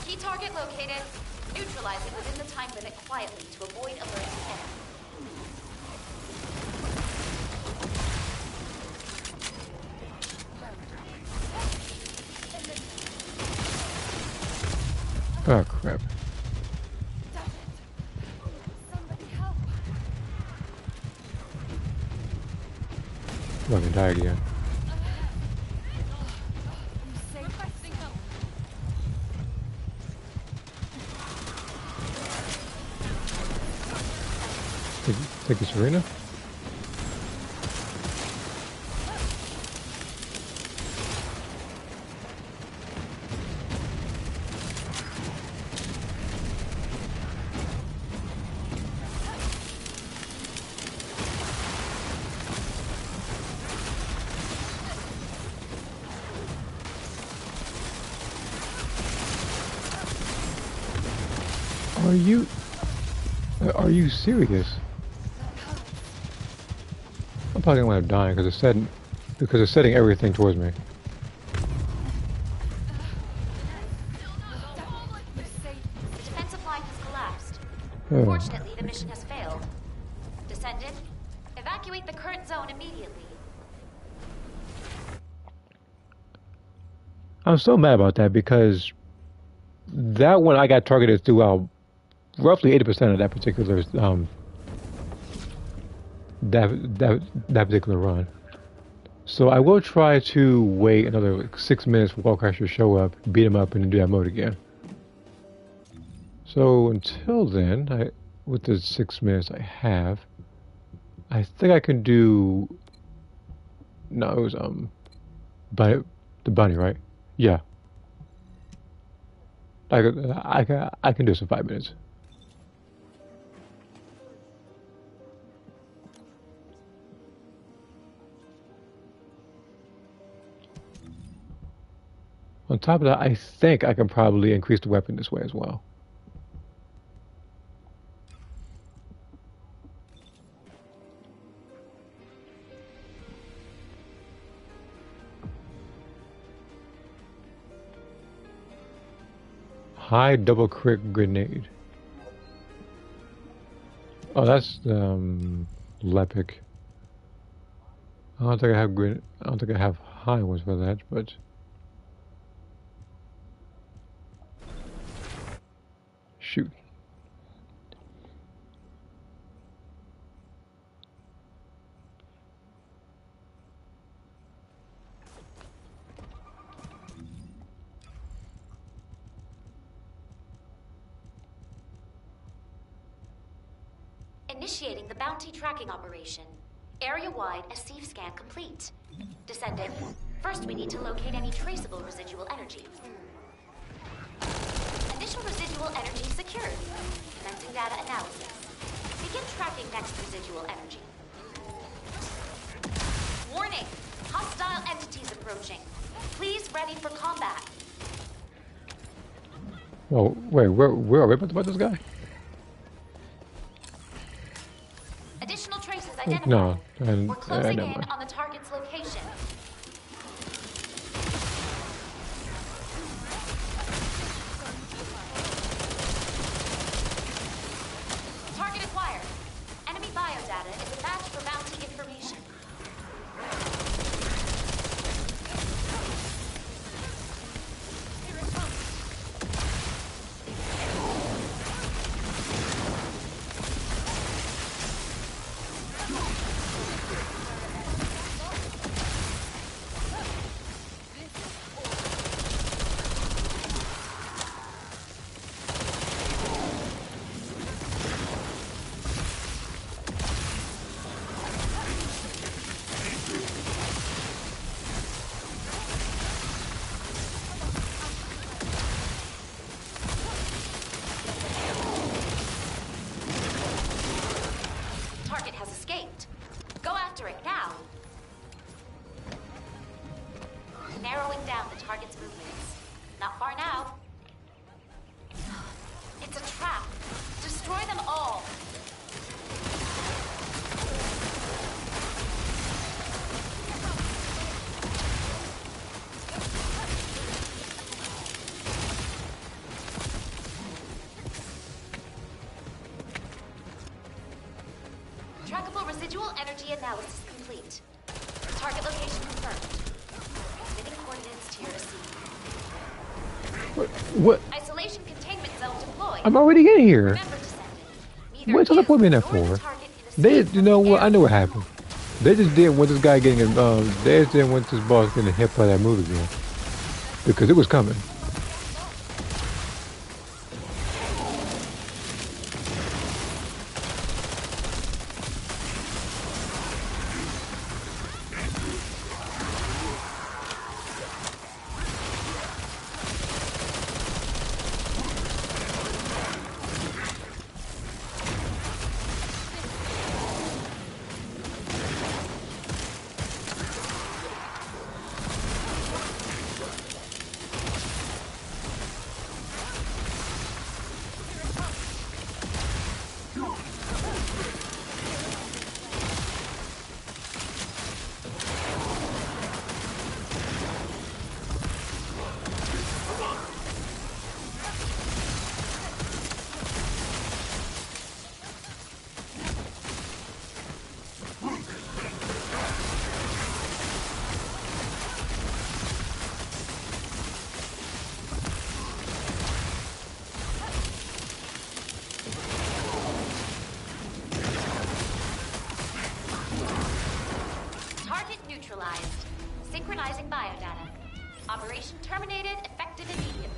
Speaker 3: Key target located. Neutralize it within the time limit quietly to avoid alerting enemy.
Speaker 1: Oh crap.
Speaker 6: Somebody help.
Speaker 1: I'm gonna die again.
Speaker 6: Requesting help.
Speaker 1: Thank you, Serena. Are you serious? I'm probably gonna end up dying because it's setting everything towards me.
Speaker 3: The defensive line has collapsed.
Speaker 1: Oh.
Speaker 3: Unfortunately, the mission has failed. Descendant, evacuate the current zone immediately.
Speaker 1: I'm so mad about that because that one I got targeted throughout roughly 80% of that particular that particular run. So I will try to wait another like 6 minutes for Wallcrashers to show up, beat him up, and then do that mode again. So until then, with the 6 minutes I have, I think I can do. No, it was the bunny, right? Yeah. I can do some 5 minutes. On top of that, I think I can probably increase the weapon this way as well. High double crit grenade. Oh, that's Lepic. I don't think I have high ones for that, but shoot.
Speaker 3: Initiating the bounty tracking operation. Area-wide SCF scan complete. Descendant, first we need to locate any traceable residual energy. Initial residual energy secured. Commencing data analysis. Begin tracking next residual energy. Warning! Hostile entities approaching. Please ready for combat.
Speaker 1: Oh, wait, where are we about this guy?
Speaker 3: Additional traces identified.
Speaker 1: No,
Speaker 3: We're closing
Speaker 1: never
Speaker 3: in
Speaker 1: mind.
Speaker 3: on the target's location. Target acquired. Enemy biodata is a match for bounty information. Target has escaped. Go after it now. Narrowing down the target's movements. Not far now. It's a trap. Destroy them all. Trackable residual energy analysis complete. Target location confirmed. Transmitting coordinates to your receiver.
Speaker 1: What?
Speaker 3: Isolation containment zone deployed.
Speaker 1: I'm already in here.
Speaker 3: Remember, Descendant. Neither
Speaker 1: What
Speaker 3: you
Speaker 1: put me in there
Speaker 3: nor the
Speaker 1: for?
Speaker 3: target can escape
Speaker 1: You know
Speaker 3: from the
Speaker 1: what? I know what
Speaker 3: area.
Speaker 1: happened. They just didn't want this guy getting they just didn't want this boss getting hit by that move again because it was coming.
Speaker 9: Target neutralized. Synchronizing biodata. Operation terminated, effective immediately.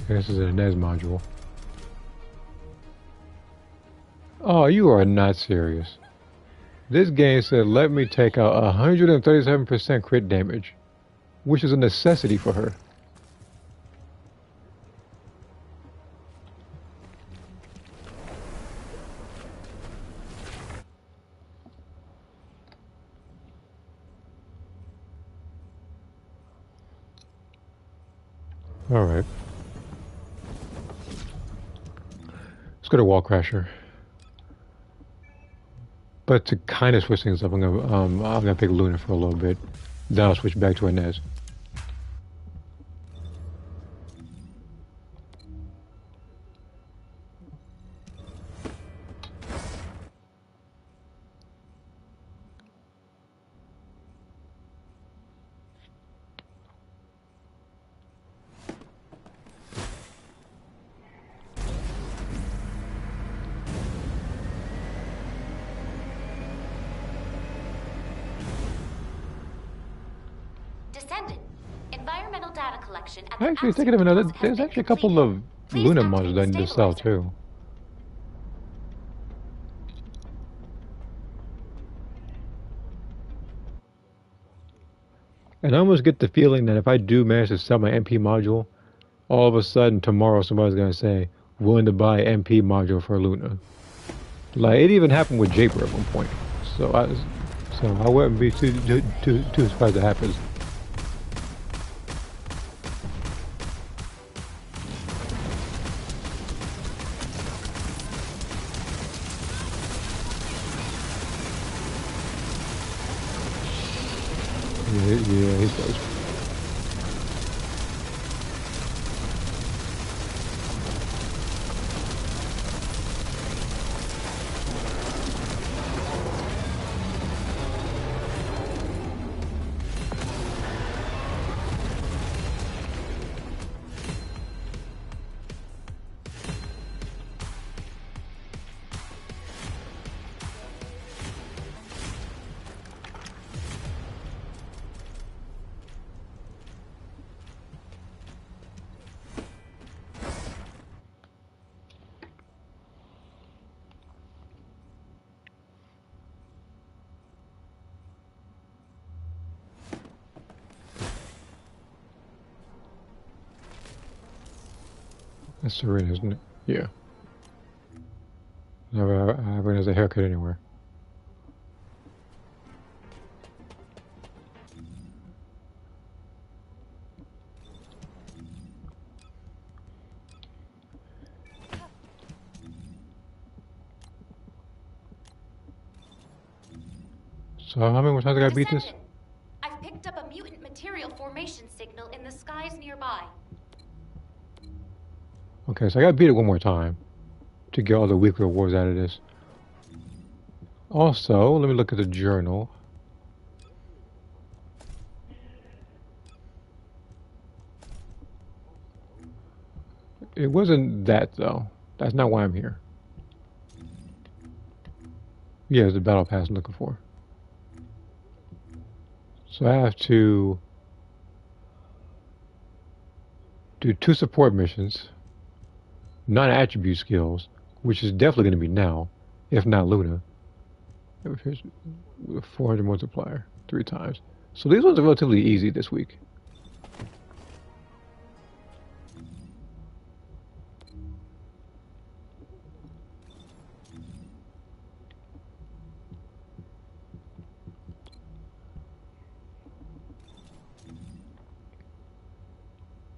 Speaker 1: This is a NES module. Oh, you are not serious. This game said let me take out 137% crit damage, which is a necessity for her. Alright. Let's go to Wall Crasher. But to kind of switch things up, I'm gonna pick Luna for a little bit. Then I'll switch back to Inez.
Speaker 9: Descendant. Environmental data collection at the
Speaker 1: Actually, thinking of another, there's actually a couple of Luna mods that I need to sell too. And I almost get the feeling that if I do manage to sell my MP module, all of a sudden tomorrow somebody's gonna say, willing to buy MP module for Luna. Like it even happened with Japer at one point. So I wouldn't be too surprised it happens. Yeah, he's close. That's Serena, isn't it? Yeah. Everyone has a haircut anywhere. So how many more times I gotta beat this?
Speaker 9: I've picked up a mutant material formation signal in the skies nearby.
Speaker 1: Okay, so I gotta beat it one more time to get all the weekly rewards out of this. Also, let me look at the journal. It wasn't that though. That's not why I'm here. Yeah, it's the battle pass I'm looking for. So I have to do 2 support missions, 9 attribute skills, which is definitely going to be now, if not Luna. 400 multiplier, 3 times. So these ones are relatively easy this week.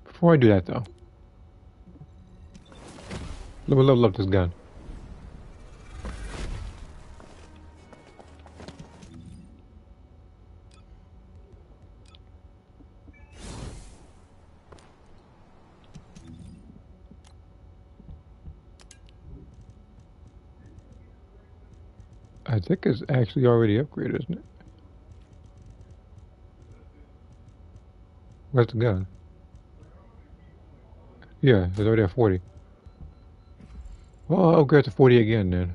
Speaker 1: Before I do that though, let me level up this gun. I think it's actually already upgraded, isn't it? Where's the gun? Yeah, it's already at 40. Well, I'll upgrade to 40 again then.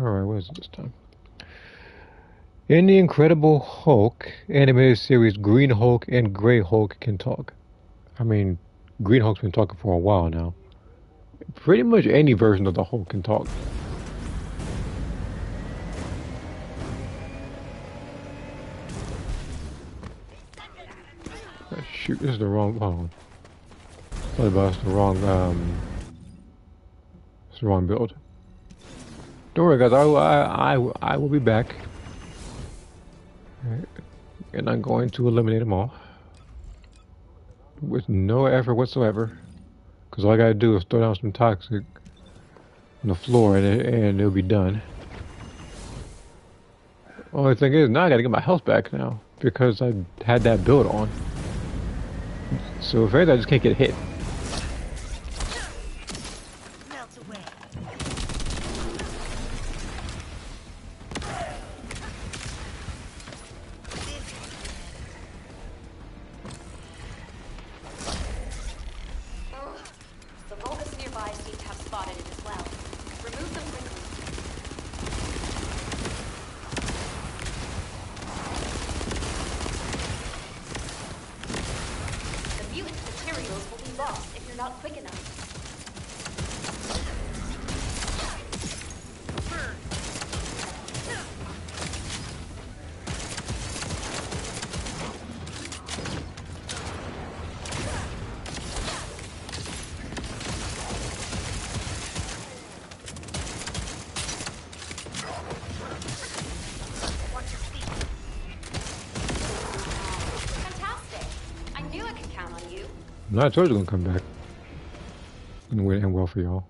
Speaker 1: Alright, what is it this time? In the Incredible Hulk animated series, Green Hulk and Grey Hulk can talk. I mean, Green Hulk's been talking for a while now. Pretty much any version of the Hulk can talk. Oh, shoot, this is the wrong. Hold on. Sorry about the wrong. It's the wrong build. Don't worry, guys. I will be back. Right. And I'm going to eliminate them all with no effort whatsoever. Because all I gotta do is throw down some toxic on the floor and it'll be done. Only thing is, now I gotta get my health back now because I had that build on. So if anything, I just can't get hit. No, I told you gonna come back. And wait and well for y'all.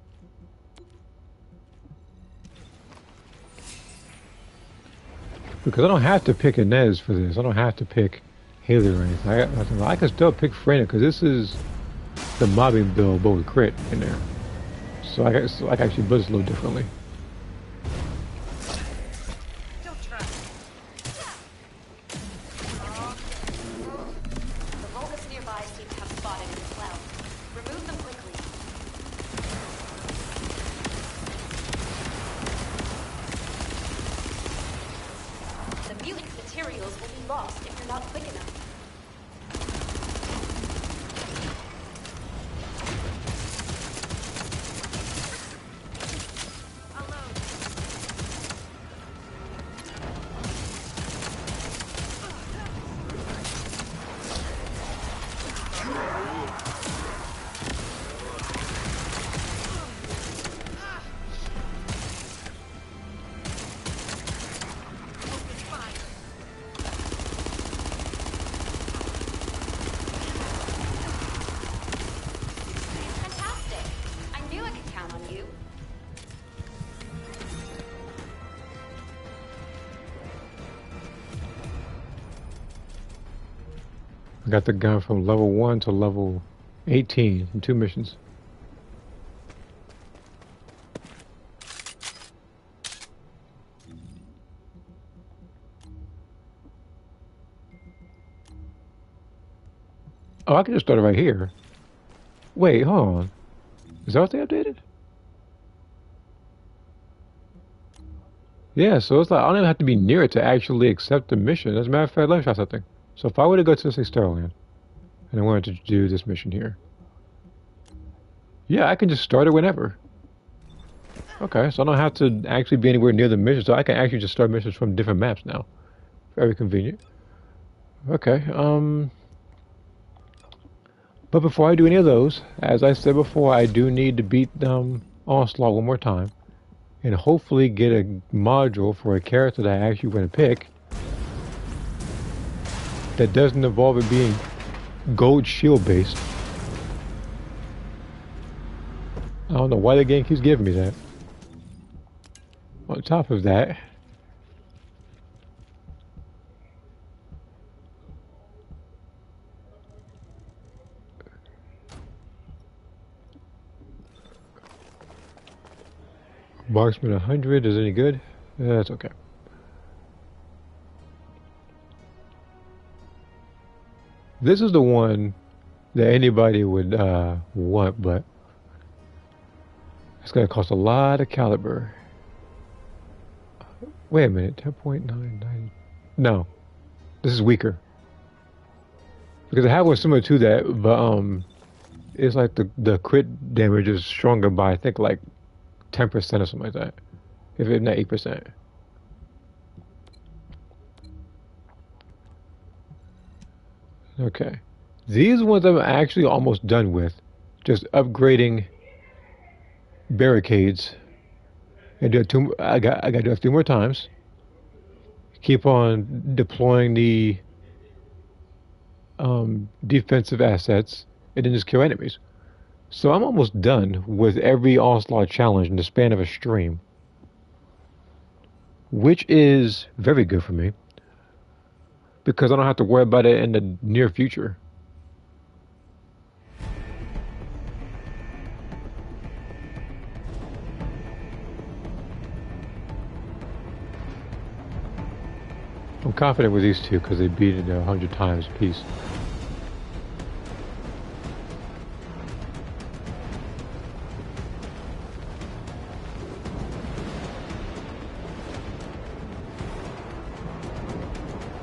Speaker 1: Because I don't have to pick Inez for this. I don't have to pick Haley or anything. I can still pick Freyna because this is the mobbing build, but with crit in there. So I can actually build this a little differently. I got the gun from level 1 to level 18 in 2 missions. Oh, I can just start it right here. Wait, hold on. Is that what they updated? Yeah, so it's like I don't even have to be near it to actually accept the mission. As a matter of fact, let me try something. So if I were to go to, say, Starland, and I wanted to do this mission here. Yeah, I can just start it whenever. Okay, so I don't have to actually be anywhere near the mission, so I can actually just start missions from different maps now. Very convenient. Okay, but before I do any of those, as I said before, I do need to beat Onslaught one more time. And hopefully get a module for a character that I actually want to pick that doesn't involve it being gold shield based. I don't know why the game keeps giving me that. On top of that, Marksman 100 is any good? That's okay. This is the one that anybody would want, but it's going to cost a lot of caliber. Wait a minute, 10.99. No, this is weaker. Because I have one similar to that, but it's like the crit damage is stronger by I think like 10% or something like that. If it's not 8%. Okay. These ones I'm actually almost done with. Just upgrading barricades. And do it two, I gotta do it 3 more times. Keep on deploying the defensive assets, and then just kill enemies. So I'm almost done with every Onslaught challenge in the span of a stream, which is very good for me because I don't have to worry about it in the near future. I'm confident with these two because they beat it 100 times a piece.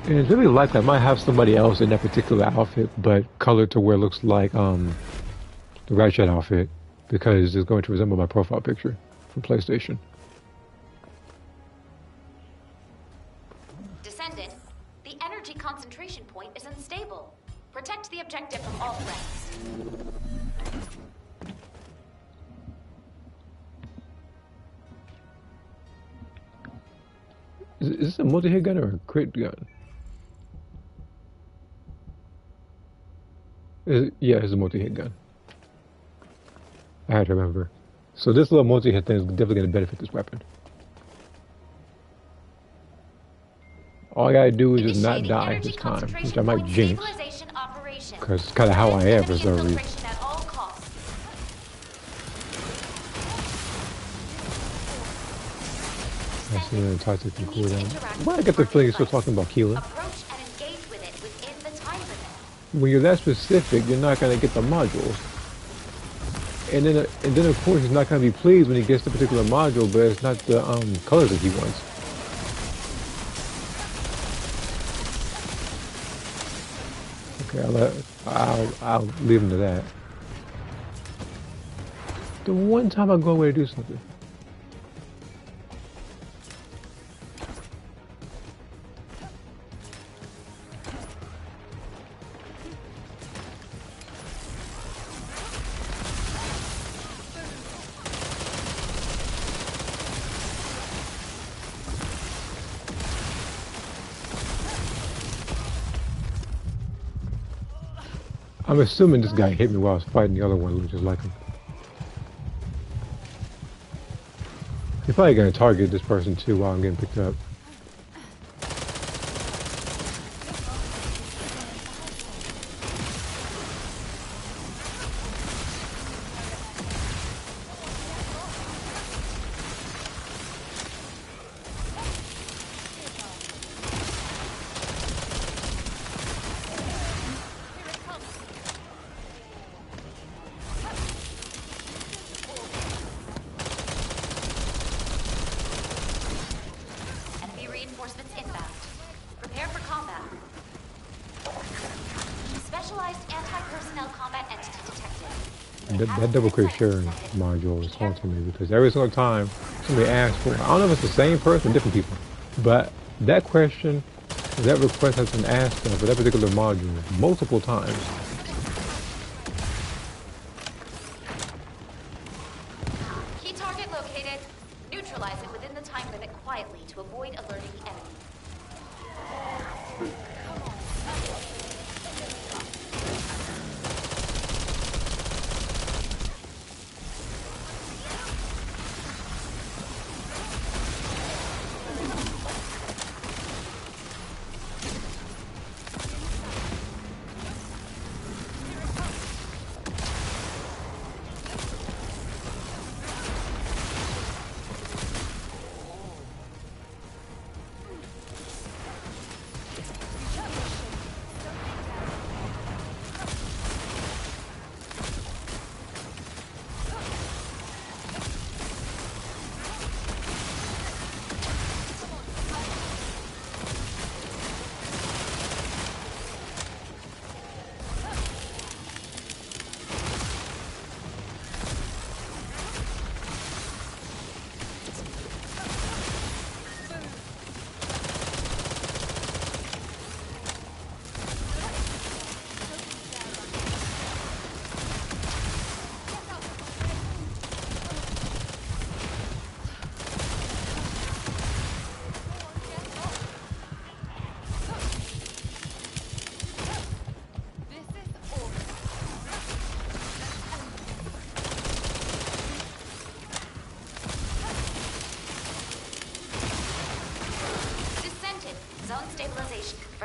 Speaker 1: And it's really likely I might have somebody else in that particular outfit, but colored to where it looks like the Ratchet outfit, because it's going to resemble my profile picture from PlayStation.
Speaker 3: Descendant, the energy concentration point is unstable. Protect the objective from all threats.
Speaker 1: Is this a multi-hit gun or a crit gun? Yeah, it's a multi-hit gun. I had to remember. So this little multi-hit thing is definitely going to benefit this weapon. All I gotta do is just not die this time, which I might jinx, because it's kind of how I am for some reason. I see the toxic and cooldown. Why I get the feeling you're still talking about Keeler? When you're that specific, you're not gonna get the modules. And then of course he's not gonna be pleased when he gets the particular module, but it's not the colors that he wants. Okay, I'll leave him to that. The one time I go away to do something. I'm assuming this guy hit me while I was fighting the other one, who just like him. He's probably gonna target this person too while I'm getting picked up. That double quick sharing module is haunting me because every single time somebody asks for it, I don't know if it's the same person or different people, but that question, that request has been asked for that particular module multiple times.
Speaker 3: Key target located. Neutralize it within the time limit quietly to avoid alerting the enemy.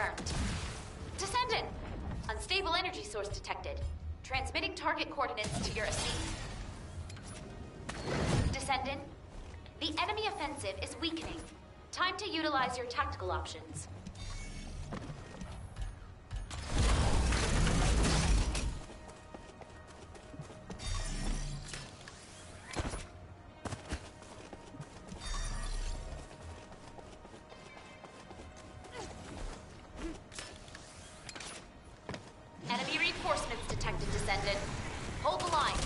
Speaker 3: confirmed. Descendant! Unstable energy source detected. Transmitting target coordinates to your AC. Descendant, the enemy offensive is weakening. Time to utilize your tactical options. Enemy reinforcements detected, Descendant. Hold the line.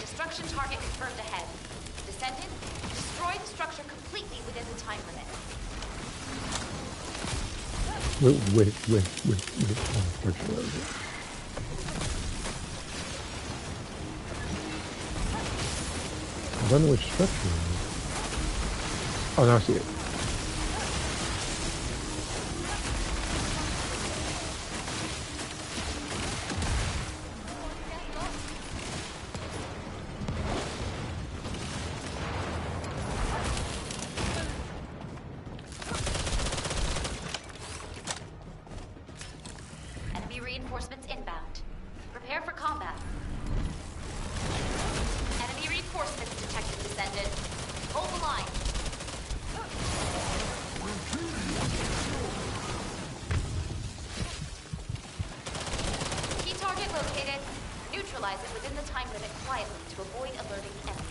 Speaker 3: Destruction target confirmed ahead. Descendant, destroy the structure completely within the time limit.
Speaker 1: Wait. Oh, structure, where is it? I don't know which structure it is. Oh, now I see it.
Speaker 3: Enemy reinforcements inbound. Prepare for combat. Enemy reinforcements detected, Descendant. Hold the line. Key target located. Neutralize it within the time limit quietly to avoid alerting the enemy.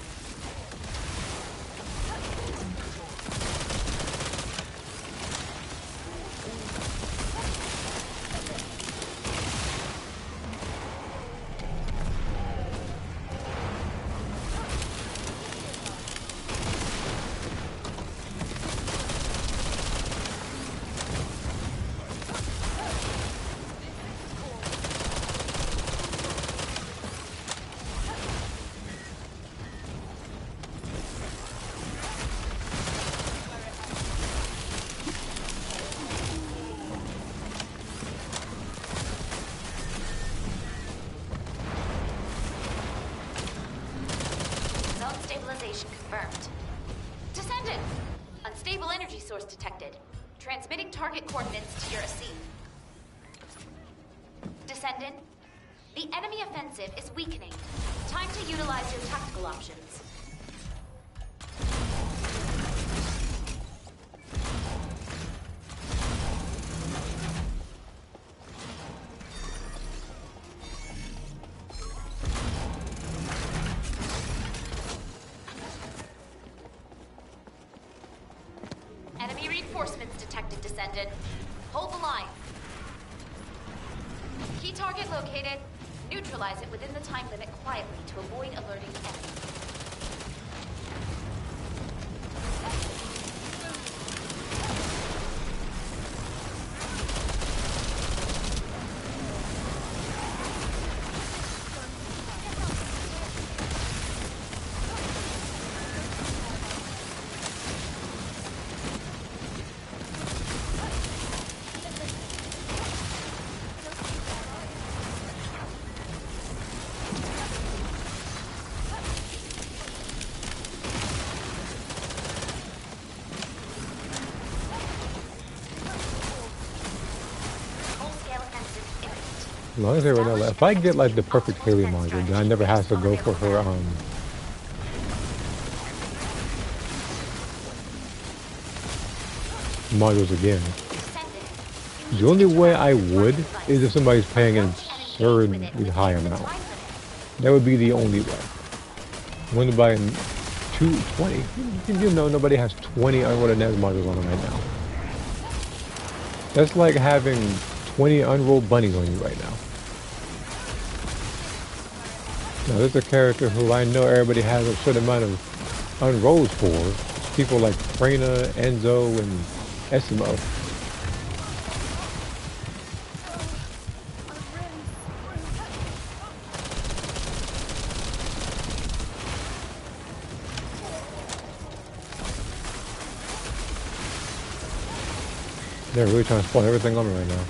Speaker 3: Zone stabilization confirmed. Descendant! Unstable energy source detected. Transmitting target coordinates to your AC. Descendant, the enemy offensive is weakening. Time to utilize your tactical options. Enemy reinforcements detected, Descendant. Hold the line. Key target located. Neutralize it within the time limit quietly to avoid alerting the enemy. Full-scale offensive imminent.
Speaker 1: As long as they were not, if I get like the perfect Haley module, then I never have to go for her modules again. The only way I would is if somebody's paying an absurdly high amount. That would be the only way. I'm going to buy 220. You know, nobody has 20 unrolled NES modules on them right now. That's like having 20 unrolled bunnies on you right now. Now, there's a character who I know everybody has a certain amount of unrolls for. People like Freyna, Enzo, and Esimo. They're really trying to spawn everything on me right now.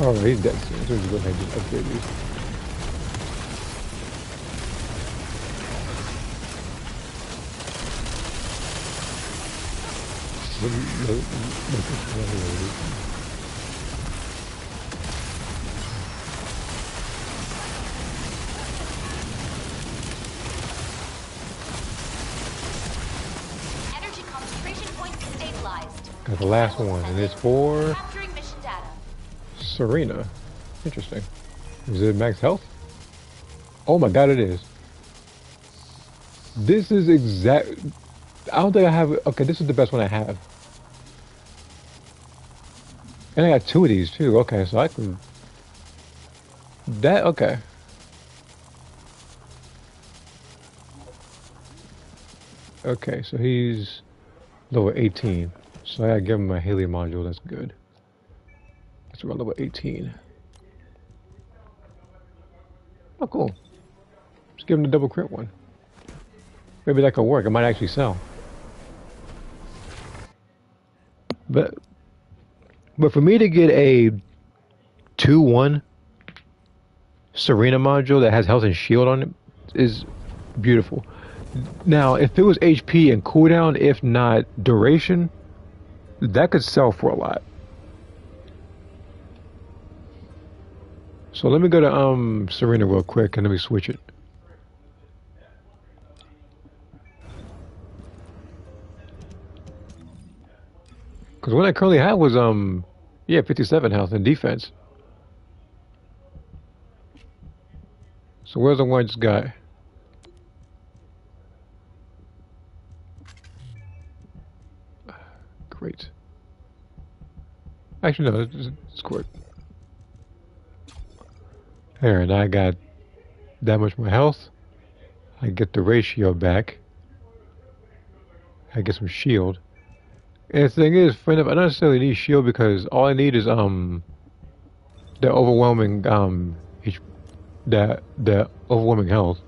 Speaker 1: Oh, he's dead soon. So let's go ahead and just upgrade these.
Speaker 3: Energy concentration point stabilized.
Speaker 1: Got the last one, and it's for
Speaker 3: Capturing mission data.
Speaker 1: Serena. Interesting. Is it max health? Oh my god, it is. This is exact. I don't think I have. Okay, this is the best one I have. And I got two of these too. Okay, so I can. That, okay. Okay, so he's level 18. So I gotta give him a helium module. That's good. That's around level 18. Oh, cool. Just give him the double crit one. Maybe that could work. It might actually sell. But for me to get a 2-1 Serena module that has health and shield on it is beautiful. Now, if it was HP and cooldown, if not duration, that could sell for a lot. So let me go to Serena real quick and let me switch it. Because what I currently had was yeah, 57 health and defense. So where's the one I just got? Great. Actually, no, it's quick. There, and I got that much more health. I get the ratio back. I get some shield. And the thing is, friend, I don't necessarily need shield because all I need is the overwhelming the overwhelming health.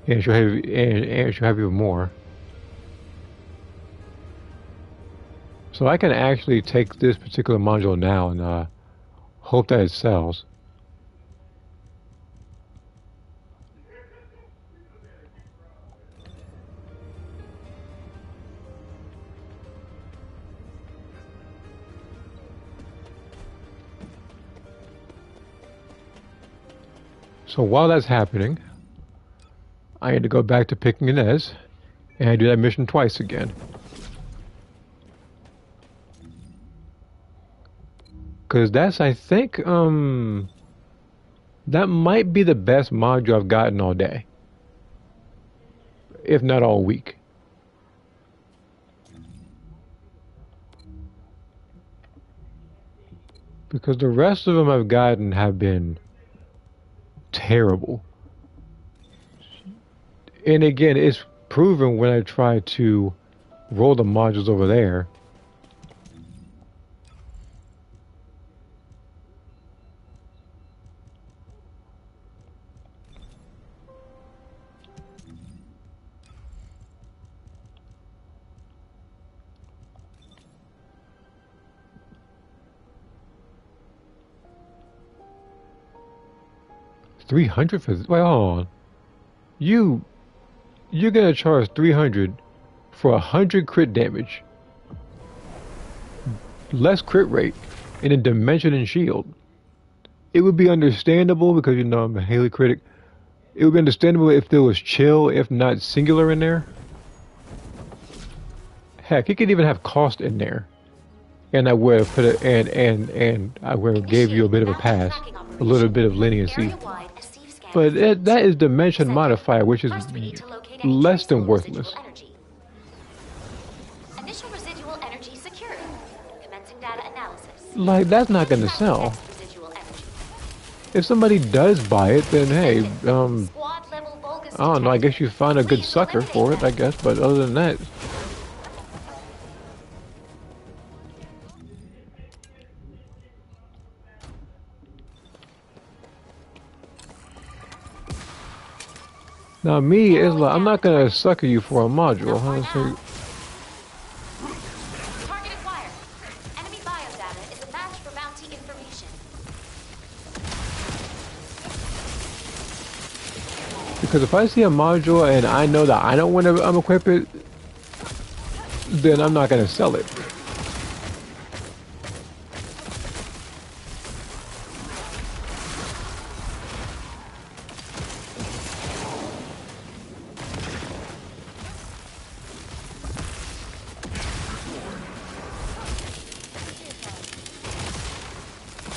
Speaker 1: And she'll have even more. So I can actually take this particular module now and hope that it sells. So while that's happening, I had to go back to picking Inez, and I do that mission twice again. Because that's, I think, that might be the best module I've gotten all day. If not all week. Because the rest of them I've gotten have been terrible. And again, it's proven when I try to roll the modules over there. $300 for this? Wait, hold on. You're gonna charge $300 for 100 crit damage, less crit rate, and a dimension and shield. It would be understandable because you know I'm a Haley critic. It would be understandable if there was chill, if not singular in there. Heck, you could even have cost in there, and I would have put it and I would have gave you a bit of a pass, a little bit of leniency. But that is dimension modifier, which is less than worthless.
Speaker 9: Initial residual energy secured. Commencing data analysis.
Speaker 1: Like, that's not going to sell. If somebody does buy it, then hey, I don't know, I guess you find a good sucker for it, I guess, but other than that... Now me, is like, I'm not gonna sucker you for a module, huh? So,
Speaker 3: Target acquired. Enemy biodata is a match for bounty information.
Speaker 1: Because if I see a module and I know that I don't want to equip it, then I'm not gonna sell it.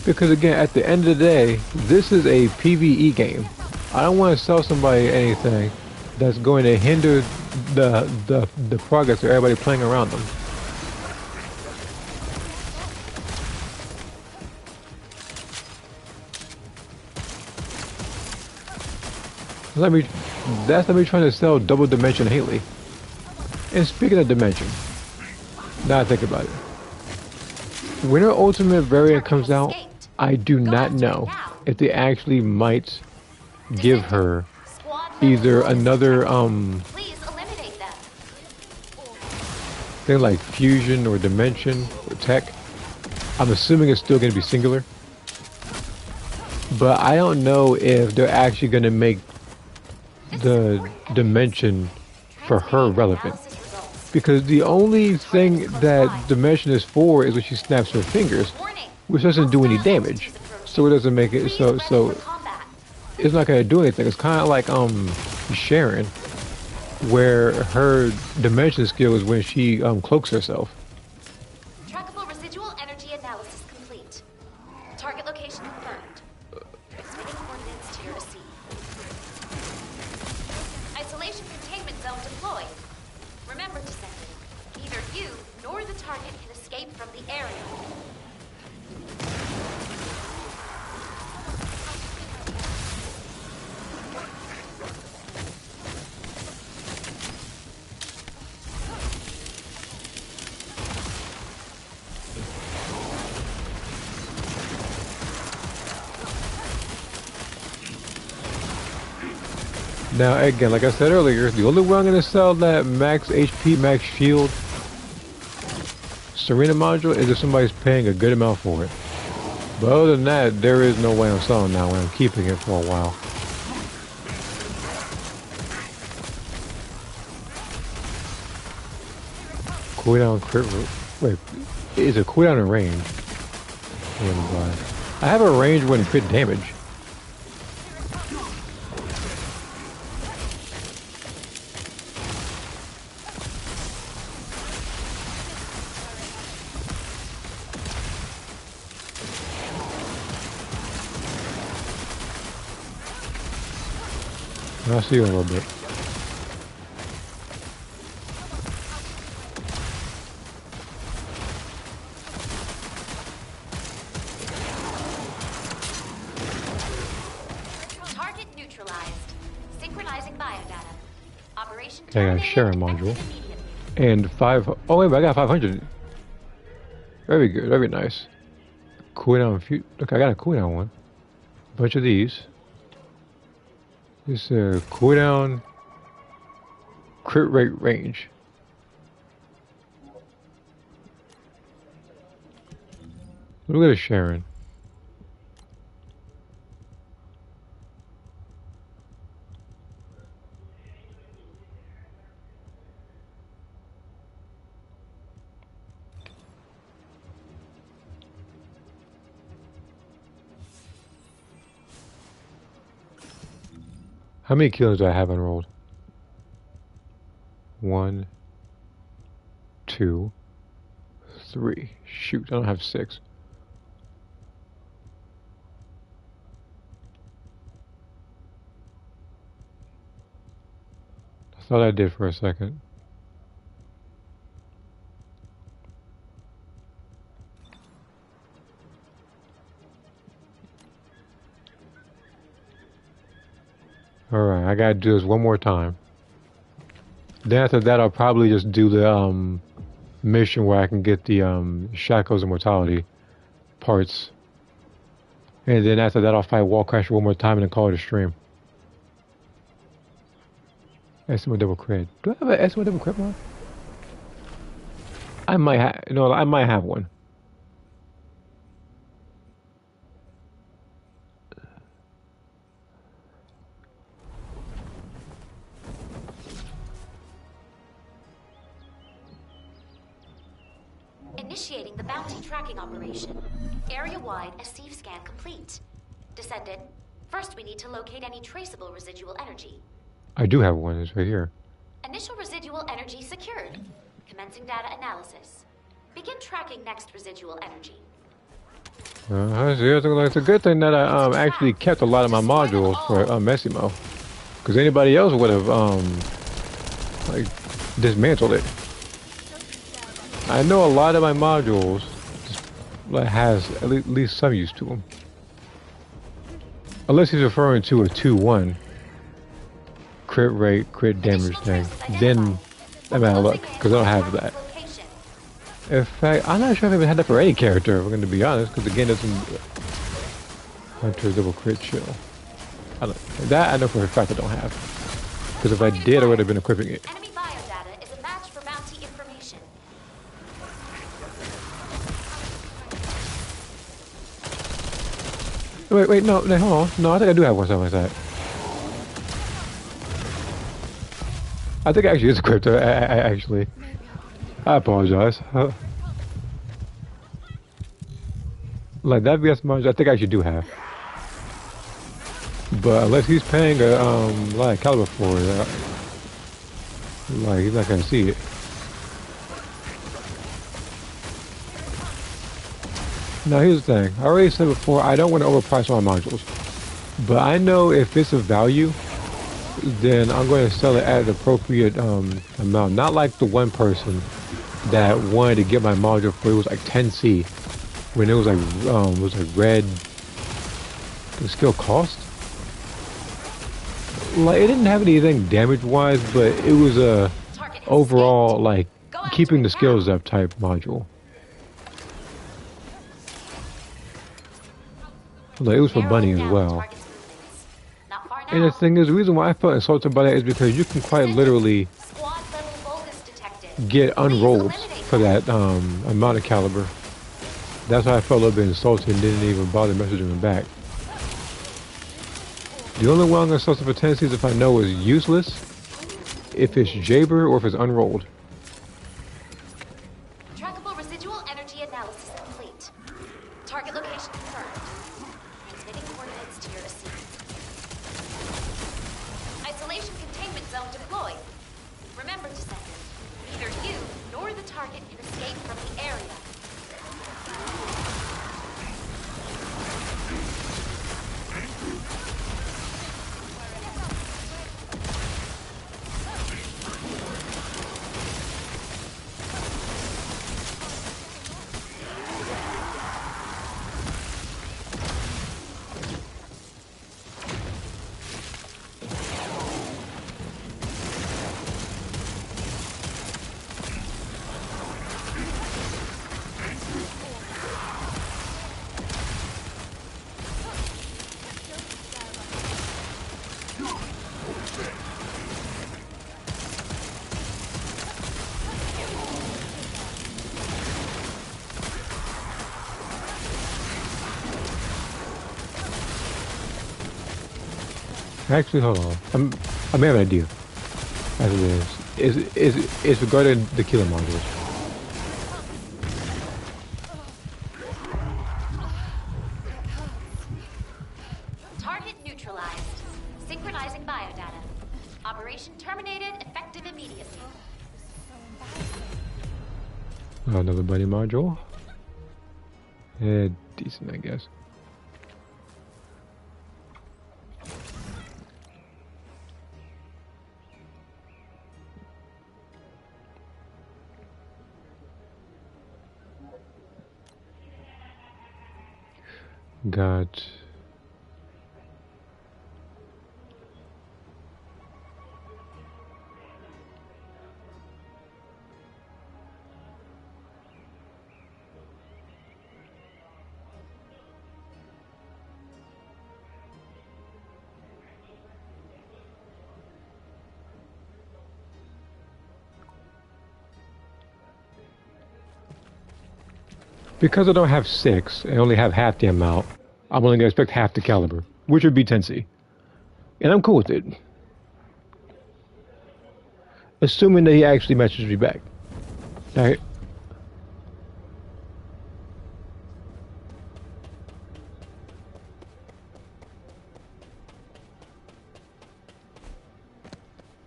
Speaker 1: Because again, at the end of the day, this is a PvE game. I don't want to sell somebody anything that's going to hinder the progress of everybody playing around them. That's like me trying to sell double dimension Haley. And speaking of dimension, now I think about it. When her ultimate variant comes out, I do not know if they actually might give her either another
Speaker 9: Please eliminate them.
Speaker 1: thing like fusion or dimension or tech. I'm assuming it's still going to be singular. But I don't know if they're actually going to make the dimension for her relevant. Because the only thing that dimension is for is when she snaps her fingers, which doesn't do any damage. So it doesn't make it so it's not gonna do anything. It's kinda like Sharon, where her dimension skill is when she cloaks herself.
Speaker 9: Trackable residual energy analysis complete. Target location confirmed. Transmitting coordinates to your receipt. Isolation containment zone deployed. Remember, Descendant, neither you nor the target can escape from the area.
Speaker 1: Now again, like I said earlier, the only way I'm gonna sell that max HP, max shield Serena module is if somebody's paying a good amount for it. But other than that, there is no way I'm selling that one. I'm keeping it for a while. Cooldown crit. Wait, is it cooldown and range? I have a range when crit damage. I'll see you in a little bit.
Speaker 9: Target neutralized. Synchronizing biodata. Operation
Speaker 1: Okay, I got a sharing
Speaker 9: terminated
Speaker 1: module.
Speaker 9: immediately.
Speaker 1: And 5. Oh, wait, but I got 500. Very good, very nice. Cooldown. Look, I got a cooldown one. Bunch of these. This cooldown crit rate range. Look at Sharon. How many kills do I have enrolled? 1, 2, 3. Shoot, I don't have 6. I thought I did for a second. Alright, I gotta do this one more time. Then after that, I'll probably just do the mission where I can get the Shackles Immortality parts. And then after that, I'll fight Wallcrasher one more time and then call it a stream. SMO double crit. Do I have an SMO double crit one? I might have. No, I might have one.
Speaker 9: Initiating the bounty tracking operation. Area-wide SCF scan complete. Descendant, first we need to locate any traceable residual energy.
Speaker 1: I do have one. It's right here.
Speaker 9: Initial residual energy secured. Commencing data analysis. Begin tracking next residual energy.
Speaker 1: I see. It's a good thing that I actually kept a lot of my modules for Messimo, because anybody else would have like dismantled it. I know a lot of my modules just has at least some use to them, unless he's referring to a 2-1 crit rate, crit damage thing. Then I'm out of luck because I don't have that. In fact, I'm not sure if I even had that for any character, if we're going to be honest, because again, doesn't Hunter double crit chill. I know for a fact I don't have. Because if I did, I would have been equipping it.
Speaker 9: Enemy biodata is a match for bounty information.
Speaker 1: Wait, no, hold on. No, I think I do have one something like that. I think it actually is equipped, actually. I apologize. Like that VS module, I think I actually do have. But unless he's paying a lot of caliber for it, like he's not gonna see it. Now here's the thing. I already said before, I don't want to overprice my modules. But I know if it's of value, then I'm going to sell it at an appropriate amount. Not like the one person that wanted to get my module for, it was like 10C, when it was like red. The skill cost. Like it didn't have anything damage wise, but it was a overall like keeping the skills up type module. Like it was for Bunny as well. And the thing is, the reason why I felt insulted by that is because you can quite literally get unrolled for that amount of caliber. That's why I felt a little bit insulted and didn't even bother messaging him back. The only one I'm going to sell for tendencies if I know is useless, if it's Jaber or if it's unrolled.
Speaker 9: Trackable residual energy analysis complete. Target location confirmed. Transmitting coordinates to your receipt. Isolation containment zone deployed. Remember, Descendant, neither you nor the target can escape from the area.
Speaker 1: Actually, hold on. I may have an idea. As it is regarding the killer modules.
Speaker 9: Target neutralized. Synchronizing biodata. Operation terminated, effective immediately.
Speaker 1: Another buddy module. Yeah, decent, I guess. Got because I don't have 6, I only have half the amount. I'm only going to expect half the caliber, which would be 10C. And I'm cool with it. Assuming that he actually messages me back. Alright.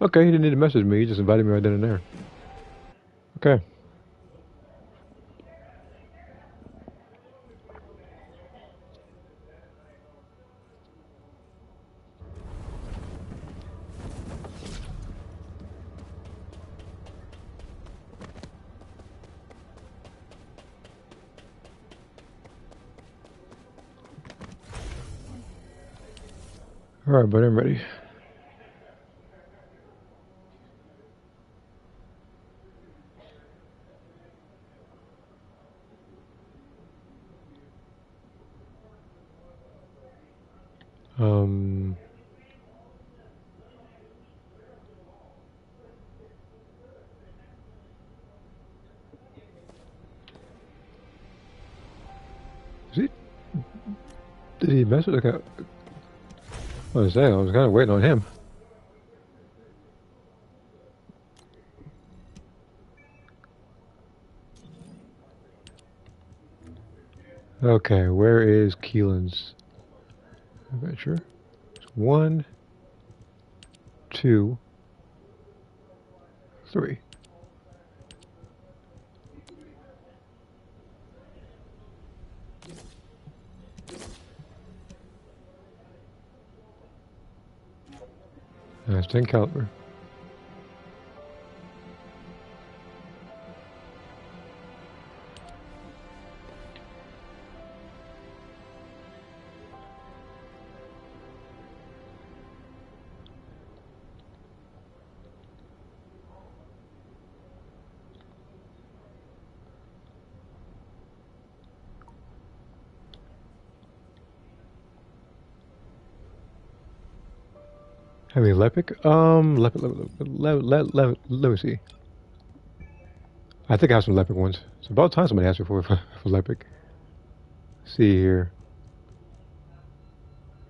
Speaker 1: Okay, he didn't need to message me. He just invited me right then and there. Okay. All right, but I'm ready. Um, is he, did he message? Okay. I was saying, I was kind of waiting on him. Okay, where is Keelan's adventure? 1, 2, 3. That's 10 caliber. I mean, Lepic? Let me see. I think I have some Lepic ones. It's about time somebody asked me for Lepic. See here.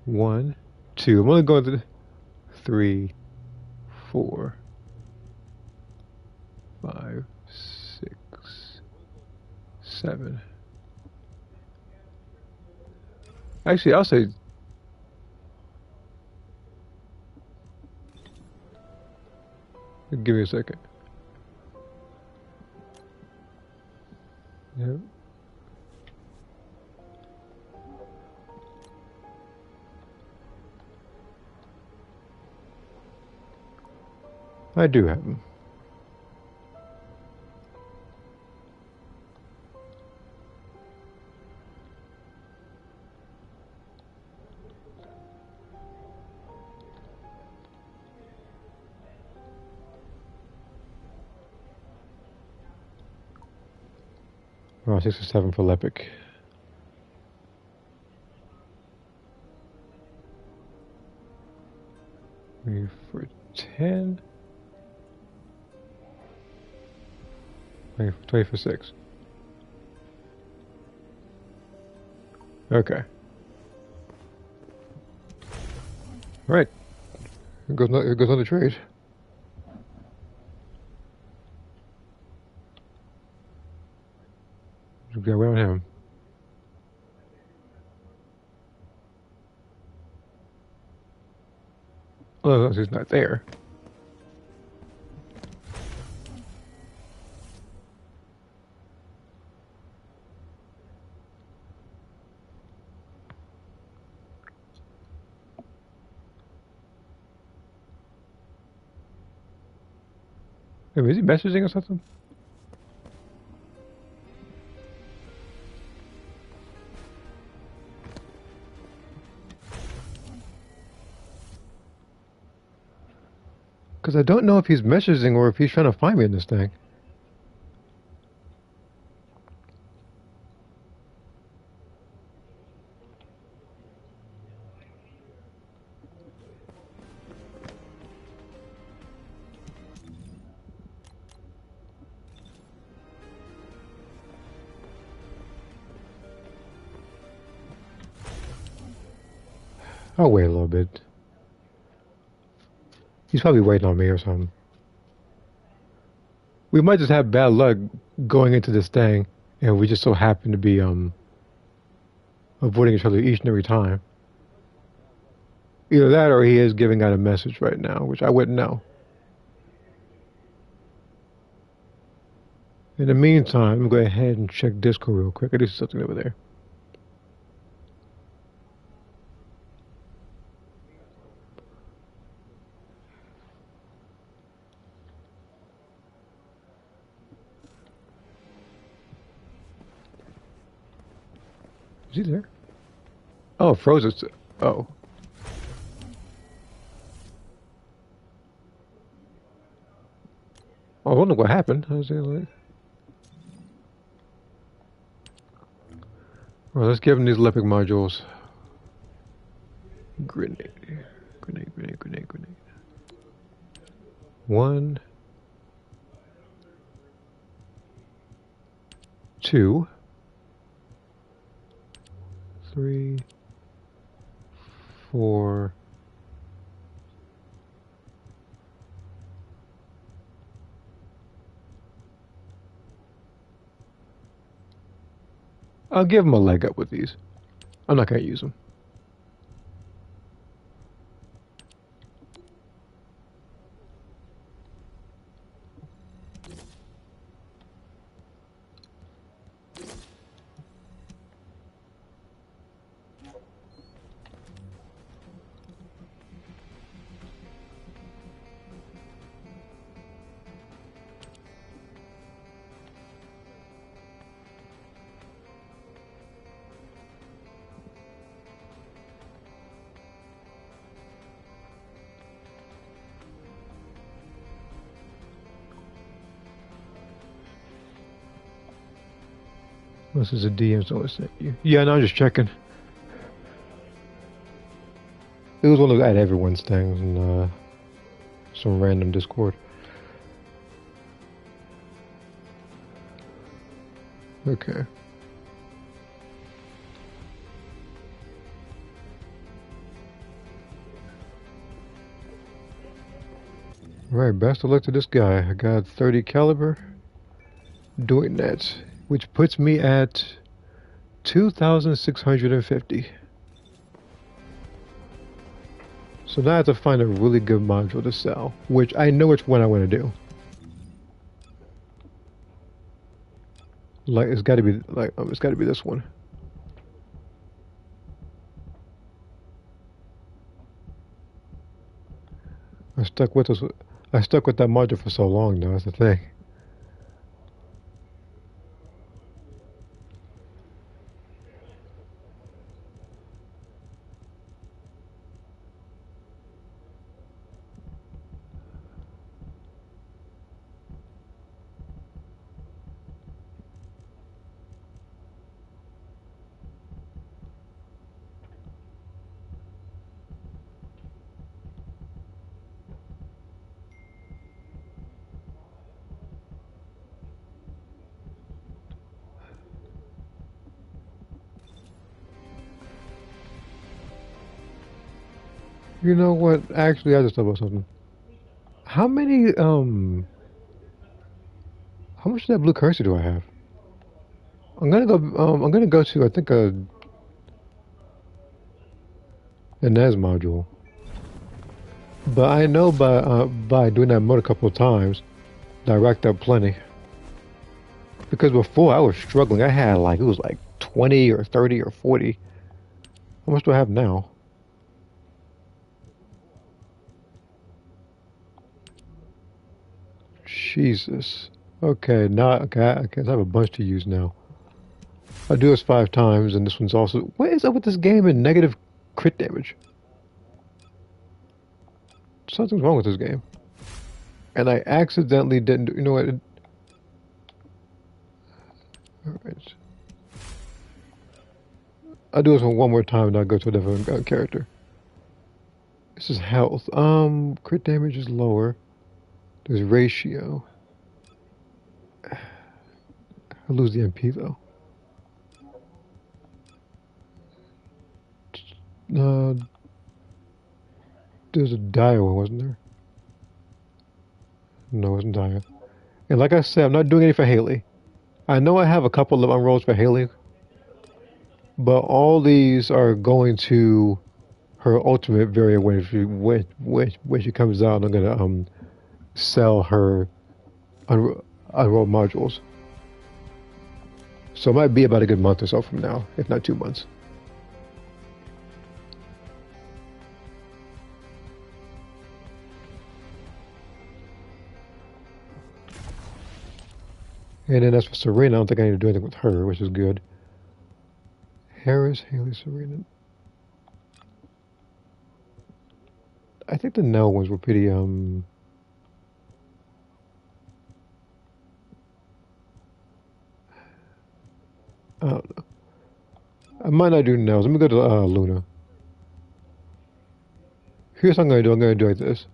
Speaker 1: 1, 2. I'm only going to 3, 4, 5, 6, 7. Actually, I'll say. Give me a second. Yep. I do have them. Oh, 6 or 7 for Lepic. Maybe for 10. 20 for 6. Okay. All right. It goes on the trade. Just gotta wait on him. Oh, he's not there. Wait, is he messaging or something? Because I don't know if he's messaging or if he's trying to find me in this thing. I'll wait a little bit. He's probably waiting on me or something. We might just have bad luck going into this thing, and we just so happen to be avoiding each other each and every time. Either that or he is giving out a message right now, which I wouldn't know. In the meantime, I'm going to go ahead and check Discord real quick. I do see something over there. Is he there? Oh, frozen. Oh. I wonder what happened. I was like... Well, let's give him these Lepic modules. Grenade. Grenade, grenade, grenade, grenade. 1, 2, 3, 4. I'll give him a leg up with these. I'm not going to use them. This is a DM someone sent you. Yeah, no, I'm just checking. It was one of at everyone's things in some random Discord. Okay. Alright, best of luck to this guy. I got 30 caliber. Doing that, which puts me at 2,650. So now I have to find a really good module to sell, which I know which one I want to do. Like it's got to be it's got to be this one. I stuck with that module for so long now. That's the thing. You know what? Actually, I just thought about something. How many, how much of that blue cursor do I have? I'm gonna go to, I think, a NES module. But I know by doing that mode a couple of times, that I racked up plenty. Because before I was struggling, I had like, it was like 20 or 30 or 40. How much do I have now? Jesus. Okay, now I guess I have a bunch to use now. I do this 5 times, and this one's also... What is up with this game and negative crit damage? Something's wrong with this game. And I accidentally didn't do... You know what? Alright. I'll do this one more time, and I'll go to a different character. This is health. Crit damage is lower. There's ratio. I lose the MP though. There's a dire one, wasn't there? No, it wasn't dire. And like I said, I'm not doing any for Haley. I know I have a couple of unrolls for Haley, but all these are going to her ultimate variant when she comes out. I'm gonna sell her unrolled modules. So it might be about a good month or so from now, if not 2 months. And then as for Serena, I don't think I need to do anything with her, which is good. Harris, Haley, Serena. I think the no ones were pretty, I don't know. I might not do no's. Let me go to Luna. Here's what I'm going to do. I'm going to do like this.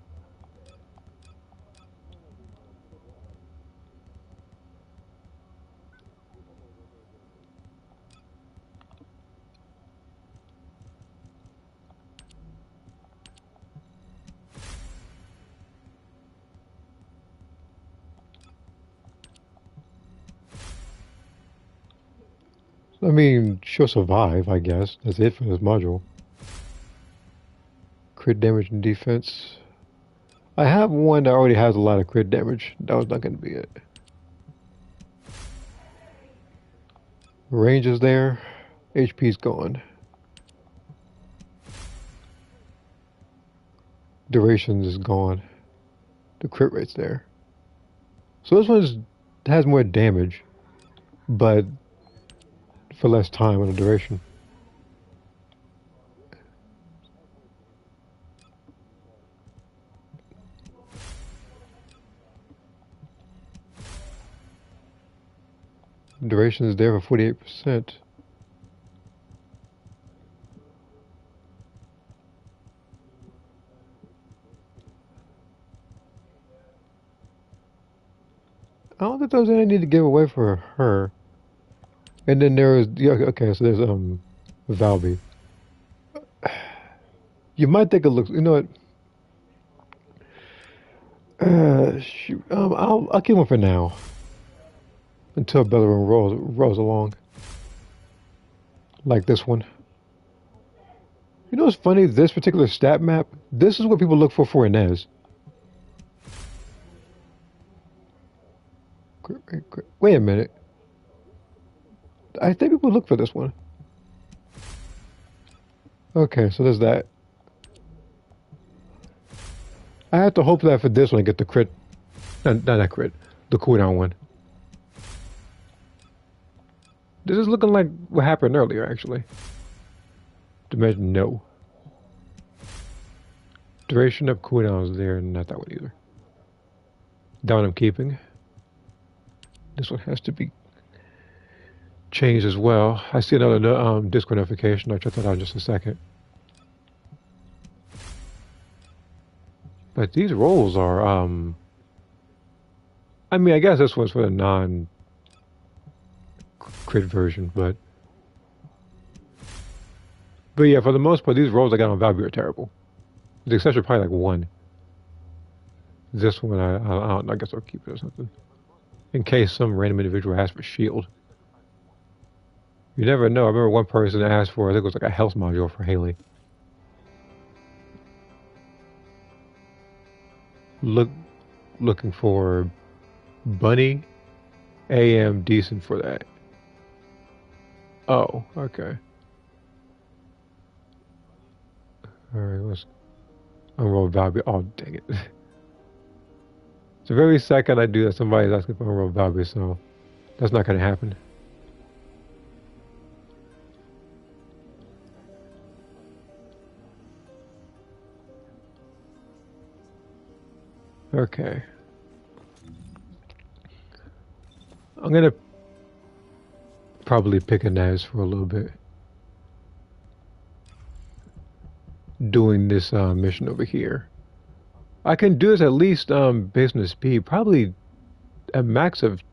Speaker 1: I mean, she'll survive, I guess. That's it for this module. Crit damage and defense. I have one that already has a lot of crit damage. That was not going to be it. Range is there. HP's gone. Duration is gone. The crit rate's there. So this one has more damage, but for less time on the duration. Duration is there for 48%. I don't think there's any I need to give away for her. And then there is, yeah, okay, so there's Valby. You might think it looks, you know what? Shoot, I'll keep one for now until Bellerin rolls along, like this one. You know what's funny? This particular stat map, this is what people look for Inez. Wait a minute. I think people look for this one. Okay, so there's that. I have to hope that for this one I get the crit. Not that crit. The cooldown one. This is looking like what happened earlier, actually. Dimension, no. Duration of cooldown is there, not that one either. That one I'm keeping. This one has to be changed as well. I see another Discord notification. I'll check that out in just a second. But these rolls are, I mean, I guess this one's for the non-crit version, but yeah, for the most part, these rolls I got on Valkyrie are terrible. The exception probably like one. This one, I don't know, I guess I'll keep it or something. In case some random individual asks for shield. You never know. I remember one person asked for, I think it was like a health module for Haley. Looking for Bunny. AM decent for that. Oh, okay. Alright, let's unroll Valby. Oh, dang it. The very second I do that, somebody's asking for unroll Valby, so that's not going to happen. Okay. I'm gonna probably pick a Naz for a little bit. Doing this mission over here. I can do this at least based on the speed. Probably a max of